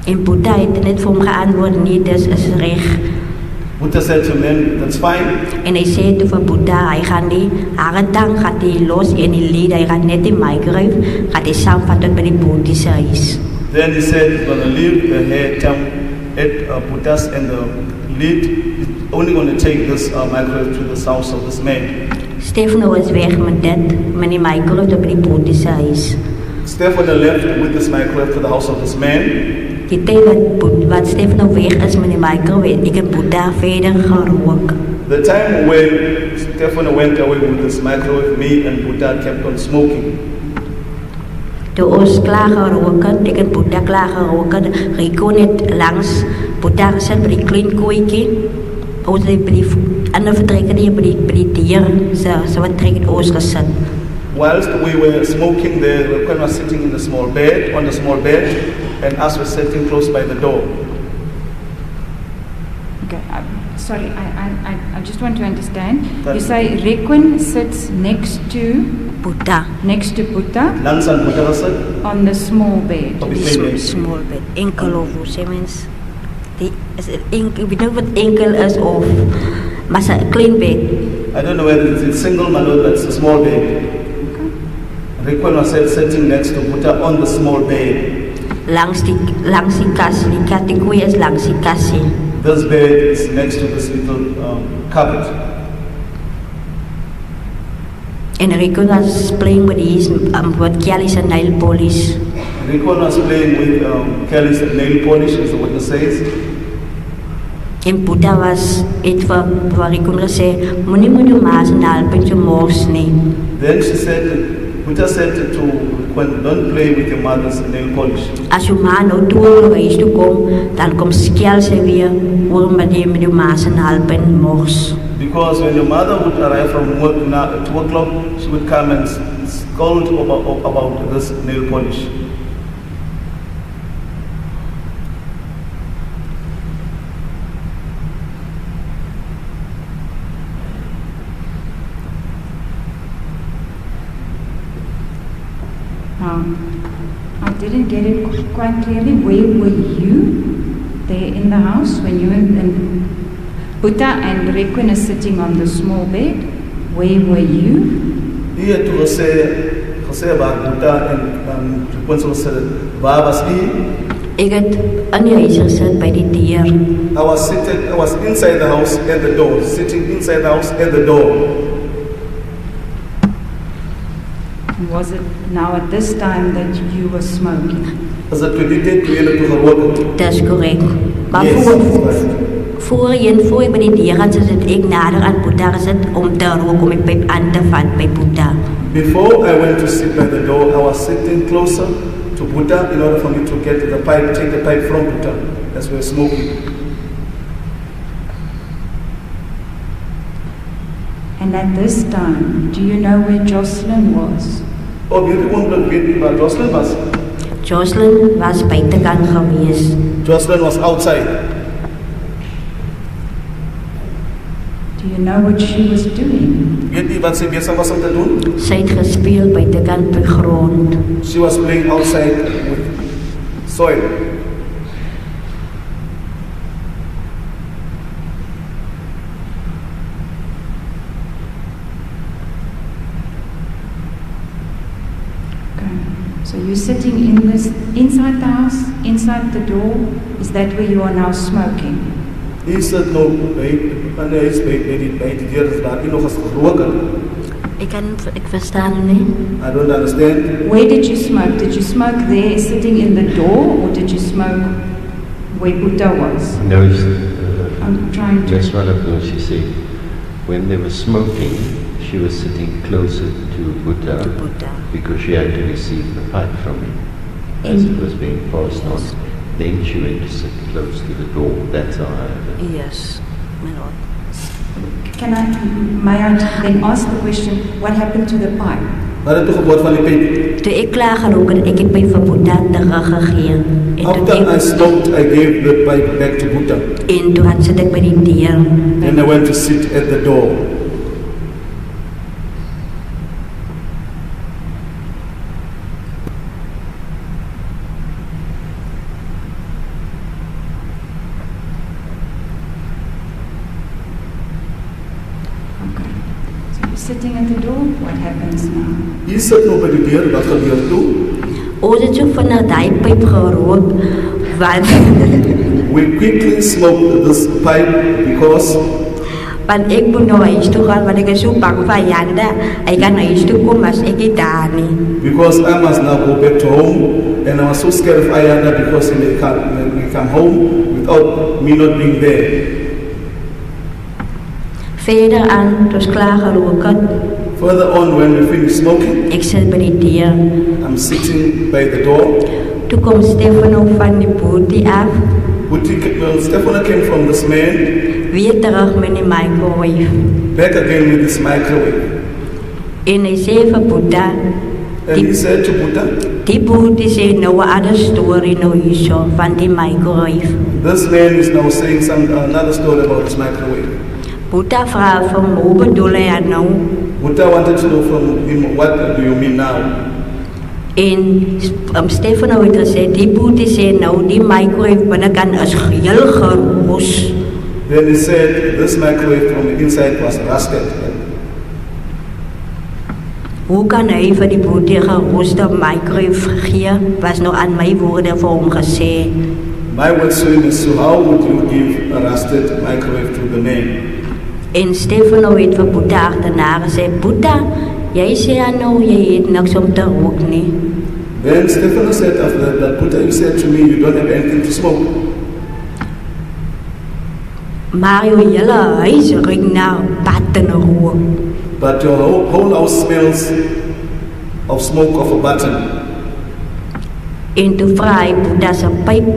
En Boeta het net vir hom geantwoord, nee, dis is reg. Buddha said to him, that's fine. En hy sê toe vir Boeta, hy gaan die hartang gaat hy los en die lead, hy gaan net die microwave, gaat hy saamvat tot by die boetie se huis. Then he said he's going to leave the hair tongue at Buddha's and the lid is only going to take this microwave to the house of this man. Steveno is weg met dit, met die microwave tot by die boetie se huis. Stefano left with this microwave to the house of this man. Die tyd wat Steveno weg is met die microwave, ek het Boeta verder gerook. The time when Stefano went away with this microwave, me and Buddha kept on smoking. Toe ons klaar gerook het, ek het Boeta klaar gerook het, Rhyn het langs Boeta gesit by die klein kooitjie. Ons het by die ander vertrekke die by die dier, so wat trek het ons gesit. Whilst we were smoking there, Rhyn was sitting in the small bed, on the small bed, and us were sitting close by the door. Okay, sorry, I just want to understand. You That's- say Rhyn sits next to Boeta, Boeta Langs aan Buddha gesit, on the small bed. op die die klein bed. small bed, enkel of hoe sê mens? Ek weet nie wat enkel is of, maar 'n klein bed. I don't know whether it's a single man or it's a small bed. Rhyn was sitting next to Buddha on the small bed. Langs die kas, die koei is langs die kassie. This bed is next to this little cupboard. En Rhyn was playing with his, what Kelly se nail polish. Rhyn was playing with Kelly's nail polish, as the witness says. En Boeta het vir Rhyn gesê, moenie met jou ma se naalpuntjie mors nie. Then she said, Buddha said to Rhyn, don't play with your mother's nail polish. As jou ma nou toe huis toe kom, dan kom skel sy weer oor met jou ma se naalpunt mors. Because when your mother would arrive from work now at 2 o'clock, she would come and called about this nail polish. I didn't get it quite clearly. Where were you there in the house when you and Buddha and Jacquen are sitting on the small bed? Where were you? Hier toe gesê waar Buddha en Jacquen sê, waar was u? Ek het in die huis gesit by die deur. I was inside the house at the door, sitting inside the house at the door. Was it now at this time that you were smoking? As dit toe die tyd toe julle toe gerook het. Dis korrek. Maar Yes, voor ek by die deur gaan sit, het ek nader aan Buddha gesit om te rook, om die pyp aan te vat by Buddha. Before I went to sit by the door, I was sitting closer to Buddha in order for me to get the pipe, take the pipe from Buddha as we were smoking. And at this time, do you know where Joshlin was? Oh, beautiful, weet waar Joshlin was. Joshlin was buitekant gewees. Joshlin was outside. Do you know what she was doing? Weet nie wat sy besig was om te doen? Sy het gespeel buitekant by grond. She was playing outside with soil. Okay. So you're sitting inside the house, inside the door. Is that where you are now smoking? Hy sit nou by die deur, is daar nog eens gerook het. Ek verstaan nie. I don't understand. Where did you smoke? Did you smoke there, sitting in the door, or did you smoke where Buddha was? No, I'm trying to. that's one of those she said. When they were smoking, she was sitting closer to Buddha because she had to receive the pipe from him as it was being passed on. Then she went to sit close to the door. That's how I heard it. Yes, my lord. May I then ask the question, what happened to the pipe? Wat het toe gebeur van die pyp? Toe ek klaar gerook het, ek het by vir Buddha teruggegee. After I smoked, I gave the pipe back to Buddha. En toe gaan sit ek by die deur. And I went to sit at the door. Okay. So you're sitting at the door. What happens now? Hier sit nou by die deur, wat gebeur toe? Ons het so vinnig daai pyp gerook, want We quickly smoked this pipe because ek moet nou huis toe gaan, want ek is so bang vir Janda. Hy kan huis toe kom as ek nie daar nie. I must now go back to home, and I was so scared of Ayanda because he may come home without me not being there. Verder aan, het was klaar gerook het. Further on, when we finished smoking, Ek sit by die deur. I'm sitting by the door. Toe kom Steveno van die boetie af, Stefano came from this man, weer terug met die microwave. back again with this microwave. En hy sê vir Buddha, And he said to Buddha, die boetie sê nou 'n ander story nou hierso van die microwave. this man is now saying another story about this microwave. Buddha vra vir hom, hoe bedoel hy dit nou? Buddha wanted to know from him, what do you mean now? En Stefano het gesê, die boetie sê nou, die microwave binnekant is heel geroos. Then he said, this microwave from the inside was rusted. Hoe kan hy vir die boetie geroosde microwave gee? Was nou aan my woorde vir hom gesê. My words to him is, so how would you give a rusted microwave to the man? En Stefano het vir Buddha agterna gesê, Buddha, jy sê nou, jy het niks om te rook nie. Then Stefano said after that, Buddha, you said to me, you don't have anything to smoke. Maar jou hele huis ruik na pad en rook. But your whole house smells of smoke of a button. En toe vra hy Buddha se pyp,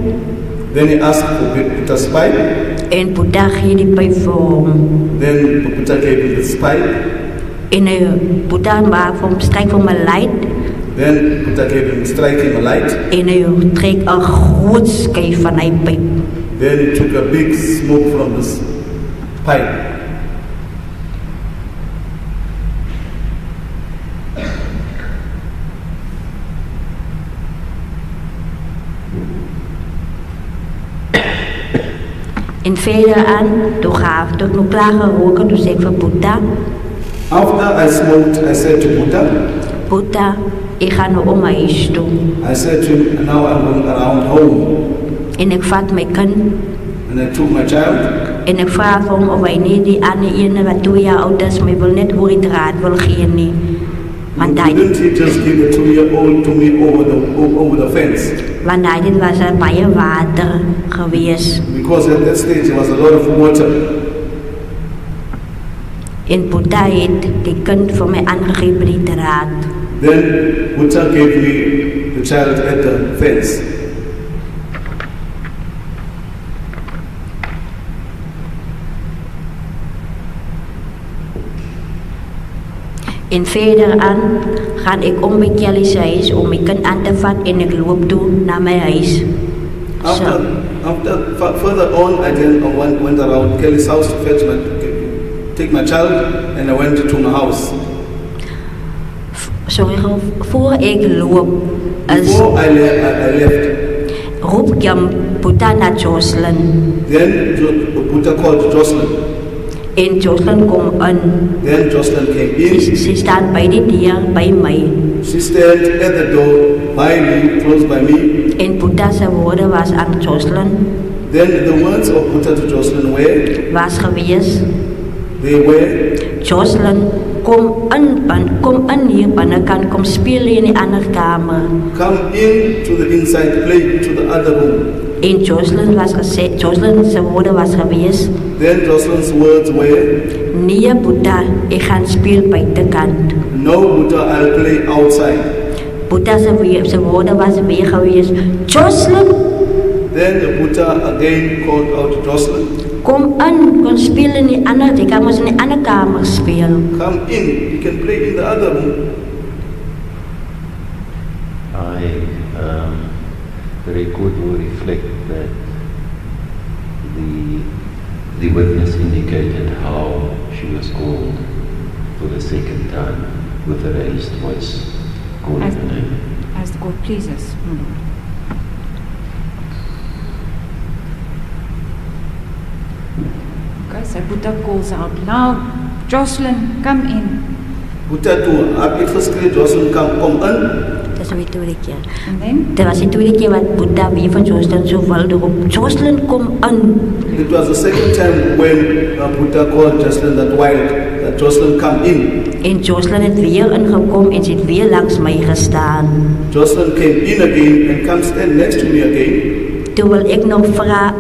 Then he asked for Buddha's pipe. en Buddha gee die pyp vir hom. Then Buddha gave him this pipe. En Buddha maak vir hom stryk vir hom 'n light Then Buddha gave him, strike him a light. en hy trek 'n groot skei van hy pyp. Then he took a big smoke from this pipe. En verder aan, toe nog klaar geroken, toen zei ik van Buddha, After I smoked, I said to Buddha, Buddha, ik ga nu om mijn huis toe. I said to him, now I'm going around home. En ik vat mijn kind And I took my child. en ik vraag hem of hij niet die andere ene wat 2 jaar oud is, maar wil net hoe hij draad wil geven. Nie. Want hij, Didn't he just give the 2-year-old to me over the fence? want hij dit was er baie water geweest. Because at that stage there was a lot of water. En Buddha heeft die kind voor mij aangegeven die draad. Then Buddha gave me the child at the fence. En verder aan ga ik om bij Kelly's huis om mijn kind aan te vatten en ik loop toe naar mijn huis. After further on, I then went around Kelly's house to take my child, and I went to my house. Sorry, voor ik loop, Before I left, roep ik hem Buddha naar Joshlin. then Buddha called Joshlin. En Joshlin komt in. Then Joshlin came in. Ze staat bij de deur bij mij. She stood at the door by me, close by me. En Buddha's woorden was aan Joshlin, Then the words of Buddha to Joshlin was geweest, they were, Joshlin, kom in hier binnenkant, kom speel in die andere kamer. come in to the inside, play to the other room. En Joshlin's woorden was geweest, Then Joslin's words were, nee Buddha, ik ga speel buitenkant. no Buddha, I'll play outside. Buddha's woorden was weer geweest, Joshlin, Then the Buddha again called out to Joshlin, kom speel in die andere, ik kan in die andere kamer spelen. come in, you can play in the other room. The record will reflect that the witness indicated how she was called for the second time with a raised voice, calling her name. As the court pleases, my lord. Okay, so Buddha calls out loud, Joshlin, come in. Buddha toe heb uitgeskree, Joshlin kom in. Dat is weer tweede keer. And then, Dat was de tweede keer wat Buddha weer van Joshlin zo wilde roep, Joshlin, kom in. It was the second time when Buddha called Joshlin that Joshlin come in. En Joshlin het weer ingekom en ze het weer langs mij gestaan. Joshlin came in again and come stand next to me again. Toen wil ik nog vragen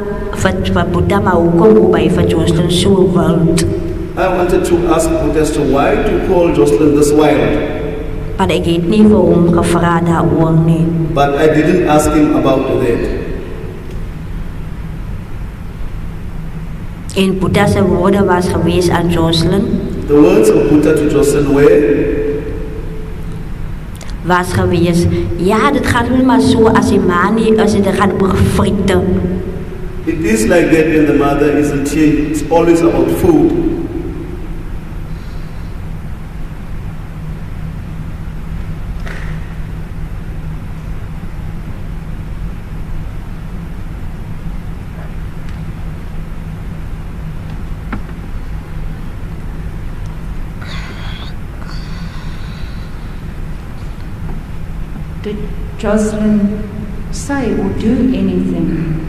van Buddha, maar hoe bij van Joshlin zo wild? I wanted to ask Buddha as to why to call Joshlin this wild. Maar ik heb niet voor hem gevraagd daarover nie. But I didn't ask him about that. En Buddha's woorden was geweest aan Joshlin, The words of Buddha to Joshlin was geweest, ja, dit gaat wel maar zo als je ma niet, als je er gaat bevrieten. it is like that when the mother isn't here. It's always about food. did Joshlin say or do anything?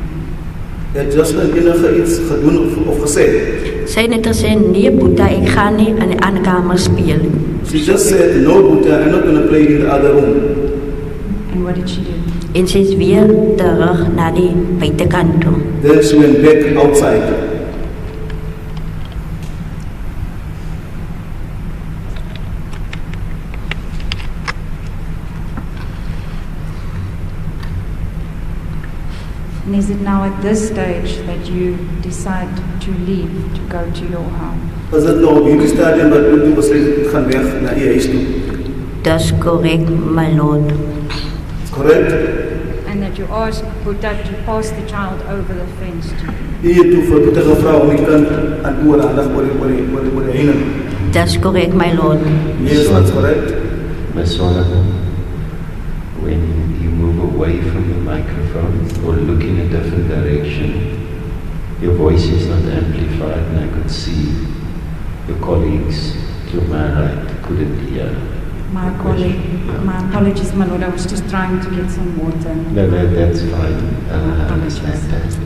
Het Joshlin enige iets gedoen of gesê? Sy het net gesê, nee Boeta, ek gaan nie in die ander kamer speel. She just said, no Buddha, I'm not going to play in the other room. And what did she do? En sy is weer terug na die buitekant toe. Then she went back outside. And is it now at this stage that you decide to leave, to go to your home? Is dit nou op hierdie stadium wat u besluit het, ek gaan weg na u huis toe? That's correct, my lord. Correct? And that you ask Buddha to pass the child over the fence to you. U het toe vir die vrou om die kind aan u oorhandig oor die heining. That's correct, my lord. Yes, that's correct. Miss Oliver, when you move away from the microphone or look in a different direction, your voice is not amplified, and I could see your colleagues to my right couldn't hear. My apologies, my lord. I was just trying to get some water. No, that's fine. I understand that.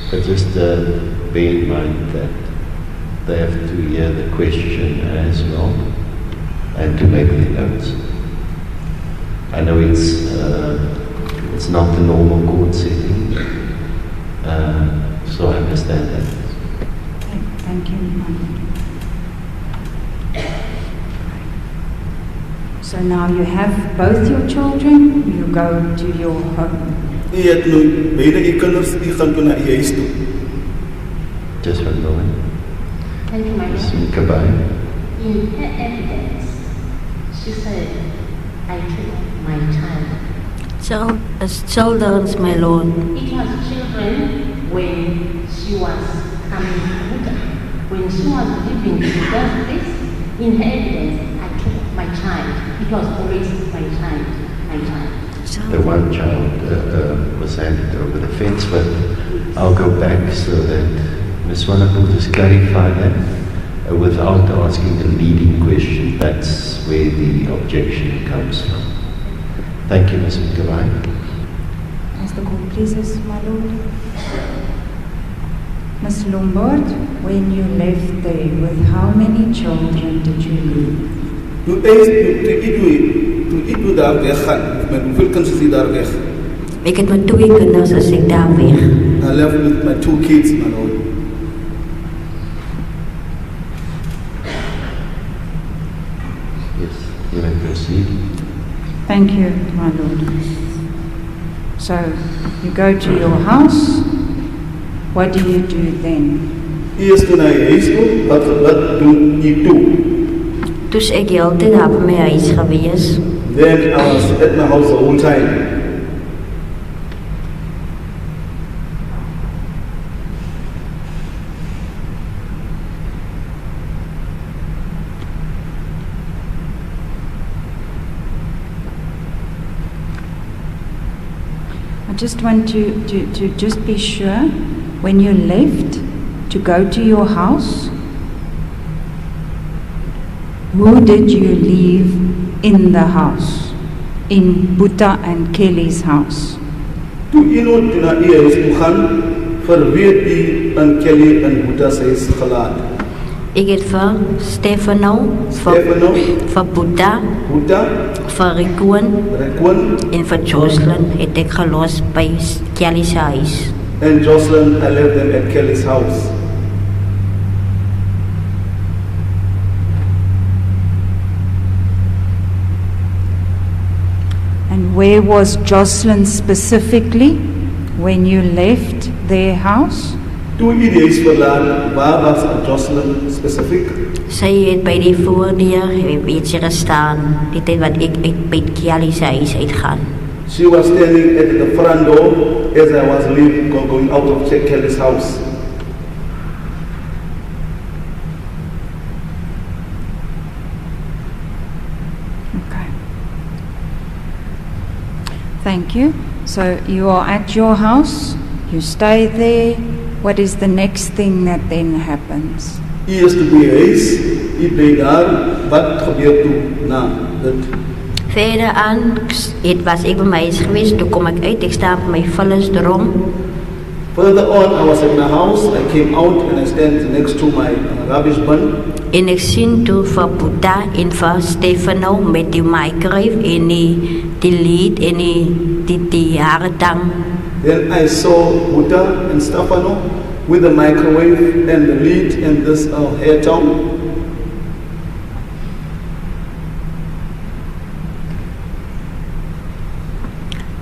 But just bear in mind that they have to hear the question as well and to make their notes. I know it's not the normal court setting, so I understand that. Thank you, my lord. So now you have both your children, you go to your home. U het nou beide u kinders, u gaan toe na u huis toe. Just one moment. Thank you, my Miss lord. Mkabai. In her evidence, she said, I took my child. Children's, my lord. It was children when she was coming to Buddha. When she was living in Buddha's place, in her evidence, I took my child. It was always my child, my child. The one child was handed over the fence, but I'll go back so that Ms. Wanap will just clarify that without asking the leading question. That's where the objection comes from. Thank you, Ms. Mkabai. As the court pleases, my lord. Miss Lombard, when you left there, with how many children did you leave? Toe u daar weggaan, met hoeveel kinders is u daar weg? Ik heb met 2 kinders als ik daar weg. I left with my 2 kids, my lord. Yes, you may proceed. Thank you, my lord. So, you go to your house. What do you do then? Eerst toen naar je huis toe, wat doen u toe? Dus ik heb altijd daar bij mijn huis geweest. Then I was at my house the whole time. I just want to just be sure, when you left to go to your house, who did you leave in the house? In Buddha and Kelly's house? Toen u nou naar uw huis toe gaan, vir wie het u en Kelly en Buddha's huis gelaat? Ik heb voor Steveno, Steveno, voor Buddha, Buddha, voor Rhyn Jacquen en voor Joshlin het ik gelost bij Kelly's huis. and Joshlin, I left them at Kelly's house. And where was Joshlin specifically when you left their house? Toen u die huis verlaat, waar was Joshlin specifiek? Zij het bij die voordeur weet ze gestaan, die tijd wat ik bij Kelly's huis uitgaan. She was standing at the front door as I was leaving, going out of Kelly's house. Okay. Thank you. So you are at your house, you stay there. What is the next thing that then happens? Eerst op je huis, u bleef daar, wat gebeurt toen na dit? Verder aan, was ik bij mij huis geweest, toen kom ik uit, ik sta op mijn vullis erom. Further on, I was at my house, I came out and I stand next to my rubbish bin. En ik zie toen voor Buddha en voor Steveno met die microwave en die lied en die haartang. Then I saw Buddha and Stefano with the microwave and the lid and this hair towel.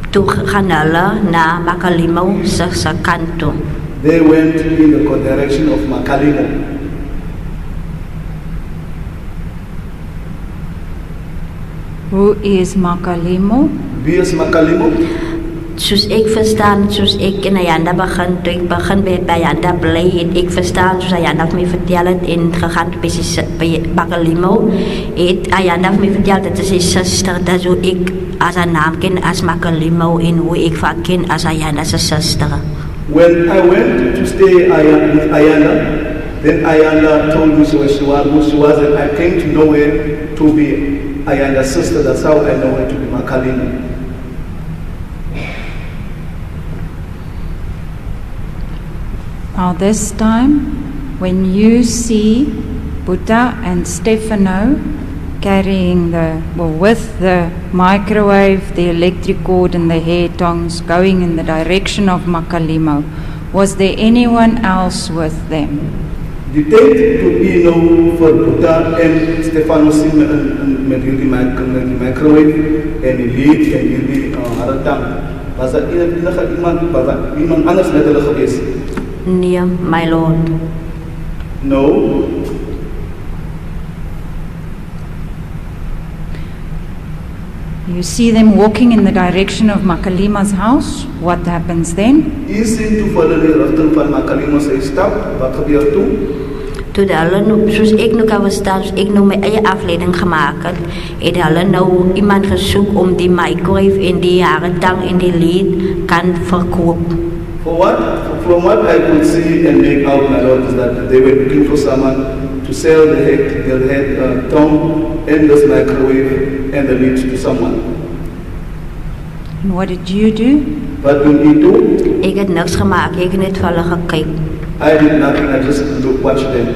Toen gaan hulle na Makalimo sa kant toe. They went in the direction of Makalimo. Who is Makalimo? Wie is Makalimo? Soos ek verstaan, soos ek in Ayanda begin, toe ek begin by Ayanda bly, het ek verstaan, soos Ayanda vir my vertel het, en gegaan by Makalimo, het Ayanda vir my vertel, dat is sy sister, dat so ek as haar naam ken as Makalimo, en hoe ek van ken as Ayanda sy sister. When I went to stay with Ayanda, then Ayanda told me who she was, and I came to know her to be Ayanda's sister. That's how I know her to be Makalimo. Now this time, when you see Buddha and Steveno carrying with the microwave, the electric cord and the hair tongs going in the direction of Makalimo, was there anyone else with them? Die tijd toen je nou voor Buddha en Stefano zien met jullie microwave en die lied en jullie haratang, was er iemand anders met hulle geweest? Nee, my lord. No. You see them walking in the direction of Makalima's house. What happens then? Je ziet toevallig in de richting van Makalimo's stap. Wat gebeurt toen? Toe hulle nou, soos ek nou kan verstaan, soos ek nou my eie afleiding gemaak het hulle nou iemand gesoek om die microwave en die haretang en die lied kan verkoop. From what I could see and make out, my lord, is that they were looking for someone to sell the head tongue and this microwave and the meat to someone. And what did you do? Wat doen u toe? Ek het niks gemaak, ek het net vir hulle gekyk. I did nothing, I just watched them.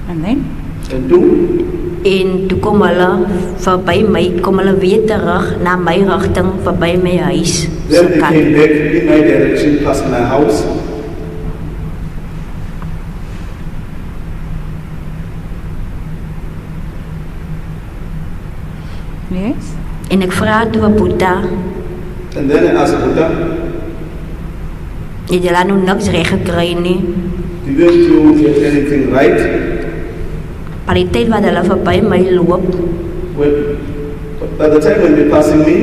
And then? En toe? En toe kom hulle verby my, kom hulle weer terug na my rigting, verby my huis. Then they came back in my direction, past my house. Yes? En ek vra toe vir Boeta, And then I asked Buddha, het julle nou niks reg gekry nie? didn't you get anything right? Maar die tyd wat hulle verby my loop, By the time when they're passing me,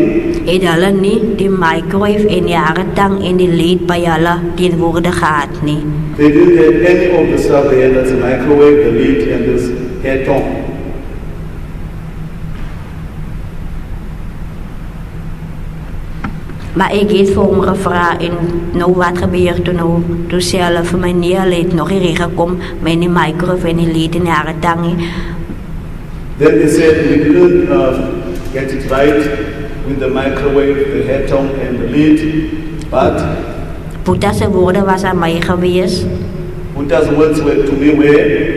het hulle nie die microwave en die haretang en die lied by hulle teenwoordig gehad nie. they didn't have any of the stuff they had, that's a microwave, the lid, and this hair tongue. Maar ek het vir hom gevra en nou wat gebeur toe nou? Toe sê hulle vir my nee, hulle het nog nie reg gekom met die microwave en die lied en die haretang nie. Then they said we didn't get it right with the microwave, the hair tongue, and the lid, but Boeta se woorde was aan my gewees. Buddha's words were to me were,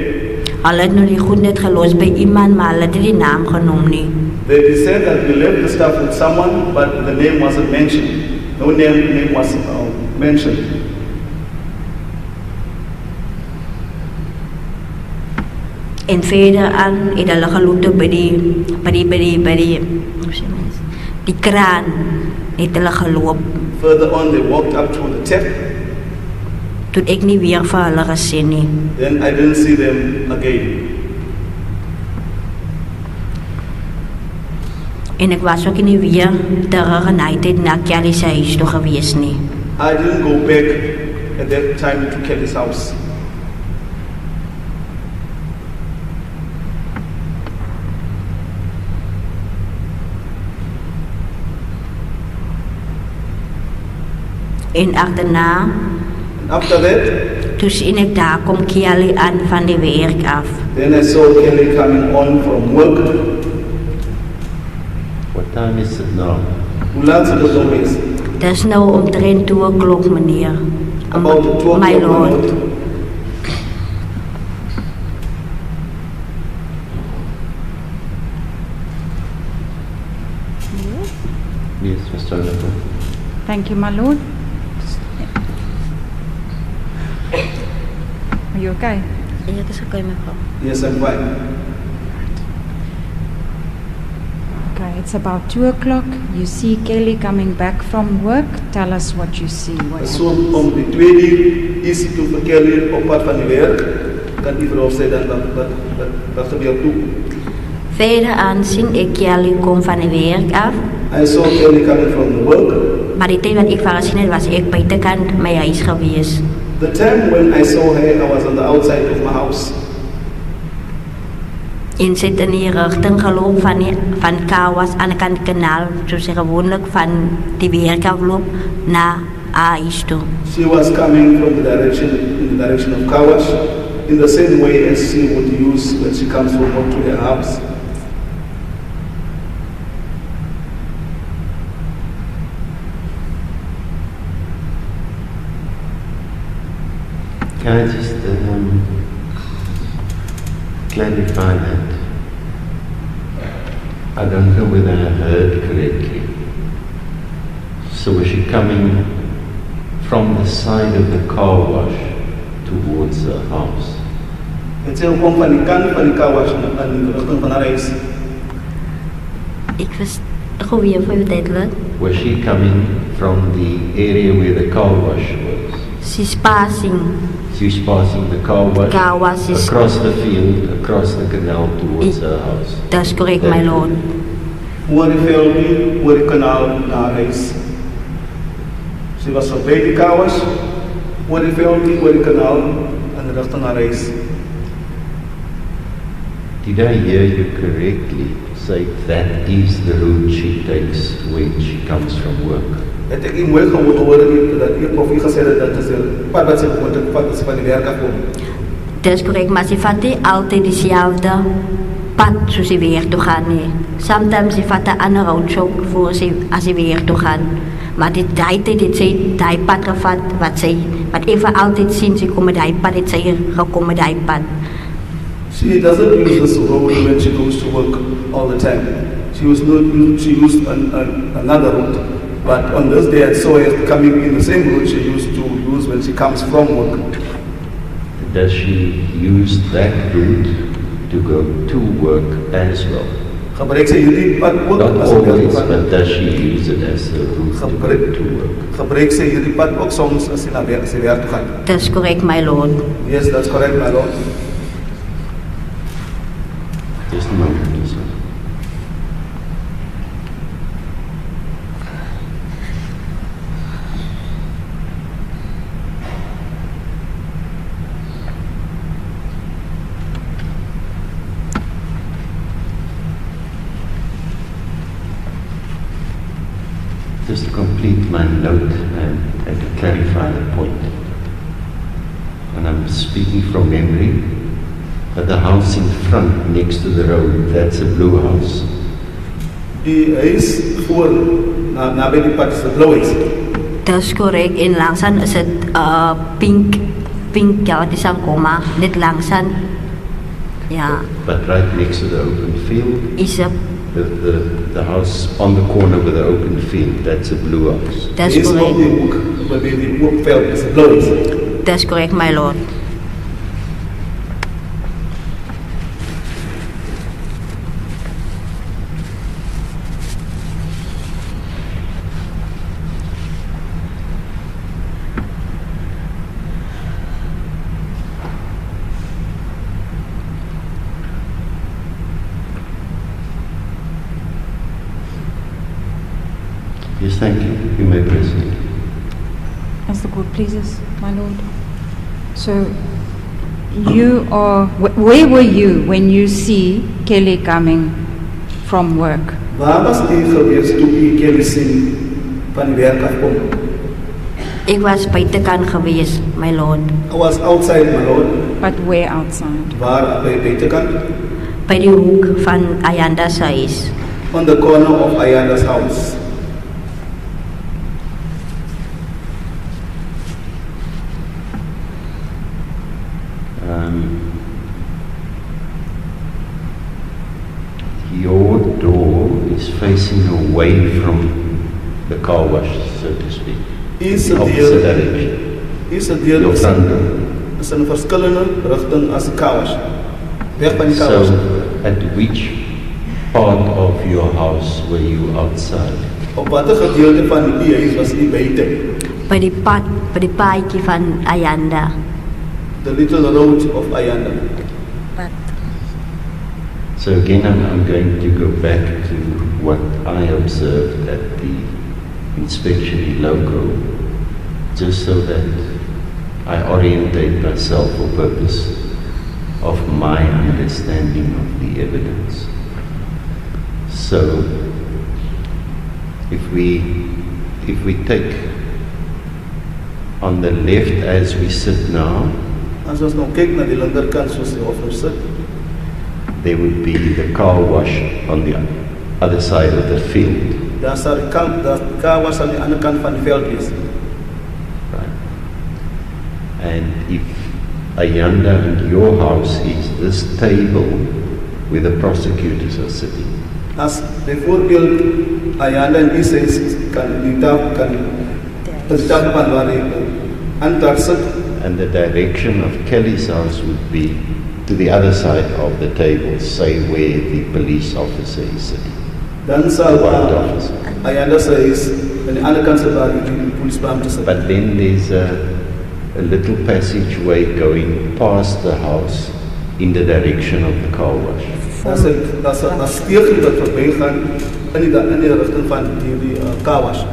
Hulle het nou die goed net gelos by iemand, maar hulle het nie die naam genoem nie. they said that we left the stuff with someone, but the name wasn't mentioned. No name was mentioned. En verder aan het hulle geloop by die kraan het hulle geloop. Further on, they walked up to the tap. Toe ek nie weer vir hulle gesien nie. Then I didn't see them again. En ek was ook nie weer terug en hy het na Kelly se huis toe gewees nie. I didn't go back at that time to Kelly's house. En agterna, After that, toe sien ek daar kom Kelly aan van die werk af. then I saw Kelly coming on from work. What time is it now? Hoe laat is het alweer? Dis nou omtrent 2 o'clock, meneer. About 2 o'clock, My my lord. lord. Yes, Mr. Jacquen. Thank you, my lord. Are you okay? Ja, dit is oké, mevrou. Yes, I'm fine. Okay, it's about 2 o'clock. You see Kelly coming back from work. Tell us what you see. What So happens? om die 2 uur is hij toen voor Kelly op pad van die werk. Kan die vrouw zeggen wat gebeurt toe? Verder aan sien ek Kelly kom van die werk af. I saw Kelly coming from the work. Maar die tyd wat ek vir haar gesien het, was ek buitekant my huis gewees. The time when I saw her, I was on the outside of my house. En sy het in die rigting geloop van Kawas aan die kant kanaal, soos sy gewoonlik van die werk afloop na haar huis toe. She was coming from in the direction of Kawash, in the same way as she would use when she comes from work to her house. Can I just clarify that? I don't know whether I heard correctly. So was she coming from the side of the car wash towards the house? En sy kom van die kant van die Kawash in die rigting van haar huis. Ek was weer vir duidelik. Was she coming from the area where the car wash was? She's passing. She was passing the car wash Car wash is- across the field, across the canal towards her house. That's correct, my lord. Oor die veldie, oor die kanaal na haar huis. Sy was op by die Kawash, oor die veldie, oor die kanaal in die rigting na haar huis. Did I hear you correctly say that is the route she takes when she comes from work? Het ek mooi gehoor dat ek of ek gesê het dat is die pad wat sy gewoon te pad as sy van die werk afkom. That's correct, maar sy vat nie altyd dieselfde pad soos sy weer toe gaan nie. Sometimes sy vat 'n ander roadshow voor sy as sy weer toe gaan. Maar die tyd het sy daai pad gevat wat ek vir altyd sien sy kom met daai pad, het sy gekom met daai pad. She doesn't use this road when she goes to work all the time. She used another route. But on this day I saw her coming in the same route she used to use when she comes from work. Does she use that route to go to work as well? Gebruik sy hierdie pad ook Not as 'n always, werk? but does she use it as a route to go to work? Gebruik sy hierdie pad ook soms as sy na werk toe gaan? That's correct, my lord. Yes, that's correct, my lord. Just a moment, sir. Just to complete my note and to clarify the point. And I'm speaking from memory. But the house in front, next to the road, that's a blue house. Die huis voor naby die pad is 'n blou huis. That's correct. En langsaan is dit pink, ja, wat is aan koma, net langsaan. Ja, But right next to the open field, is the house on the corner with the open field, that's a blue house. that's Is op correct. die hoek, by die hoekveld is 'n blou huis. That's correct, my lord. Yes, thank you. You may proceed. As the court pleases, my lord. So, you are, where were you when you see Kelly coming from work? Waar was u gewees toe u Kelly sien van die werk afkom? Ek was buitekant gewees, my lord. I was outside, my lord. But where outside? Waar by buitekant? By die hoek van Ayanda's huis. On the corner of Ayanda's house. Your door is facing away from the car wash, so to speak. Is The a opposite deel, direction. is 'n deel Your front door. is in 'n verskillende rigting as die Kawash. Weg van die So, Kawash. at which part of your house were you outside? Op watter gedeelte van die huis was u buite? By die paadjie van Ayanda. The little road of Ayanda. So again, I'm going to go back to what I observed at the inspection logo, just so that I orientate myself for purpose of my understanding of the evidence. So, if we take on the left as we sit now, As ons nou kyk na die linkerkant soos die hof nou sit, there would be the car wash on the other side of the field. daar sal die kar was aan die ander kant van die veld wees. Right. And if Ayanda and your house is this table where the prosecutors are sitting, As bijvoorbeeld Ayanda en Isis kan die tafel van waar die aantal sit, and the direction of Kelly's house would be to the other side of the table, say where the police officer is sitting. dan sal Warrant officer. Ayanda se is aan die ander kant se waar die polisiebeampte sit. But then there's a little passageway going past the house in the direction of the car wash. Daar's 'n steeg wat verbygaan in die rigting van die car wash.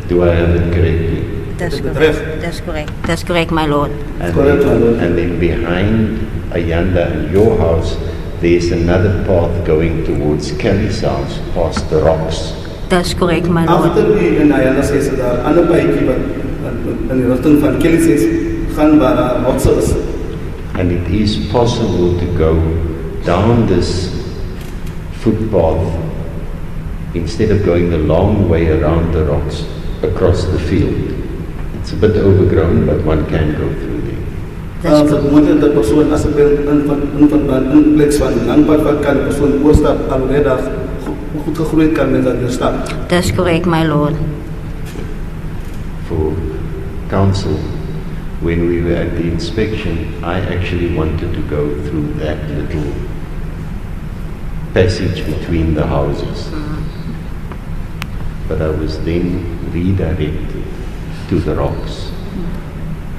Do I have it correctly? That's Correct. correct. That's correct. That's correct, my lord. And Correct, my lord. then behind Ayanda and your house, there's another path going towards Kelly's house, past the rocks. That's correct, my lord. Agter die in Ayanda se is daar 'n ander paadjie wat in die rigting van Kelly se gaan waar daar rotse is. And it is possible to go down this footpath instead of going the long way around the rocks across the field. It's a bit overgrown, but one can go through there. That's As moet dat persoon as 'n in plek van lang pad wat kan die persoon oorstap alhoewel daar goed gegroeid kan mense daar stap. That's correct, my lord. For council, when we were at the inspection, I actually wanted to go through that little passage between the houses. But I was then redirected to the rocks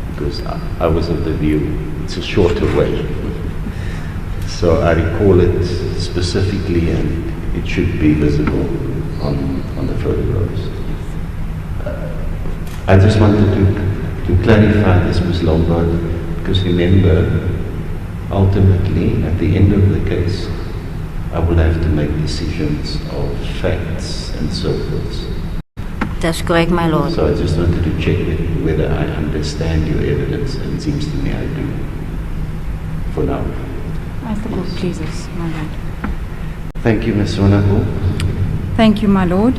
because I was of the view it's a shorter way. So I recall it specifically, and it should be visible on the photographs. I just wanted to clarify this, Ms. Lombard, because remember, ultimately, at the end of the case, I will have to make decisions of facts and so forth. That's correct, my lord. So I just wanted to check whether I understand your evidence, and it seems to me I do, for now. As the court pleases, my lord. Thank you, Ms. Sonako. Thank you, my lord.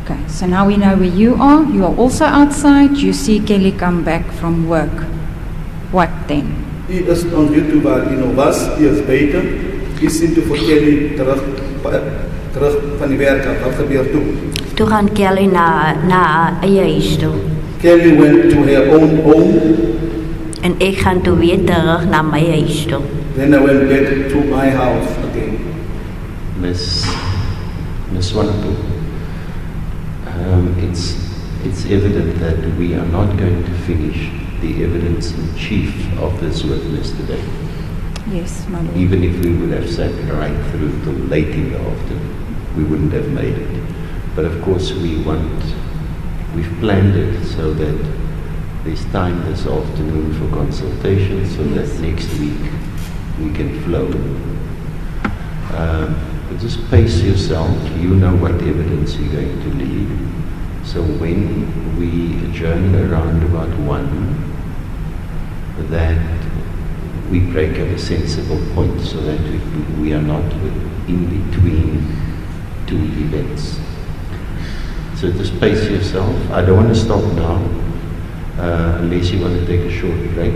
Okay, so now we know where you are. You are also outside. You see Kelly come back from work. What then? Hy is ons weet toe waar hy nou was, hy is buite. Hy sien toe vir Kelly terug van die werk af. Wat gebeur toe? Toe gaan Kelly na eie huis toe. Kelly went to her own home, En ek gaan toe weer terug na my huis toe. then I went back to my house again. Ms. Sonako, it's evident that we are not going to finish the evidence in chief of this witness today. Yes, my lord. Even if we would have sat right through till late in the afternoon, we wouldn't have made it. But of course we've planned it so that there's time this afternoon for consultation, so that next week we can flow. But just pace yourself, you know what evidence you're going to leave. So when we adjourn around about 1, that we break at a sensible point so that we are not in between two events. So just pace yourself. I don't want to stop now, unless you want to take a short break.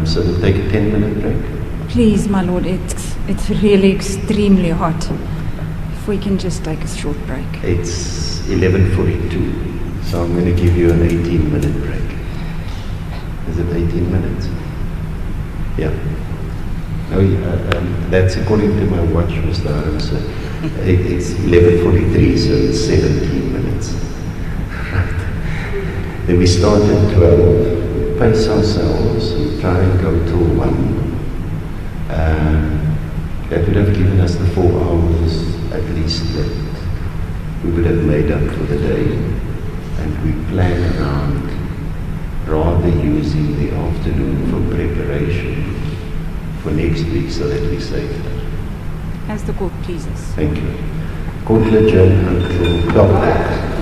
So we'll take a 10-minute break. Please, my lord, it's really extremely hot. If we can just take a short break. It's 11:42, so I'm going to give you an 18-minute break. Is it 18 minutes? Yeah. No, that's according to my watch, Mr. Adams. It's 11:43, so it's 17 minutes. Right. Then we start at 12. We pace ourselves. We try and go till 1. That would have given us the 4 hours at least that we would have made up for the day, and we plan around rather using the afternoon for preparation for next week so that we save that. As the court pleases. Thank you. Court will adjourn until 12.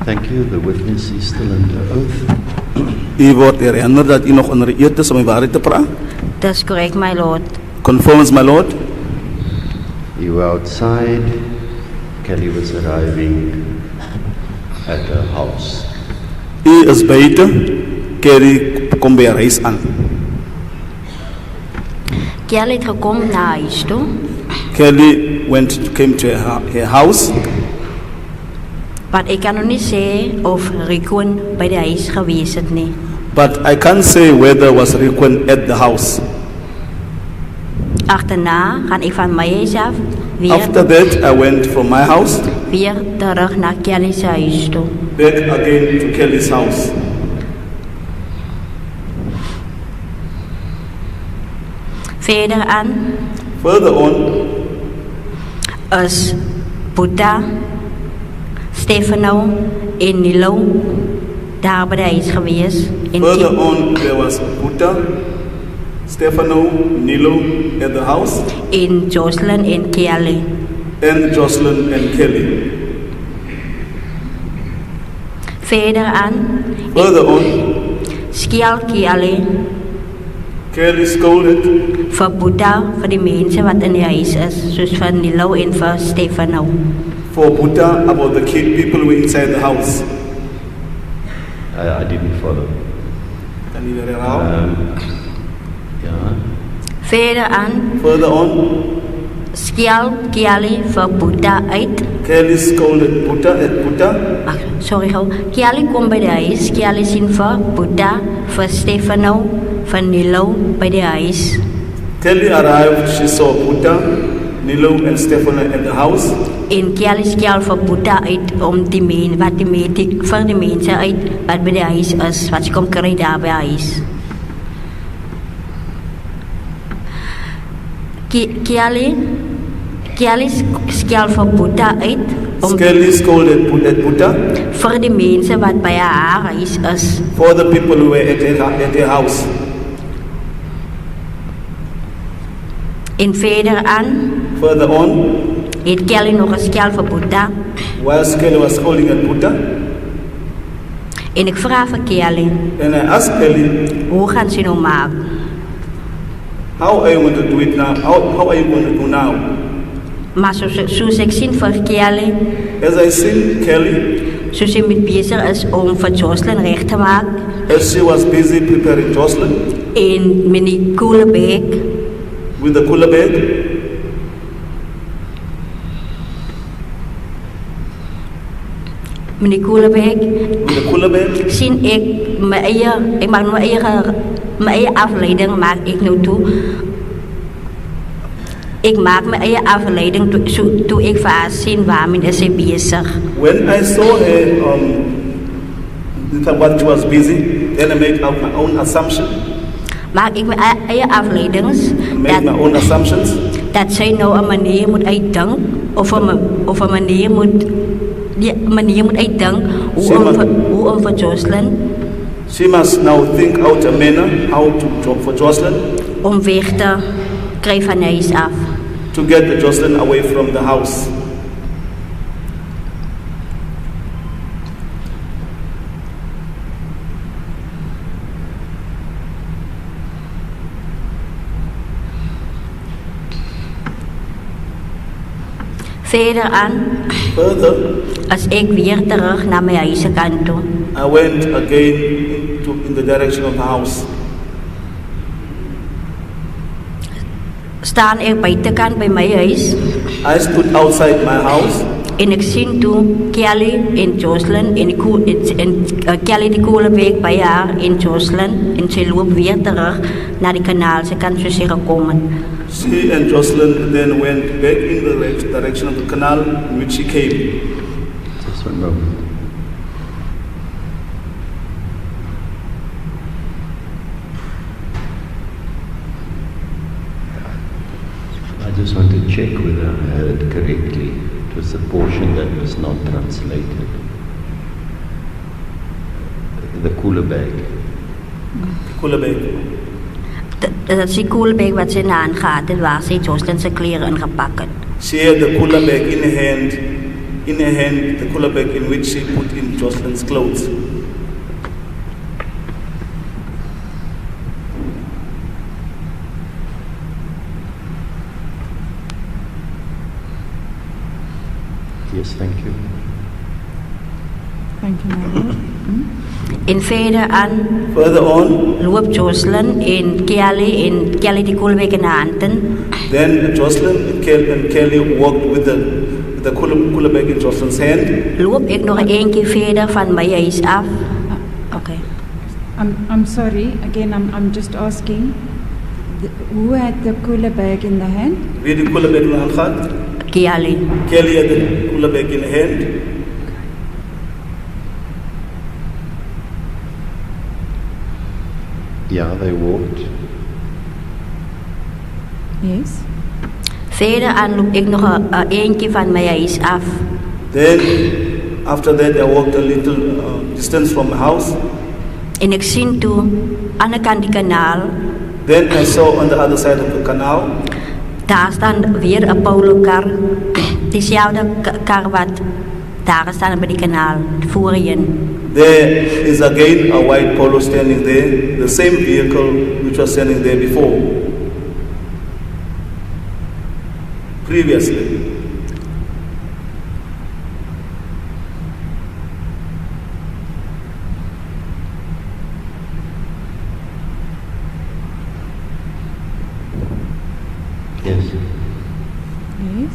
Thank you. The witness is still under oath. U wordt herinnerd dat u nog onder eed is om de waarheid te praten. That's correct, my lord. Confirms, my lord. You were outside. Kelly was arriving at her house. U is buiten. Kelly komt bij haar huis aan. Kelly het gekomen naar huis toe. Kelly came to her house. Maar ik kan nog niet zeggen of Rhyn bij de huis geweest is nie. But I can't say whether was Rhyn at the house. Achterna gaan ik van mijn huis af After that, I went from my house weer terug naar Kelly's huis toe. back again to Kelly's house. Verder aan Further on, is Buddha, Steveno en Nilo daar bij de huis geweest. further on, there was Buddha, Steveno, Nilo at the house, En Joshlin en Kelly. and Joshlin and Kelly. Verder aan Further on, skiel Kelly Kelly scolded vir Buddha vir die mense wat in die huis is, soos vir Nilo en vir Steveno. for Buddha about the people who were inside the house. I didn't follow. Can you hear around? Yeah. Verder aan Further on, skiel Kelly vir Buddha uit. Kelly scolded Buddha at Buddha. Ag, sorry gou. Kelly kom by die huis. Kelly sien vir Buddha, vir Steveno, vir Nilo by die huis. Kelly arrived, she saw Buddha, Nilo and Stefano at the house. En Kelly skiel vir Buddha uit om die vir die mense uit wat by die huis is, wat sy kom kry daar by die huis. Kelly skiel vir Buddha uit om Kelly scolded Buddha vir die mense wat by haar huis is. for the people who were at her house. En verder aan Further on, het Kelly nog geskel vir Buddha. whilst Kelly was scolding at Buddha, En ek vra vir Kelly, and I asked Kelly, hoe gaan sy nou maak? how are you going to do it now? How are you going to do now? Maar soos ek sien vir Kelly, As I seen Kelly, soos sy met besig is om vir Joshlin reg te maak as she was busy preparing Joshlin en met die koele bag, with the cooler bag, met die koele bag, with the cooler bag, sien ek maak my eie afleiding maak ek nou toe. Ek maak my eie afleiding toe ek vir haar sien waarmee is sy besig. when I saw her what she was busy, then I made out my own assumption, Maak ek my eie afleidings made my own assumptions, dat sy nou 'n manier moet uitdink of 'n manier moet uitdink hoe om vir Joshlin she must now think out a manner how to talk for Joshlin, om weg te kry van die huis af. to get the Joshlin away from the house. Verder aan Further, as ek weer terug na my huis se kant toe. I went again in the direction of the house. Staan ek buitekant by my huis I stood outside my house en ek sien toe Kelly en Joshlin en Kelly die koele bag by haar en Joshlin en sy loop weer terug na die kanaal se kant soos sy gekom het. She and Joshlin then went back in the direction of the canal in which she came. Just one moment. I just want to check whether I heard correctly. It was the portion that was not translated. The cooler bag. Cooler bag. Dat is die koele bag wat sy na aan gehad het waar sy Joshlin se klere ingepak het. She had the cooler bag in her hand in her hand the cooler bag in which she put in Joshlin's clothes. Yes, thank you. Thank you, my lord. En verder aan Further on, loop Joshlin en Kelly die koelbek in de handen. then Joshlin and Kelly walked with the cooler bag in Joshlin's hand. Loop ik nog een keer verder van mijn huis af. Okay. I'm sorry, again, I'm just asking, who had the cooler bag in the hand? Wie die cooler bag in de hand gehad? Kelly. Kelly had the cooler bag in her hand. Yeah, they walked. Yes. Verder aan loop ik nog een keer van mijn huis af. Then, after that, I walked a little distance from my house. En ik zie toen, aan de kant die kanaal, Then I saw on the other side of the canal, daar staan weer een polo-kar. Diezelfde kar wat daar staan bij die kanaal, voorheen. there is again a white polo standing there, the same vehicle which was standing there before, previously. Yes. Yes.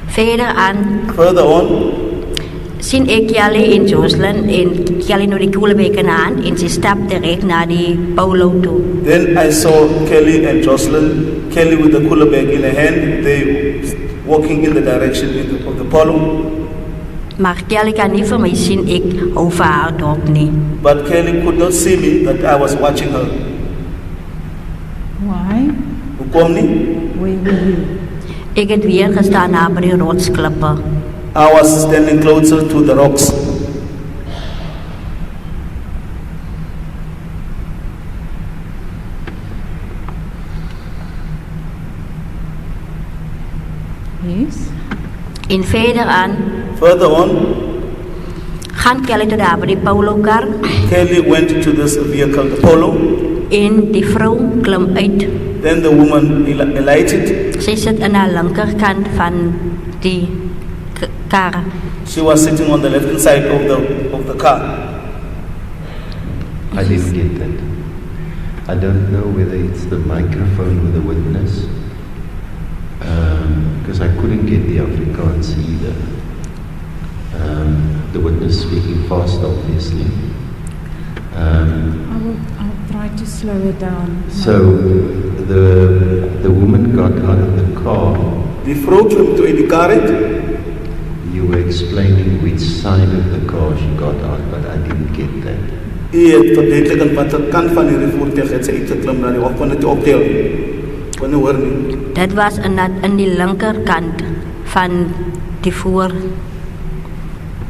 Verder aan Further on, zie ik Kelly en Joshlin en Kelly nog die koelbek in de hand en ze stapt direct naar die polo toe. then I saw Kelly and Joshlin, Kelly with the cooler bag in her hand, they walking in the direction of the polo. Maar Kelly kan niet van mij zien, ik hou van haar op niet. But Kelly could not see me that I was watching her. Why? Hoe kwam nie? Where were you? Ik heb weer gestaan na bij die rotsklippen. I was standing closer to the rocks. Yes. En verder aan Further on, gaan Kelly tot daar bij die polo-kar Kelly went to this vehicle, the polo. en die vrouw klim uit. Then the woman alighted. Zij zit aan de linkerkant van die kar. She was sitting on the left-hand side of the car. I didn't get that. I don't know whether it's the microphone with the witness, because I couldn't get the Afrikaans either. The witness speaking fast, obviously. I'll try to slow it down. So the woman got out of the car. Die vrou klim toe uit die kar uit. You were explaining which side of the car she got out, but I didn't get that. U het verduidelik aan watter kant van die voertuig het sy uitgeklim na die hof van dit optel. Kon nie hoor nie. Dat was aan die linkerkant van die voor.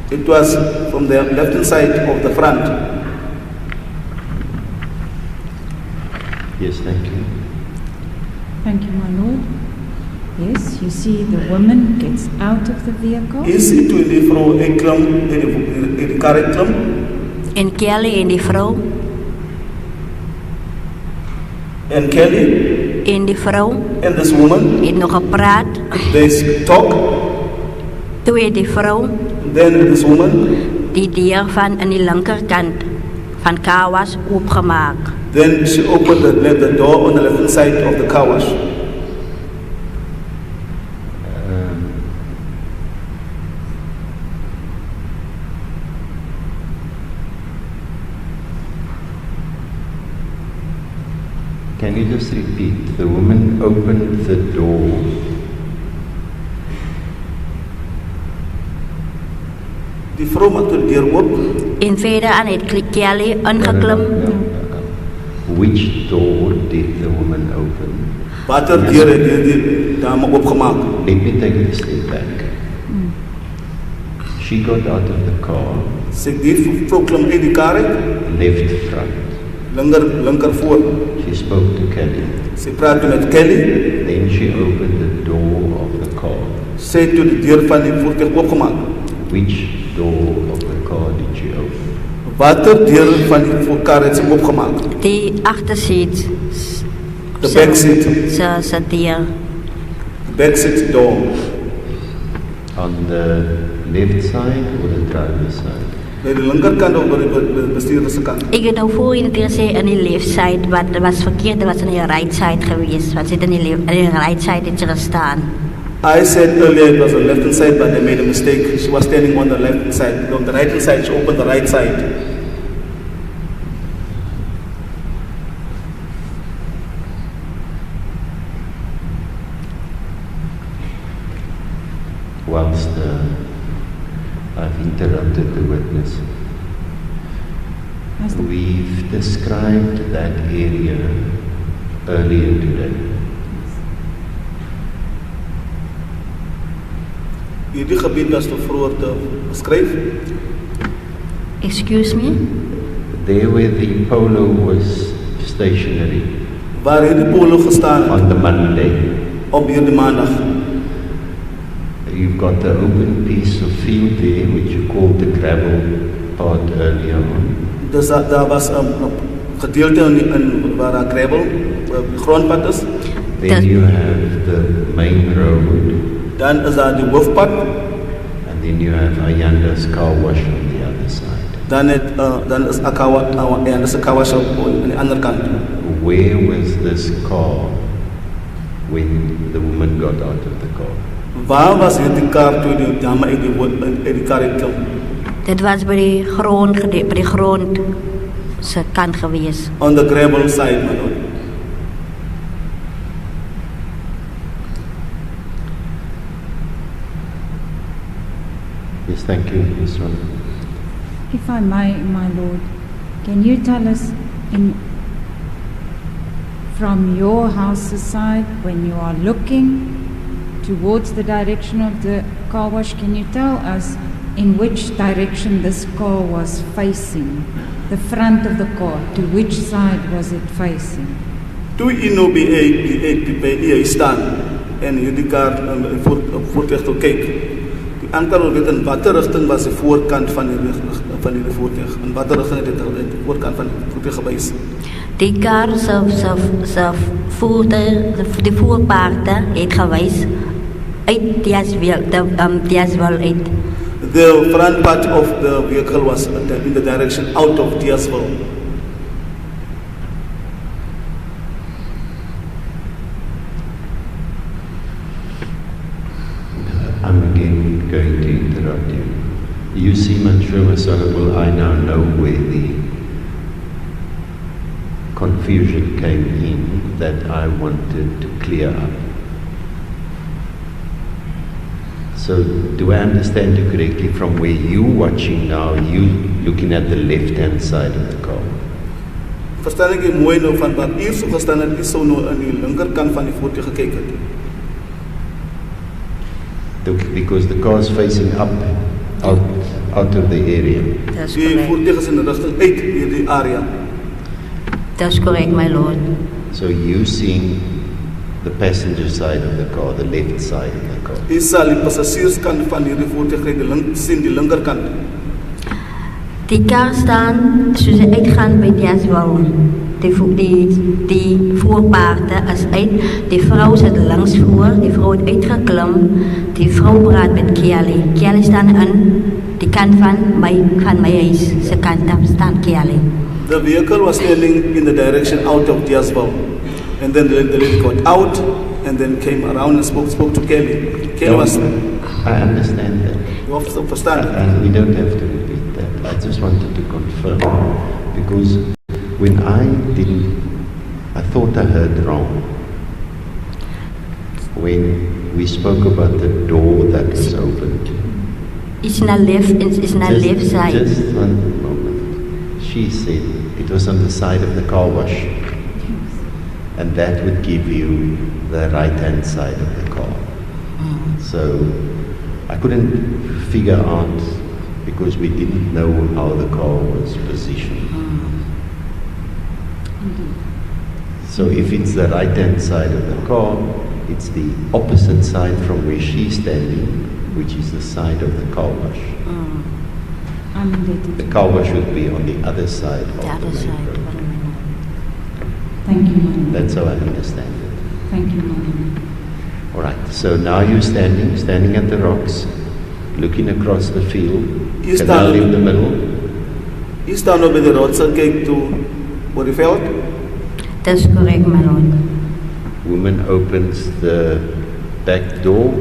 It was from the left-hand side of the front. Yes, thank you. Thank you, my lord. Yes, you see the woman gets out of the vehicle. U sien toe die vrou uitklim in die kar uitklim. En Kelly en die vrouw And Kelly en die vrouw and this woman, het nog gepraat. they talk. Toe het die vrouw Then this woman, die deur van aan die linkerkant van car was oopgemaak. then she opened the door on the left-hand side of the car wash. Can you just repeat? The woman opened the door. Die vrou maak die deur oop. En verder aan het Kelly ingeklim. No. Which door did the woman open? Watter deur het die dame oopgemaak? Let me take it a step back. She got out of the car, Sy die vrou klim uit die kar uit, left front. linker voor. She spoke to Kelly. Sy praat toe met Kelly. Then she opened the door of the car. Sy het toe die deur van die voertuig oopgemaak. Which door of the car did she open? Watter deur van die kar het sy oopgemaak? Die agterseat. The back seat. Sa deur. The back seat door. On the left side or the driver's side? By die linkerkant of by die bestuurder se kant? Ik heb nou voor in het sê aan die left side, wat was verkeerd, dat was aan die right side geweest. Wat zit aan die right side het ze gestaan. I said earlier it was the left hand side, but they made a mistake. She was standing on the left hand side. On the right hand side, she opened the right side. Whilst I've interrupted the witness, we've described that area earlier today. Hierdie gebied was te vroeër te beskryf. Excuse me? There where the polo was stationary Waar hierdie polo gestaan het on the Monday, op hierdie maandag. you've got the open piece of field there, which you called the gravel part earlier on. Dus daar was 'n gedeelte in waar daar gravel, grondpad is. Then you have the main road, Dan is daar die hoofpad. and then you have Ayanda's car wash on the other side. Dan is Akawa en dis 'n car wash aan die ander kant. Where was this car when the woman got out of the car? Waar was hierdie kar toe die dame uit die kar uit klim? Dit was by die grond se kant geweest. On the gravel side, my lord. Yes, thank you, Ms. Rhyn. If I may, my lord, can you tell us from your house's side, when you are looking towards the direction of the car wash, can you tell us in which direction this car was facing? The front of the car, to which side was it facing? Toe u nou by u staan en hierdie kar voertuig toe kyk, die anker wil weet in watter rigting was die voorkant van die voertuig, in watter rigting het die voorkant van die voertuig gewys. Die kar se die voorpaarte het gewys uit Diaswil uit. The front part of the vehicle was in the direction out of Diasville. I'm again going to interrupt you. You seem unsure, so well, I now know where the confusion came in that I wanted to clear up. So, do I understand you correctly, from where you're watching now, you looking at the left-hand side of the car? Verstaan ek mooi nou van wat u so gestaan het, u sou nou aan die linkerkant van die voertuig gekyk het. Because the car is facing up, out of the area. Dis Die korrek. voertuig is in die rigting uit hierdie area. Dis korrek, my lord. So you seeing the passenger side of the car, the left side of the car. U sal die passasierskant van hierdie voertuig sien die linkerkant. Die kar staan soos hy uitgaan by Diaswil. Die voorpaarte is uit. Die vrou sit langs voor. Die vrou het uitgeklim. Die vrou praat met Kelly. Kelly staan in die kant van my huis. Se kant af staan Kelly. The vehicle was standing in the direction out of Diasville. And then the lady got out and then came around and spoke to Kelly. Kelly was... I understand that. You have to understand. And we don't have to repeat that. I just wanted to confirm. Because when I thought I heard wrong. When we spoke about the door that was opened. It's na left side. Just one moment. She said it was on the side of the car wash. And that would give you the right-hand side of the car. So I couldn't figure out, because we didn't know how the car was positioned. So if it's the right-hand side of the car, it's the opposite side from where she's standing, which is the side of the car wash. I'm indebted. The car wash would be on the other side of The the other main side. road. Thank you, my lord. That's how I understand it. Thank you, my lord. All right, so now you're standing at the rocks, looking across the field, You canal stand- in the middle. Hier staan nou by die rotse, kyk toe oor die veld. Dis korrek, my lord. Woman opens the back door.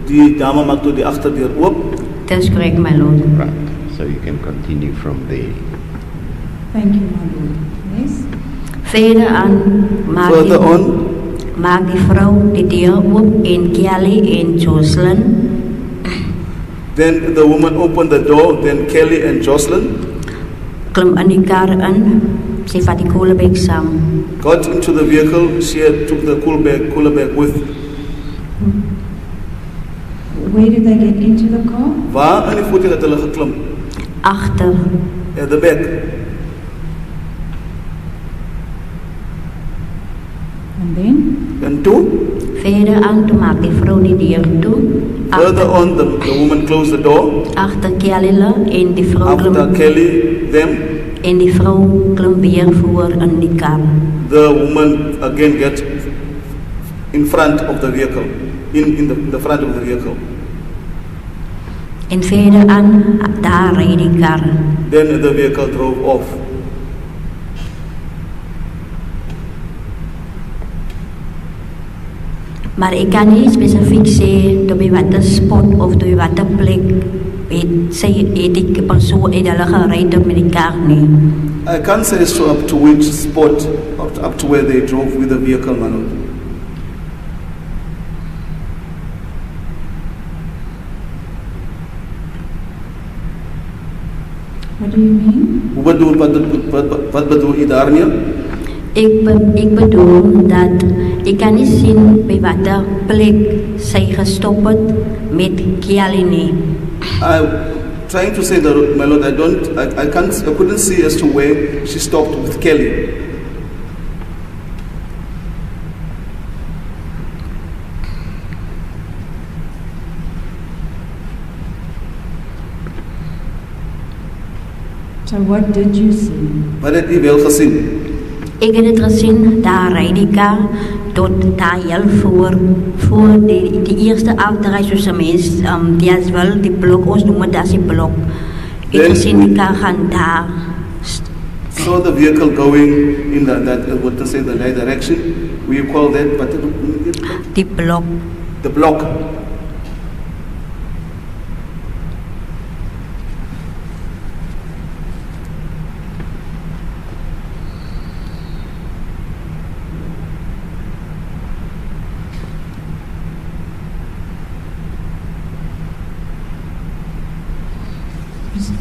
Die dame maak toe die agterdeur oop. Dis korrek, my lord. Right, so you can continue from there. Thank you, my lord. Yes? Verder aan Further on, maak die vrou die deur oop en Kelly en Joshlin then the woman opened the door, then Kelly and Joshlin klim in die kar in. Sy vat die koelebek saam. got into the vehicle. She had took the cooler bag with. Where did they get into the car? Waar in die voertuig het hulle geklim? Agter. At the back. And then? En toe, Verder aan toe maak die vrou die deur toe. further on, the woman closed the door. Agter Kelly en die vrou After klim Kelly, them, en die vrou klim weer voor in die kar. the woman again gets in front of the vehicle, in the front of the vehicle. En verder aan daar ry die kar. Then the vehicle drove off. Maar ek kan nie spesifiek sê tot by watter spot of tot by watter plek het die persoon het hulle gery tot met die kar nie. I can't say so up to which spot, up to where they drove with the vehicle, Manoj. What do you mean? Wat bedoel je daar nie? Ek bedoel dat ek kan nie sien by watter plek sy gestop het met Kelly nie. I'm trying to say that, my lord, I couldn't see as to where she stopped with Kelly. So what did you see? Wat het u wel gezien? Ek het dit gesien, daar ry die kar tot daar heel voor die eerste afdraai soos 'n mens, die as wel die blok, ons noem dit as die blok. Ek het gesien die kar gaan daar. So the vehicle going in what to say, the right direction, we call that, but Die blok. the block.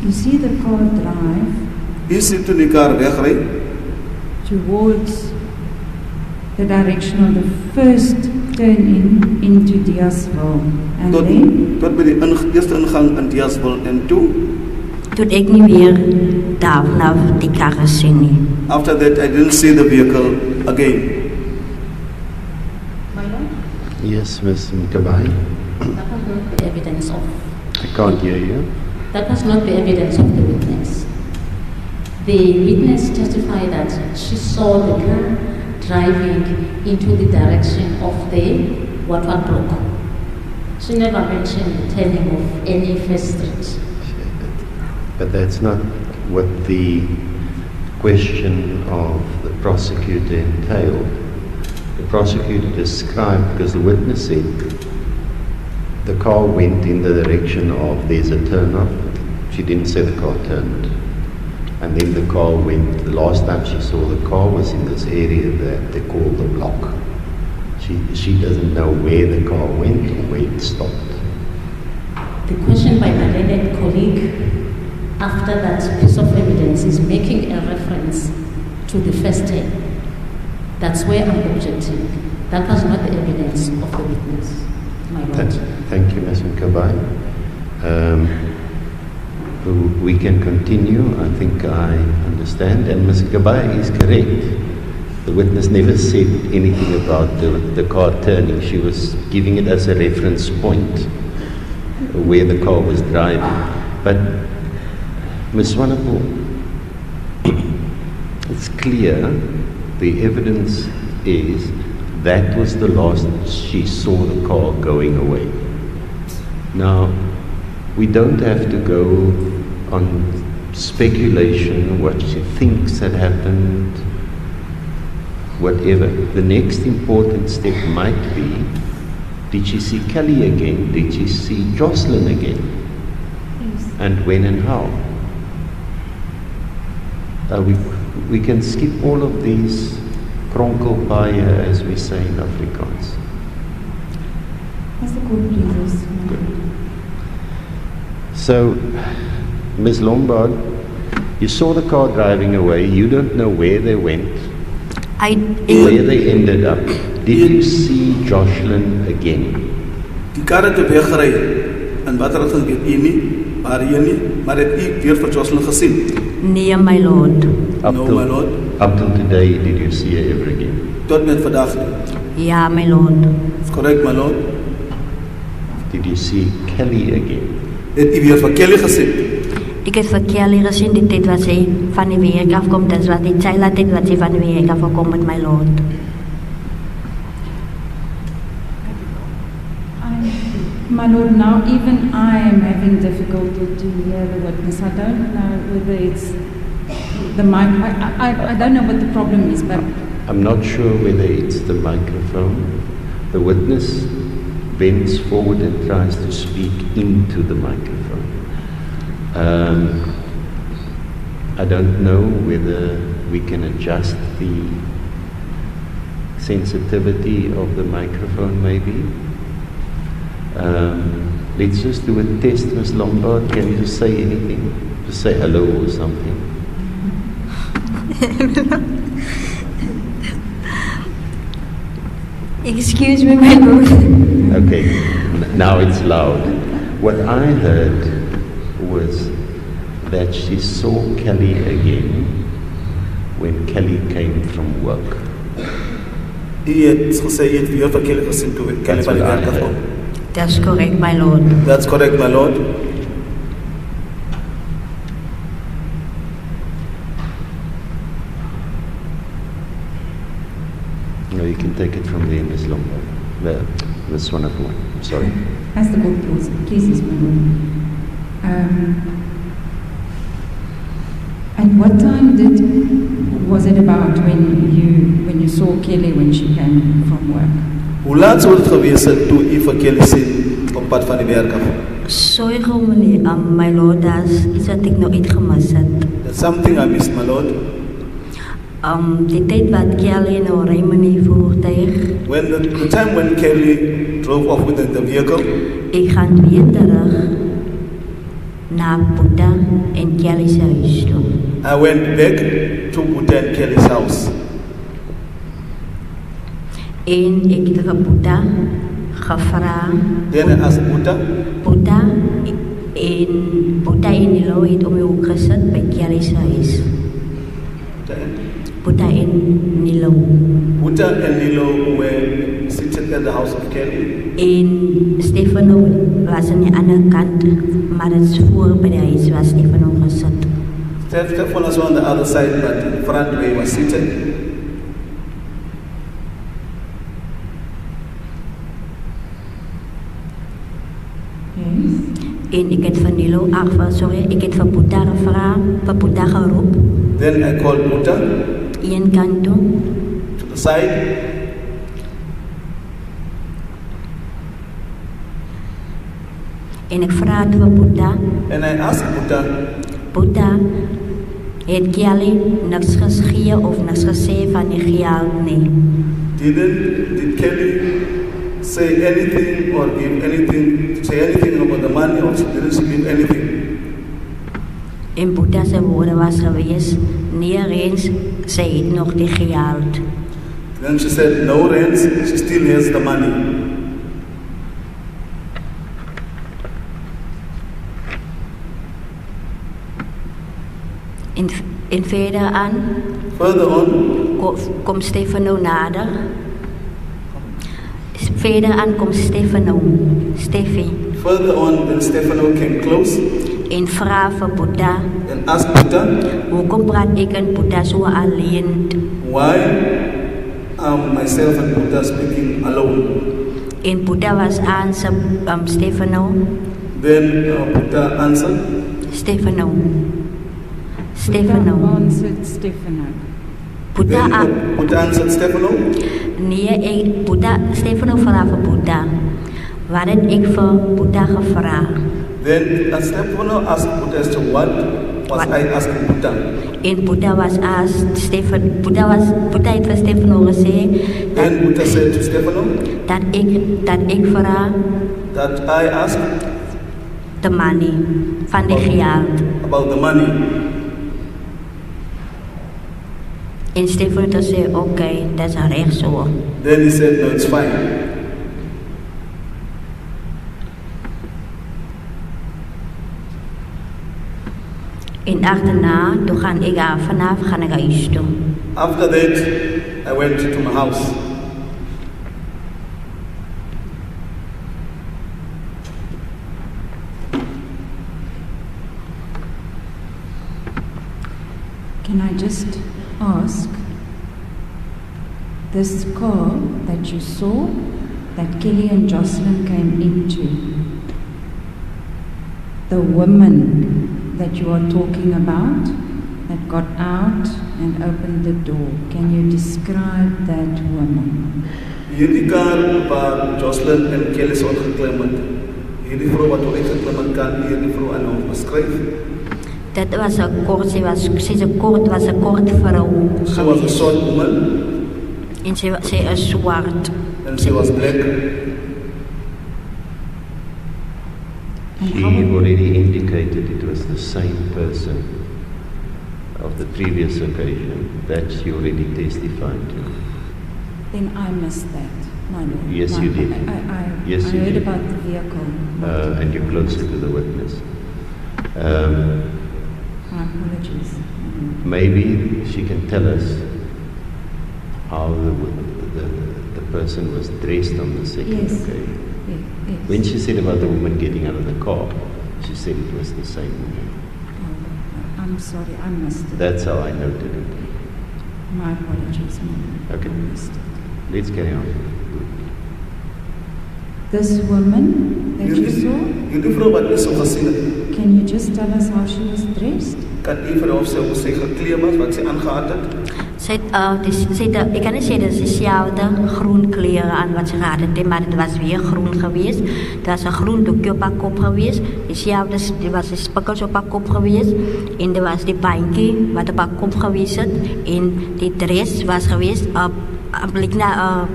You see the car drive U ziet toen die kar wegry, towards the direction of the first turn into Diasville. And then? tot by die eerste ingang in Diasville en toe. Toe ek nie weer daarna die kar gesien nie. After that, I didn't see the vehicle again. My lord, Yes, Ms. Mkabai. that was not the evidence of. I can't hear you. That was not the evidence of the witness. The witness testified that she saw the car driving into the direction of the water block. She never mentioned telling of any first street. But that's not what the question of the prosecutor entailed. The prosecutor described, because the witness said, the car went in the direction of there's a turn off. She didn't say the car turned. And then the car went, the last time she saw the car was in this area that they call the block. She doesn't know where the car went or where it stopped. The question by my learned colleague after that piece of evidence is making a reference to the first time. That's where I'm objecting. That was not the evidence of the witness, my lord. Thank you, Ms. Mkabai. We can continue. I think I understand. And Ms. Mkabai is correct. The witness never said anything about the car turning. She was giving it as a reference point where the car was driving. But Ms. Swanepoel, it's clear, the evidence is that was the last she saw the car going away. Now, we don't have to go on speculation, what she thinks had happened, whatever. The next important step might be, did she see Kelly again? Did she see Joshlin again? Yes. And when and how? We can skip all of these kronkelpaaie, as we say in Afrikaans. As the court pleases. So, Ms. Lombard, you saw the car driving away. You don't know where they went, where they ended up. Did you see Joshlin again? Die kar het weggery en wat het gebeur nie, maar hier nie, maar het ek weer vir Joshlin gesien. Nee, my lord. No, my lord. Up till today, did you see her ever again? Tot met vandag. Ja, my lord. It's correct, my lord. Did you see Kelly again? Het ek weer vir Kelly gesien. Ik heb vir Kelly gezien die tijd wat sy van die werk afkomt. Dat is wat die tijd wat sy van die werk afkomt met my lord. My lord, now even I am having difficulty to hear the witness. I don't know whether it's the mic. I don't know what the problem is, but I'm not sure whether it's the microphone. The witness bends forward and tries to speak into the microphone. I don't know whether we can adjust the sensitivity of the microphone maybe. Let's just do a test, Ms. Lombard. Can you just say anything? Just say hello or something. Excuse me, my lord. Okay, now it's loud. What I heard was that she saw Kelly again when Kelly came from work. Hy het gesê hy het weer vir Kelly gesien toe Kelly That's van die what I werk afkom. heard. That's correct, my lord. That's correct, my lord. No, you can take it from there, Ms. Lombard. Ms. Swanepoel, I'm sorry. as the court pleases, my lord. At what time was it about when you saw Kelly when she came from work? Hoe laat sou dit gewees het toe u vir Kelly sien op pad van die werk af? Sorry, meneer, my lord, dat is iets wat ik nog niet gemist heb. That's something I missed, my lord. Die tijd wat Kelly nou rijdt in die voertuig, When the time when Kelly drove off with the vehicle, ik ga weer terug naar Buddha en Kelly's huis toe. I went back to Buddha and Kelly's house. En ik heb Buddha gevraagd, Then I asked Buddha, Buddha en Nilo het om je hoek gezet bij Kelly's huis. Buddha en Nilo. Buddha and Nilo were seated at the house of Kelly. En Steveno was aan de andere kant, maar het is voor bij de huis waar Steveno gezet. Stefan was on the other side, but in front where he was seated. Yes. En ik heb van Nilo ik heb van Buddha gevraagd, van Buddha geroepen. Then I called Buddha Eén kant toe. to the side. En ik vraagde van Buddha, And I asked Buddha, Buddha, het Kelly niks geschreven of niks gezegd van die geld nee. did Kelly say anything or give anything, say anything about the money, or didn't she give anything? En Buddha zijn woorden was geweest, nee eens, zij heeft nog die geld. Then she said, no rents, she still has the money. En verder aan Further on, komt Steveno nader. Verder aan komt Steffi. further on, then Stefano came close En vraag voor Boeddha, and asked Buddha, hoekom praat ik en Boeddha zo alleen? why myself and Buddha speaking alone? En Boeddha was aan Stefano. Then Buddha answered, Stefano. Buddha answered Stefano. Buddha, then Buddha answered Stefano, nee, Stefano vraagt voor Boeddha. Wat heb ik voor Boeddha gevraagd? then Stefano asked Buddha as to what was I asking Buddha? En Boeddha was asked Boeddha heeft voor Stefano gezegd Then Buddha said to Stefano dat ik vraag that I asked de money van de geld. about the money. En Stefano zei, oké, dat is recht zo. Then he said, no, it's fine. En achterna, toen vanaf ga ik naar huis toe. After that, I went to my house. Can I just ask, this car that you saw, that Kelly and Joshlin came into, the woman that you are talking about, that got out and opened the door, can you describe that woman? Hierdie kar waar Joshlin en Kelly so geklim het. Hierdie vrou wat ook uitgeklim het, kan hierdie vrou aan hom beskryf. Dat was een kort, ze was een kort vrouw. She was a short woman En ze is zwart. and she was black. She already indicated it was the same person of the previous occasion that she already testified to. Then I missed that, my lord. Yes, you did. Yes, I you heard did. about the vehicle. And you're closer to the witness. My apologies. Maybe she can tell us how the person was dressed on the second Yes. occasion. Yes. When she said about the woman getting out of the car, she said it was the same woman. Oh, I'm sorry, I missed it. That's how I noted it. My apologies, Mom. Okay. I missed it. Let's carry on. This woman that you saw, Hierdie vrou wat ons so gesien het, can you just tell us how she was dressed? kan u vir ons sê hoe sy gekleed was, wat sy aangehad het? Ik kan niet zeggen dat ze dezelfde groen kleren aan wat ze hadden, maar het was weer groen geweest. Het was een groen doekje op haar kop geweest. Er was een spikkels op haar kop geweest. En er was die bandje wat op haar kop geweest is. En die dress was geweest op blik naar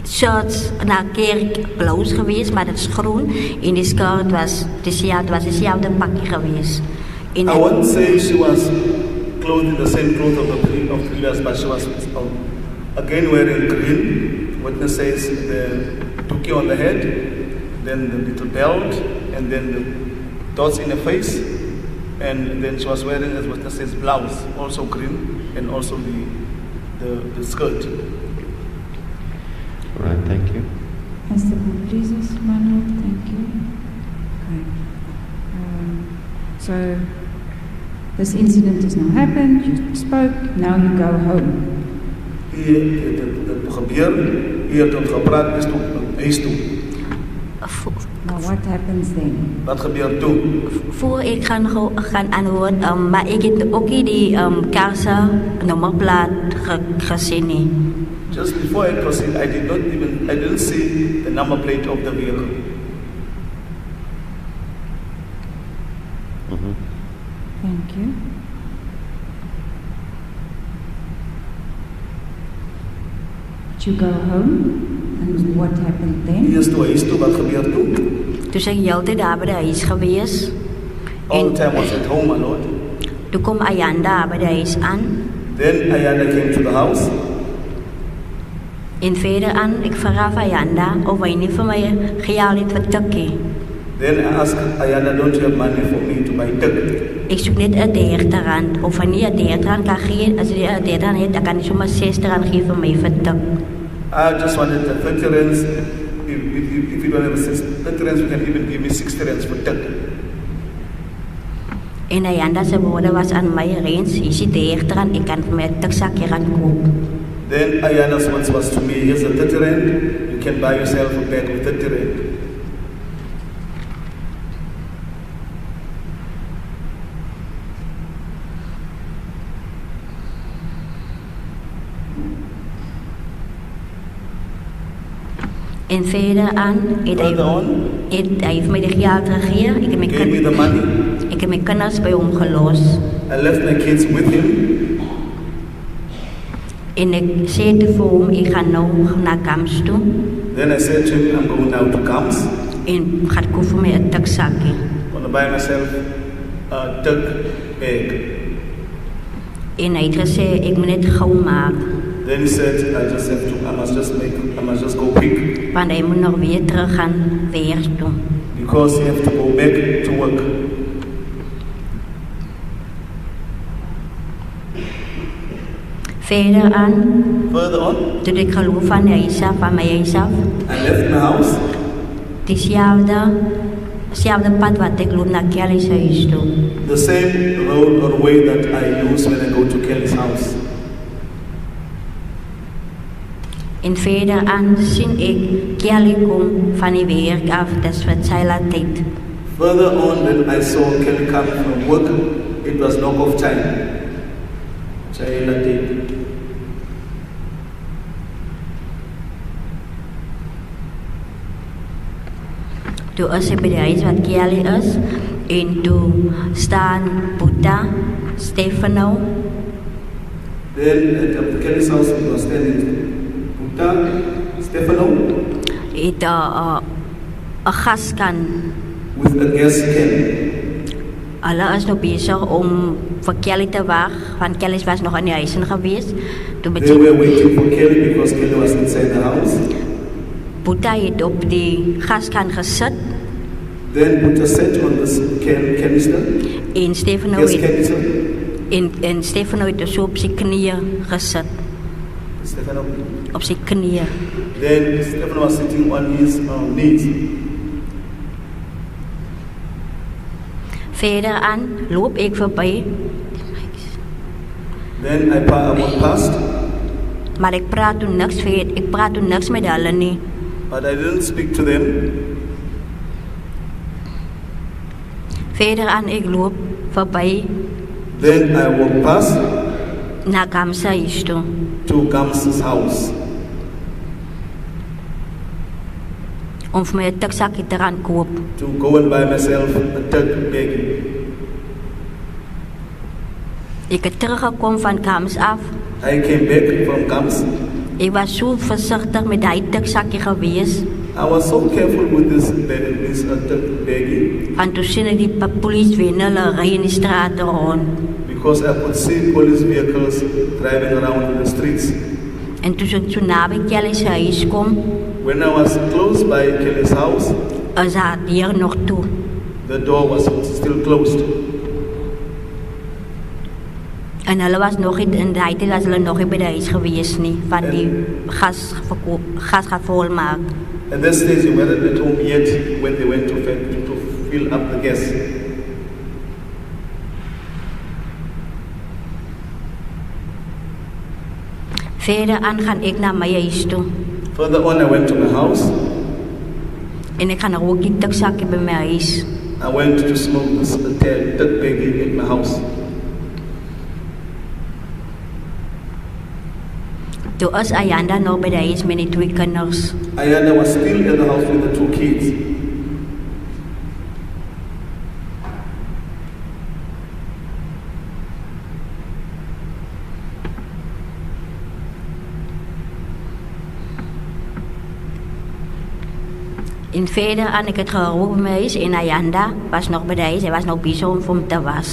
shirts naar kerkblouse geweest, maar dat is groen. En die skirt was dezelfde pakje geweest. I won't say she was clothed in the same clothes of the previous, but she was again wearing green. Witness says the tuki on the head, then the little belt, and then the dots in the face, and then she was wearing, as witness says, blouse, also green, and also the skirt. All right, thank you. As the board pleases, my lord, thank you. Okay. So, this incident has now happened, you spoke, now you go home. Hier het dit gebeur, hier het ons gepraat, is toe huis toe. Now what happens then? Wat gebeur toe? Voor ik gaan antwoorden, maar ik heb ook die kaarsen nummerplaat gezien. Nie. Just before I proceed, I didn't see the number plate of the vehicle. Thank you. Did you go home? And what happened then? Hier is toe huis toe, wat gebeur toe? Toen zijn je altijd daar bij de huis geweest. All the time was at home, my lord. Toen kwam Ayanda bij de huis aan. Then Ayanda came to the house. En verder aan, ik vraag Ayanda of hij niet voor mij geld heeft voor tukkie. Then I asked Ayanda, don't you have money for me to by Tuk. Ek soek net R30 of van nie R30 kan gee, as jy R30 het, dan kan jy sommer R60 gee vir my vir Tuk. I just wanted the 30 rands. If you don't have 30 rands, you can even give me 60 rands for Tuk. En Ayanda se woorde was aan my Rhyn, is die R30, ek kan vir my 'n Tuksakkie gaan koop. Then Ayanda's words was to me, here's a 30 rand, you can buy yourself a bag of 30 rand. En verder aan, Further on, hy heeft my die geld gegee, gave me the money. ek het my kinders by hom gelos. I left my kids with him. En ek sê toe vir hom, ek gaan nou na Kams toe Then I said to him, I'm going now to Kams. en gaan koop vir my 'n Tuksakkie. I'm going to buy myself a Tuk bag. En hy het gesê, ek moet net gou maak, Then he said, I must just go quick. want hy moet nog weer terug gaan werk toe. Because you have to go back to work. Verder aan, Further on, toe ek geloop van my huis af, I left my house. dieselfde pad wat ek loop na Kelly se huis toe. The same road or way that I use when I go to Kelly's house. En verder aan sien ek Kelly kom van die werk af, dis vir sy laat tyd. Further on, when I saw Kelly come from work, it was knock off time. Chayla did. Toe is ek by die huis wat Kelly is, en toe staan Boeta, Steveno, Then at Kelly's house, we was standing Buddha, Steveno, het 'n gaskan. with a gas can. Hulle is nou besig om vir Kelly te wag, want Kelly was nog in die huis gewees. Toe They were waiting for Kelly because Kelly was inside the house. Boeta het op die gaskan gesit Then Buddha sat on this canister, en Steveno gas het canister. en Steveno het so op sy knieë gesit, Stefano. op sy knieë. Then Stefano was sitting on his knees. Verder aan loop ek verby, Then I walked past, maar ek praat toe niks met hulle nie. but I didn't speak to them. Verder aan ek loop verby Then I walked past na Kamsa huis toe. to Gams's house Om vir my 'n Tuksakkie te gaan koop. to go and buy myself a Tuk baggie. Ek het teruggekom van Kams af. I came back from Gams. Ek was so versigtig met daai Tuksakkie gewees, I was so careful with this Tuk baggie want toe sien ek die polisie wen hulle ry in die strate rond. because I could see police vehicles driving around in the streets. En toe ek so naby Kelly se huis kom, When I was close by Kelly's house, is haar deur nog toe. the door was still closed. En hulle was nog nie in daai tyd, was hulle nog nie by die huis gewees nie, van die gas gaan vol maak. At this stage, they weren't at home yet when they went to fill up the gas. Verder aan gaan ek na my huis toe. Further on, I went to my house. En ek gaan ook die Tuksakkie by my huis. I went to smoke this Tuk baggie in my house. Toe is Ayanda nog by die huis met die 2 kinders. Ayanda was still in the house with the 2 kids. En verder aan ek het geroep by my huis en Ayanda was nog by die huis, hy was nog besig om vir hom te was.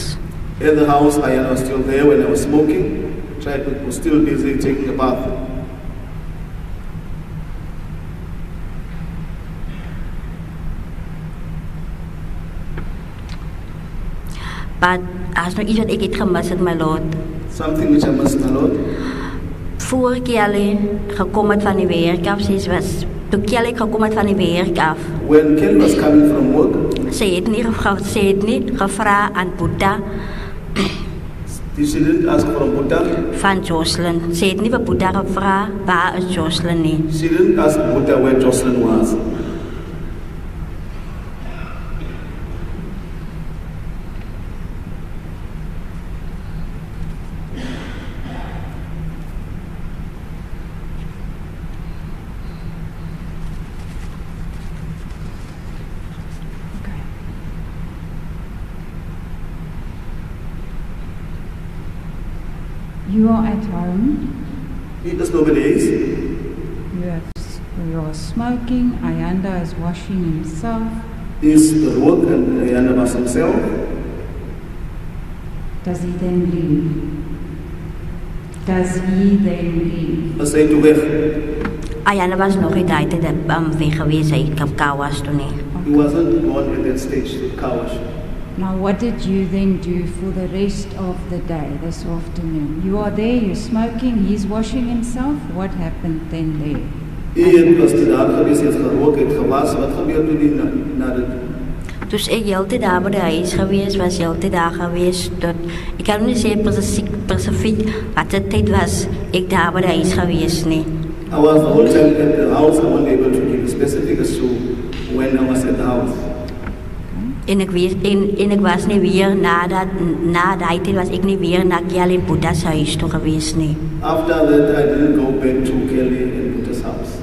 In the house, Ayanda was still there when I was smoking. Jacquen was still busy taking a bath. But as nog iets wat ik het gemist het, my lord. Something which I must, my lord. Voor Kelly gekom het van die werk af, toen Kelly gekom het van die werk af, When Kelly was coming from work, sy het nie gevra aan Boeta she didn't ask for a Buddha. van Joshlin. Sy het nie vir Boeta gevra waar is Joshlin nie. She didn't ask Buddha where Joshlin was. You are at home. He does nobody is. You are smoking. Ayanda is washing himself. He's at work and Ayanda was himself. Does he then leave? Does he then leave? As hy toe weg. Ayanda was nog nie daai tyd weg gewees, hy het kou was toe nie. He wasn't born at that stage, Kawash. Now, what did you then do for the rest of the day, this afternoon? You are there, you're smoking, he's washing himself. What happened then there? Hy was toe daar gewees, het gerook, het gewas. Wat gebeur toe die na dit? Dus ek heeltyd daar by die huis gewees, was heeltyd daar gewees tot, ek kan nie sê spesifiek wat die tyd was, ek daar by die huis gewees nie. I was the whole time at the house. I wasn't able to give specific as to when I was at the house. En ek was nie weer na daai tyd was ek nie weer na Kelly en Boeta se huis toe gewees nie. After that, I didn't go back to Kelly and Buddha's house.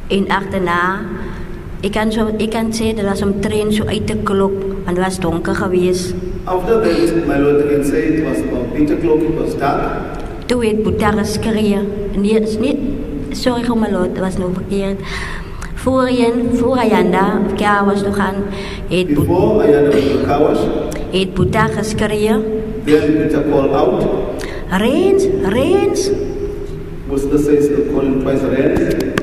En agterna, ek kan sê dat was omtrent so uit te klop, want het was donker gewees. After that, my lord, I can say it was about 8 o'clock, it was dark. Toe het Boeta geskree. Nee, is nie, sorry my lord, het was nou verkeerd. Voor Ayanda op Kawas toe gaan, Before Ayanda went to Kawash, het Boeta geskree. then Buddha called out. Rhyn. Musta says, calling twice Rhyn.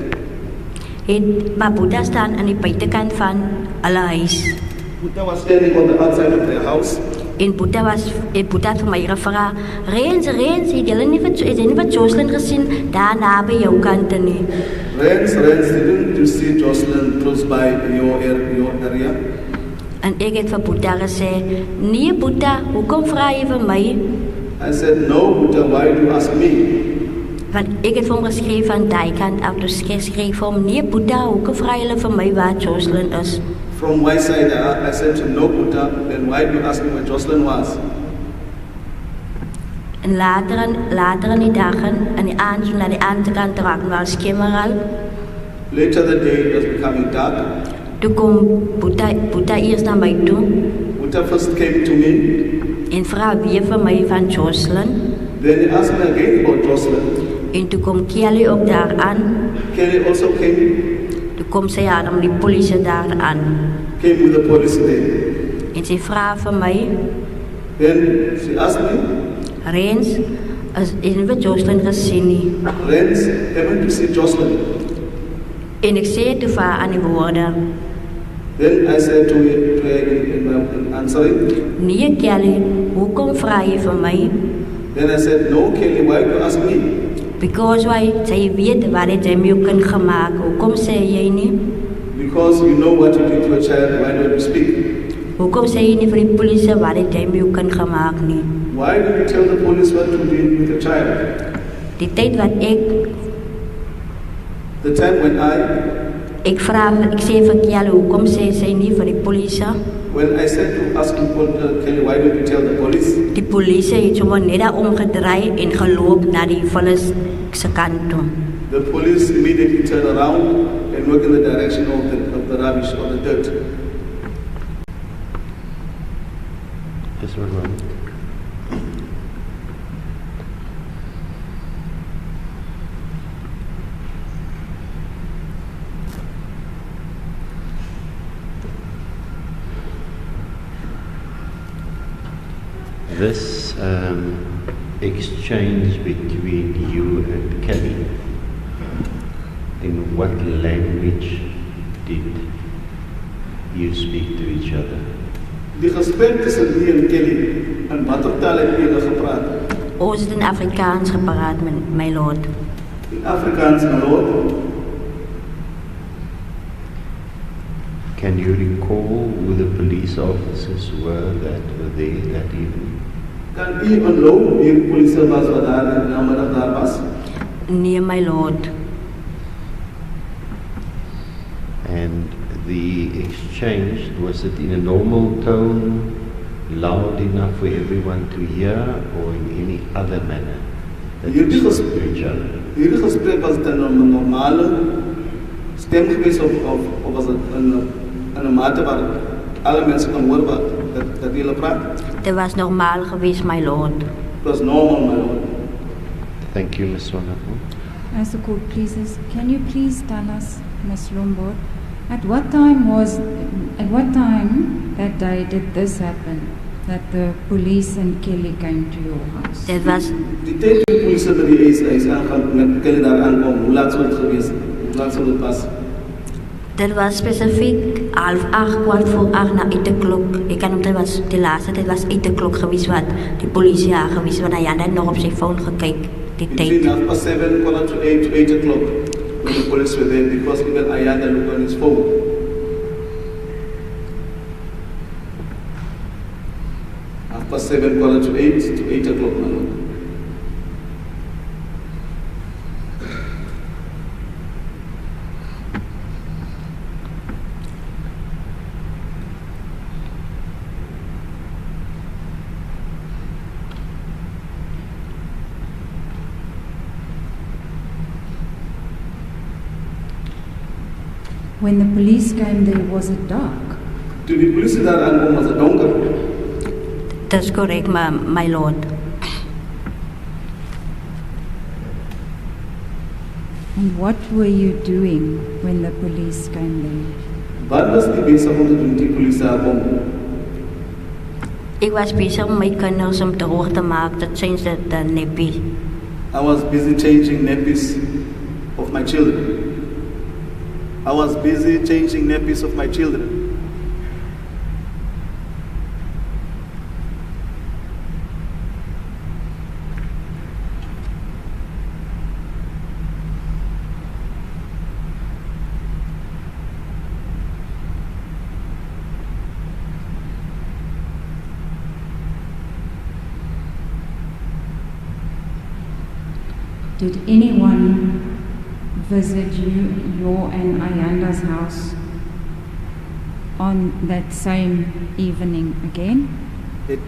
Maar Boeta staan aan die buitekant van hulle huis. Buddha was standing on the outside of their house. En Boeta het vir my gevra, Rhyn, het julle nie wat Joshlin gesien daar naby jou kante nie. Rhyn, didn't you see Joshlin close by your area? En ek het vir Boeta gesê, nee Boeta, hoekom vra jy vir my? I said, no, Buddha, why do you ask me? Want ek het vir hom geskryf van die kant af, dus ek skryf vir hom, nee Boeta, hoekom vra julle vir my waar Joshlin is? From my side, I said to him, no, Buddha, then why do you ask me where Joshlin was? En later in die dagen, aan die aand, na die aankant raak, waar skimmer al. Later that day, it was becoming dark. Toe kom Boeta eers na my toe, Buddha first came to me. en vra weer vir my van Joshlin. Then he asked me again about Joshlin. En toe kom Kelly ook daar aan. Kelly also came Toe kom sy aan om die polisie daar aan. with the police there. En sy vra vir my, Then she asked me, Rhyn, is nie wat Joshlin gesien nie. Rhyn, haven't you seen Joshlin? En ek sê toe vir haar aan die woorde, Then I said to her in answering, nee Kelly, hoekom vra jy vir my? then I said, no, Kelly, why do you ask me? Because why, sy weet wat het jy met jou kind gemaak, hoekom sê jy nie? Because you know what you did to a child, why don't you speak? Hoekom sê jy nie vir die polisie wat het jy met jou kind gemaak nie? Why did you tell the police what you did with the child? Die tyd wat The time when ek sê vir Kelly, hoekom sê sy nie vir die polisie? when I said to ask Kelly, why don't you tell the police? Die polisie het sommer net daar omgedraai en geloop na die vullis se kant toe. The police immediately turned around and went in the direction of the rubbish or the dirt. Just one moment. This exchange between you and Kelly, in what language did you speak to each other? Die gesprek tussen die en Kelly, en watter taal het julle gepraat? Ons het in Afrikaans gepraat, my lord. In Afrikaans, my lord. Can you recall who the police officers were that were there that evening? Kan u onthou wie die polisie was wat daar in die namiddag daar was? Nee, my lord. And the exchange, was it in a normal tone, loud enough for everyone to hear, or in any other manner that you spoke to each other? Hierdie gesprek was dit in 'n normale stem geweest of was dit in 'n mate waar alle mense kon hoor wat dat julle praat? Dit was normaal geweest, my lord. It was normal, my lord. Thank you, Ms. Wonderful. As the court pleases, can you please tell us, Ms. Lombard, at what time that day did this happen? That the police and Kelly came to your house? Dit was Die tyd die polisie by die huis aangaan met Kelly daar aankom, hoe laat sou dit gewees? Hoe laat sou dit was? Dit was specifiek 7:30, 8:15 na 8 o'clock. Ik kan het was de laatste, dit was 8 o'clock geweest wat de politie aangewezen, want hij had nog op zijn phone gekeken, die Between tijd. 7:30 to 8 o'clock when the police were there because even Ayanda looked on his phone. Half past 7, quarter to 8 o'clock, my lord. When the police came there, was it dark? Toe die polisie daar aankom was dit donker. Dat is correct, my lord. And what were you doing when the police came there? Wat was die besig om te doen die polisie daar kom? Ik was bezig om mijn kinders om droog te maken, dat zijn ze de neppie. I was busy changing nappies of my children. I was busy changing nappies of my children. Did anyone visit your and Ayanda's house on that same evening again? Het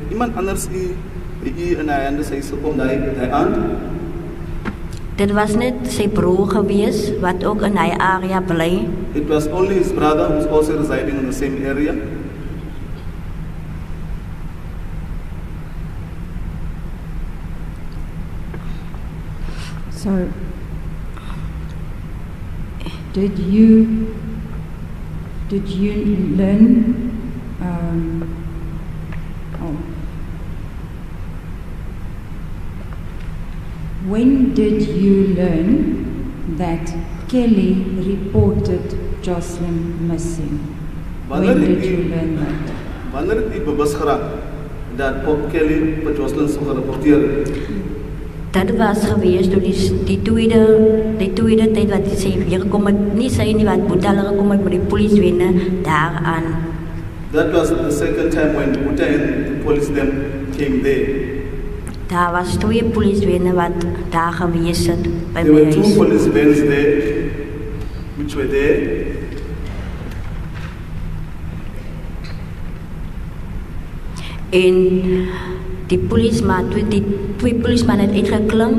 iemand anders u en Ayanda sy gekom daai aand? Dit was net zijn broer geweest, wat ook in die area blij. It was only his brother who's also residing in the same area. So, did you learn? When did you learn that Kelly reported Joshlin missing? When did you learn that? Wanneer het u bewus geraak dat Bob Kelly vir Joshlin sou gerapporteer het? Dat was geweest door die tweede tijd wat ze hier gekomen, niet zijn die wat Boeta gekomen met de politie winnen daaraan. That was the second time when Boeta and the police them came there. Daar was 2 politie winnen wat daar geweest zijn bij There mij were 2 huis. police vans there, which were there. En die policeman, die 2 policemen het uitgeklim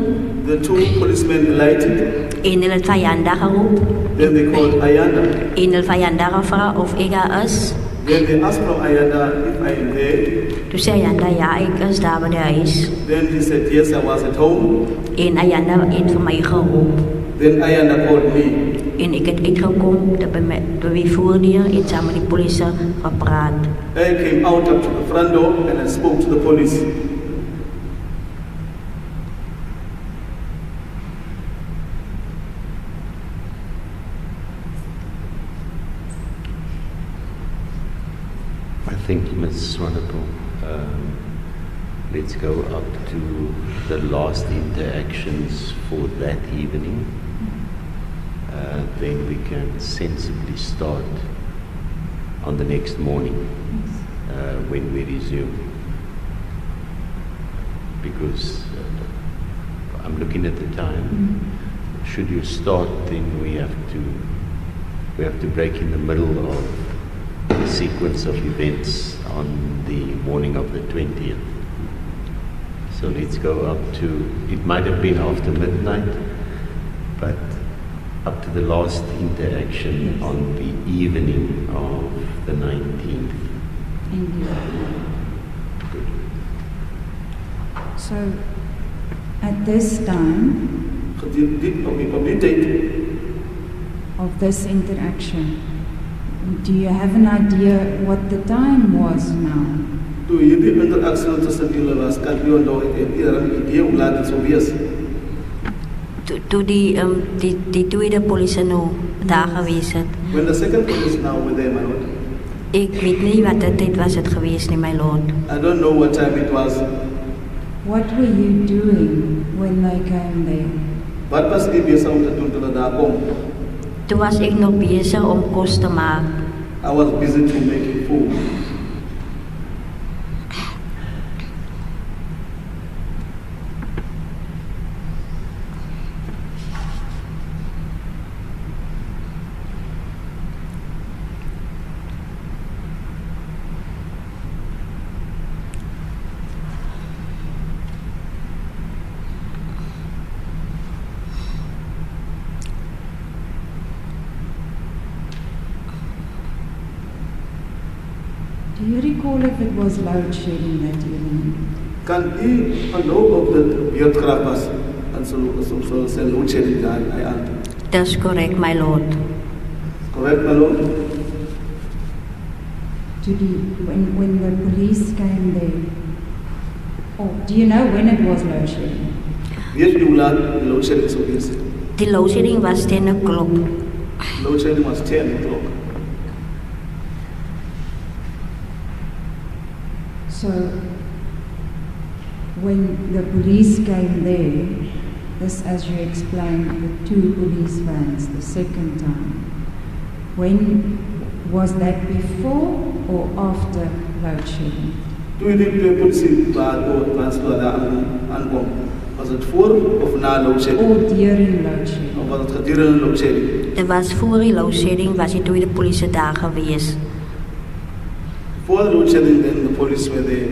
The 2 policemen alighted. en hulle het Ayanda geroep Then they called Ayanda. en hulle Ayanda gevraagd of ik daar is. Then they asked from Ayanda if I am there. Toen zei Ayanda, ja, ik is daar bij de huis. Then he said, yes, I was at home. En Ayanda heeft voor mij geroep. Then Ayanda called me. En ik het uitgekomen, door wie voordeur en samen met die politie gepraat. I came out up to the front door and I spoke to the police. think, Ms. Swanepoel, let's go up to the last interactions for that evening. Then we can sensibly start on the next morning when we resume. Because I'm looking at the time. Should you start, then we have to break in the middle of the sequence of events on the morning of the 20th. So let's go up to, it might have been after midnight, but up to the last interaction on the evening of the 19th. Good. So, at this time of this interaction, do you have an idea what the time was now? Toe hierdie interaksie tussen julle was, kan u onthou het een idee hoe laat dit sou wees? Toe die tweede polisie nou daar gewees het. When the second police now were there, my lord. Ek weet nie wat die tyd was het gewees nie, my lord. I don't know what time it was. What were you doing when they came there? Wat was u besig om te doen toe hulle daar kom? Toe was ek nog besig om kos te maak. I was busy to making food. Do you recall if it was load shedding that evening? Kan u onthou of dit beurtkrag was en so sê load shedding daar aan? That's correct, my lord. Correct, my lord? When the police came there, or do you know when it was load shedding? Weet u hoe laat die load shedding sou wees? Die load shedding was 10 o'clock. Load shedding was 10 o'clock. So, when the police came there, this, as you explained, the 2 police vans the second time, when was that before or after load shedding? Toe die 2 polisie vans daar aankom, was het voor of na load shedding? Or during load shedding? Of was het gedurende load shedding? Dit was voor die load shedding, was die tweede polisie daar gewees. For the load shedding, then the police were there.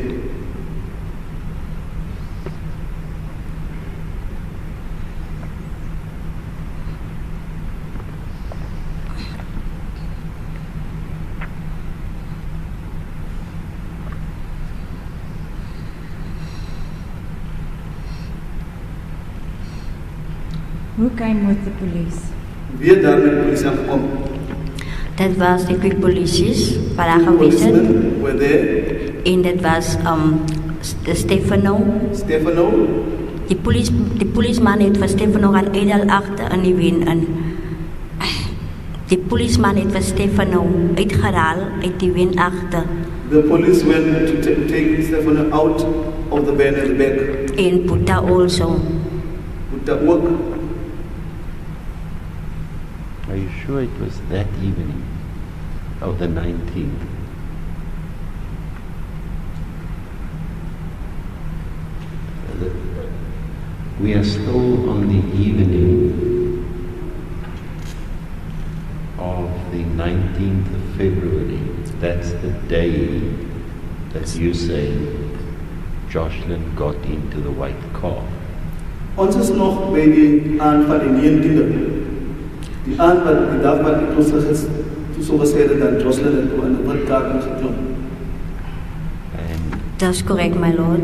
Who came with the police? Wie het daar met de politie aangekom? Dat was die 2 polities wat daar gewees het. Policemen were there. En dit was de Steveno. Steveno. Die policeman het vir Steveno gaan edel agter in die wen in. Die policeman het vir Steveno uitgehaal uit die wen agter. The police went to take Stefano out of the van at the back. En Puta also. With the work. Are you sure it was that evening of the 19th? We are still on the evening of the 19th of February. That's the day that you say Joshlin got into the white car. Ons is nog by die aand van die 19e. Die aand wat die dag wat die toe so gesê het dat Joshlin het in 'n wit kar ingeklim. And That's correct, my lord.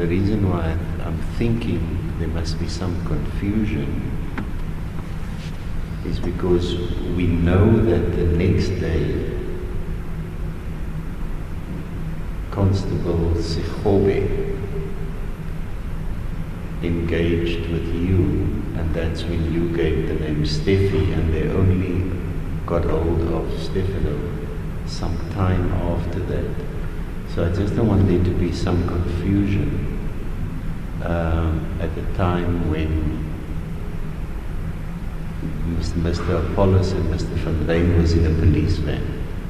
the reason why I'm thinking there must be some confusion is because we know that the next day Constable Sihobe engaged with you, and that's when you gave the name Steffi, and they only got hold of Stefano some time after that. So I just don't want there to be some confusion at the time when Mr. Apollis and Mr. Van Rhyn was in a police van,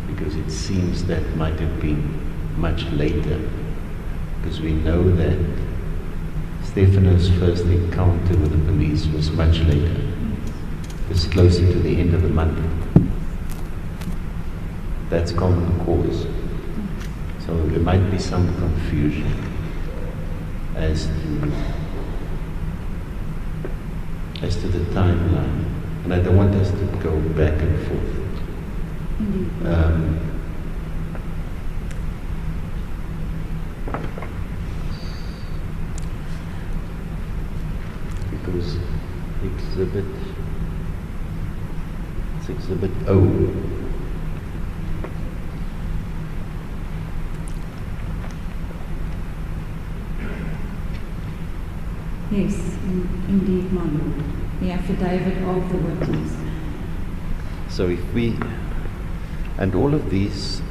because it seems that might have been much later, because we know that Steveno's first encounter with the police was much later. It was closer to the end of the month. That's common cause. So there might be some confusion as to the timeline. And I don't want us to go back and forth. Because exhibit O. Yes, indeed, my lord. The affidavit of the witness. So if we, and all of these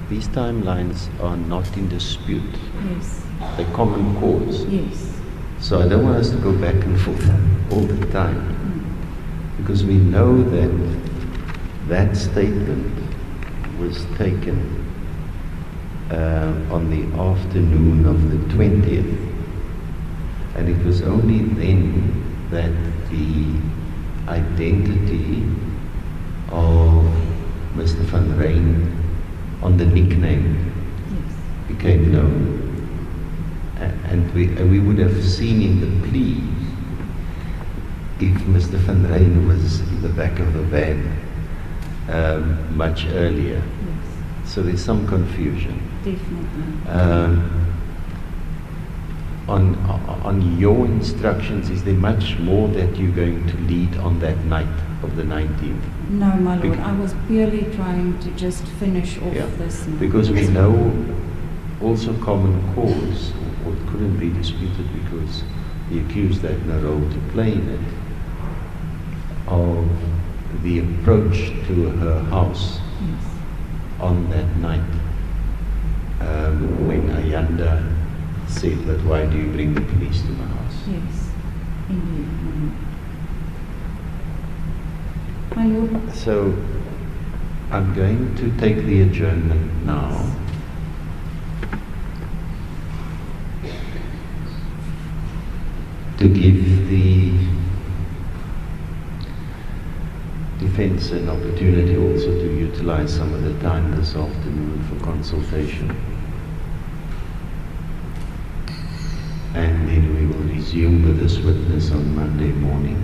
timelines are not in dispute. Yes. They're common cause. Yes. So I don't want us to go back and forth all the time. Because we know that that statement was taken on the afternoon of the 20th. And it was only then that the identity of Mr. Van Rhyn on the nickname became known. And we would have seen in the plea if Mr. Van Rhyn was in the back of the van much earlier. Yes. So there's some confusion. Definitely. On your instructions, is there much more that you're going to lead on that night of the 19th? No, my lord. I was purely trying to just finish off this. Because we know also common cause, or it couldn't be disputed because the accused had no role to play in it, of the approach to her house on that night when Ayanda said, "But why do you bring the police to my house?" Yes, indeed. My lord. So I'm going to take the adjournment now. To give the defense an opportunity also to utilize some of the time this afternoon for consultation. And then we will resume with this witness on Monday morning.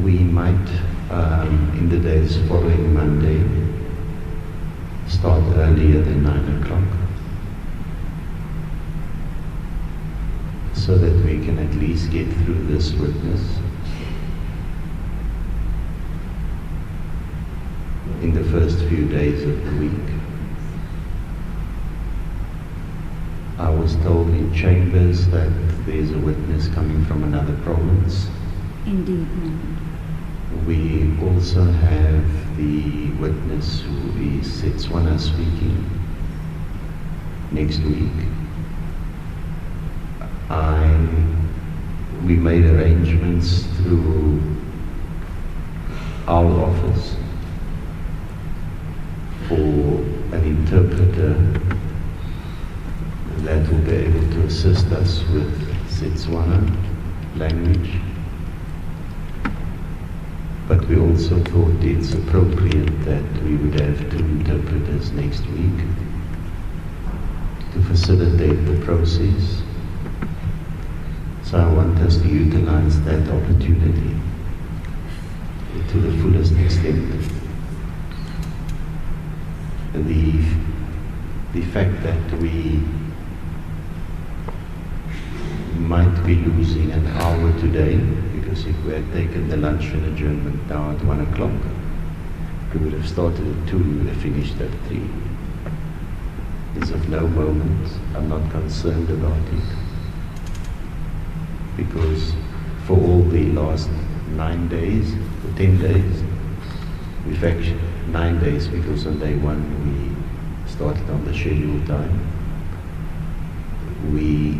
We might, in the days following Monday, start earlier than 9 o'clock, so that we can at least get through this witness in the first few days of the week. I was told in chambers that there's a witness coming from another province. Indeed. We also have the witness who is Setswana speaking next week. We made arrangements through our office for an interpreter that will be able to assist us with Setswana language. But we also thought it's appropriate that we would have 2 interpreters next week to facilitate the process. So I want us to utilize that opportunity to the fullest extent. The fact that we might be losing an hour today, because if we had taken the lunch and adjournment now at 1 o'clock, we would have started at 2, we would have finished at 3. It's of no moment. I'm not concerned about it, because for all the last 9 days, or 10 days. We've actually 9 days, because on day 1 we started on the scheduled time. We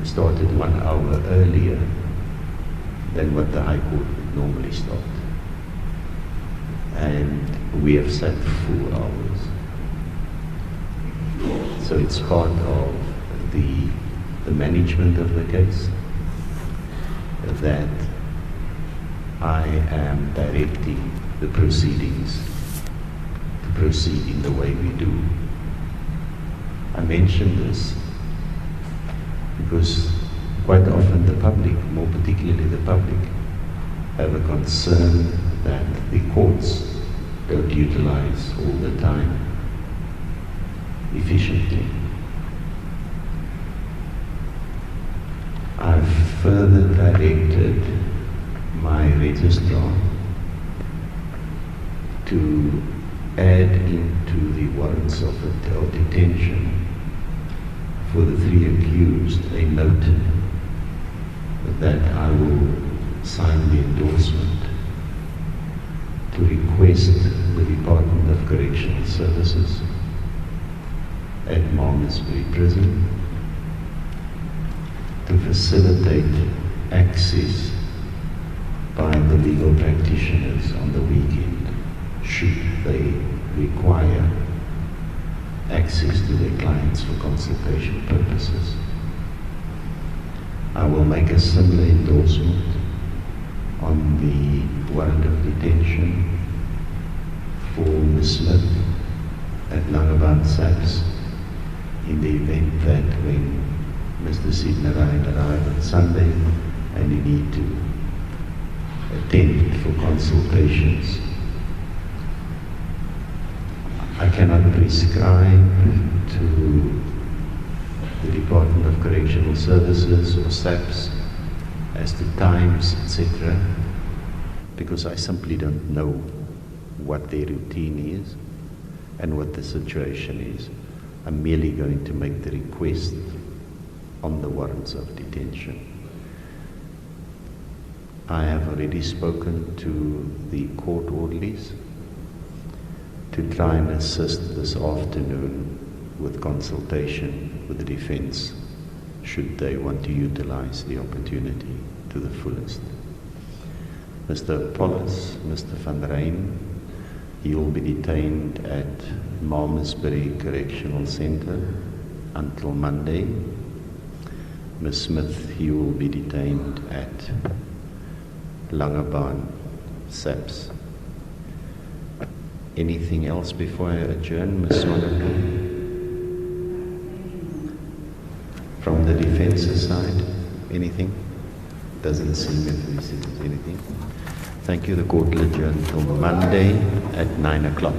started 1 hour earlier than what the High Court would normally start. And we have sat 4 hours. So it's part of the management of the case that I am directing the proceedings to proceed in the way we do. I mention this because quite often the public, more particularly the public, have a concern that the courts don't utilize all the time efficiently. I've further directed my registrar to add into the warrants of detention for the 3 accused a note that I will sign the endorsement to request the Department of Correctional Services at Malmesbury Prison to facilitate access by the legal practitioners on the weekend, should they require access to their clients for consultation purposes. I will make a similar endorsement on the warrant of detention for Ms. Smith at Langebaan SABC in the event that when Mr. Steveno arrive on Sunday and you need to attend for consultations, I cannot prescribe to the Department of Correctional Services or SABC as to times, etc., because I simply don't know what their routine is and what the situation is. I'm merely going to make the request on the warrants of detention. I have already spoken to the court orderlies to try and assist this afternoon with consultation with the defense, should they want to utilize the opportunity to the fullest. Mr. Apollis, Mr. van Rhyn, he will be detained at Malmesbury Correctional Centre until Monday. Ms. Smith, he will be detained at Langebaan SABC. Anything else before I adjourn, Ms. Swanepoel? From the defense's side, anything? Doesn't seem if there is anything. Thank you. The court will adjourn until Monday at 9 o'clock.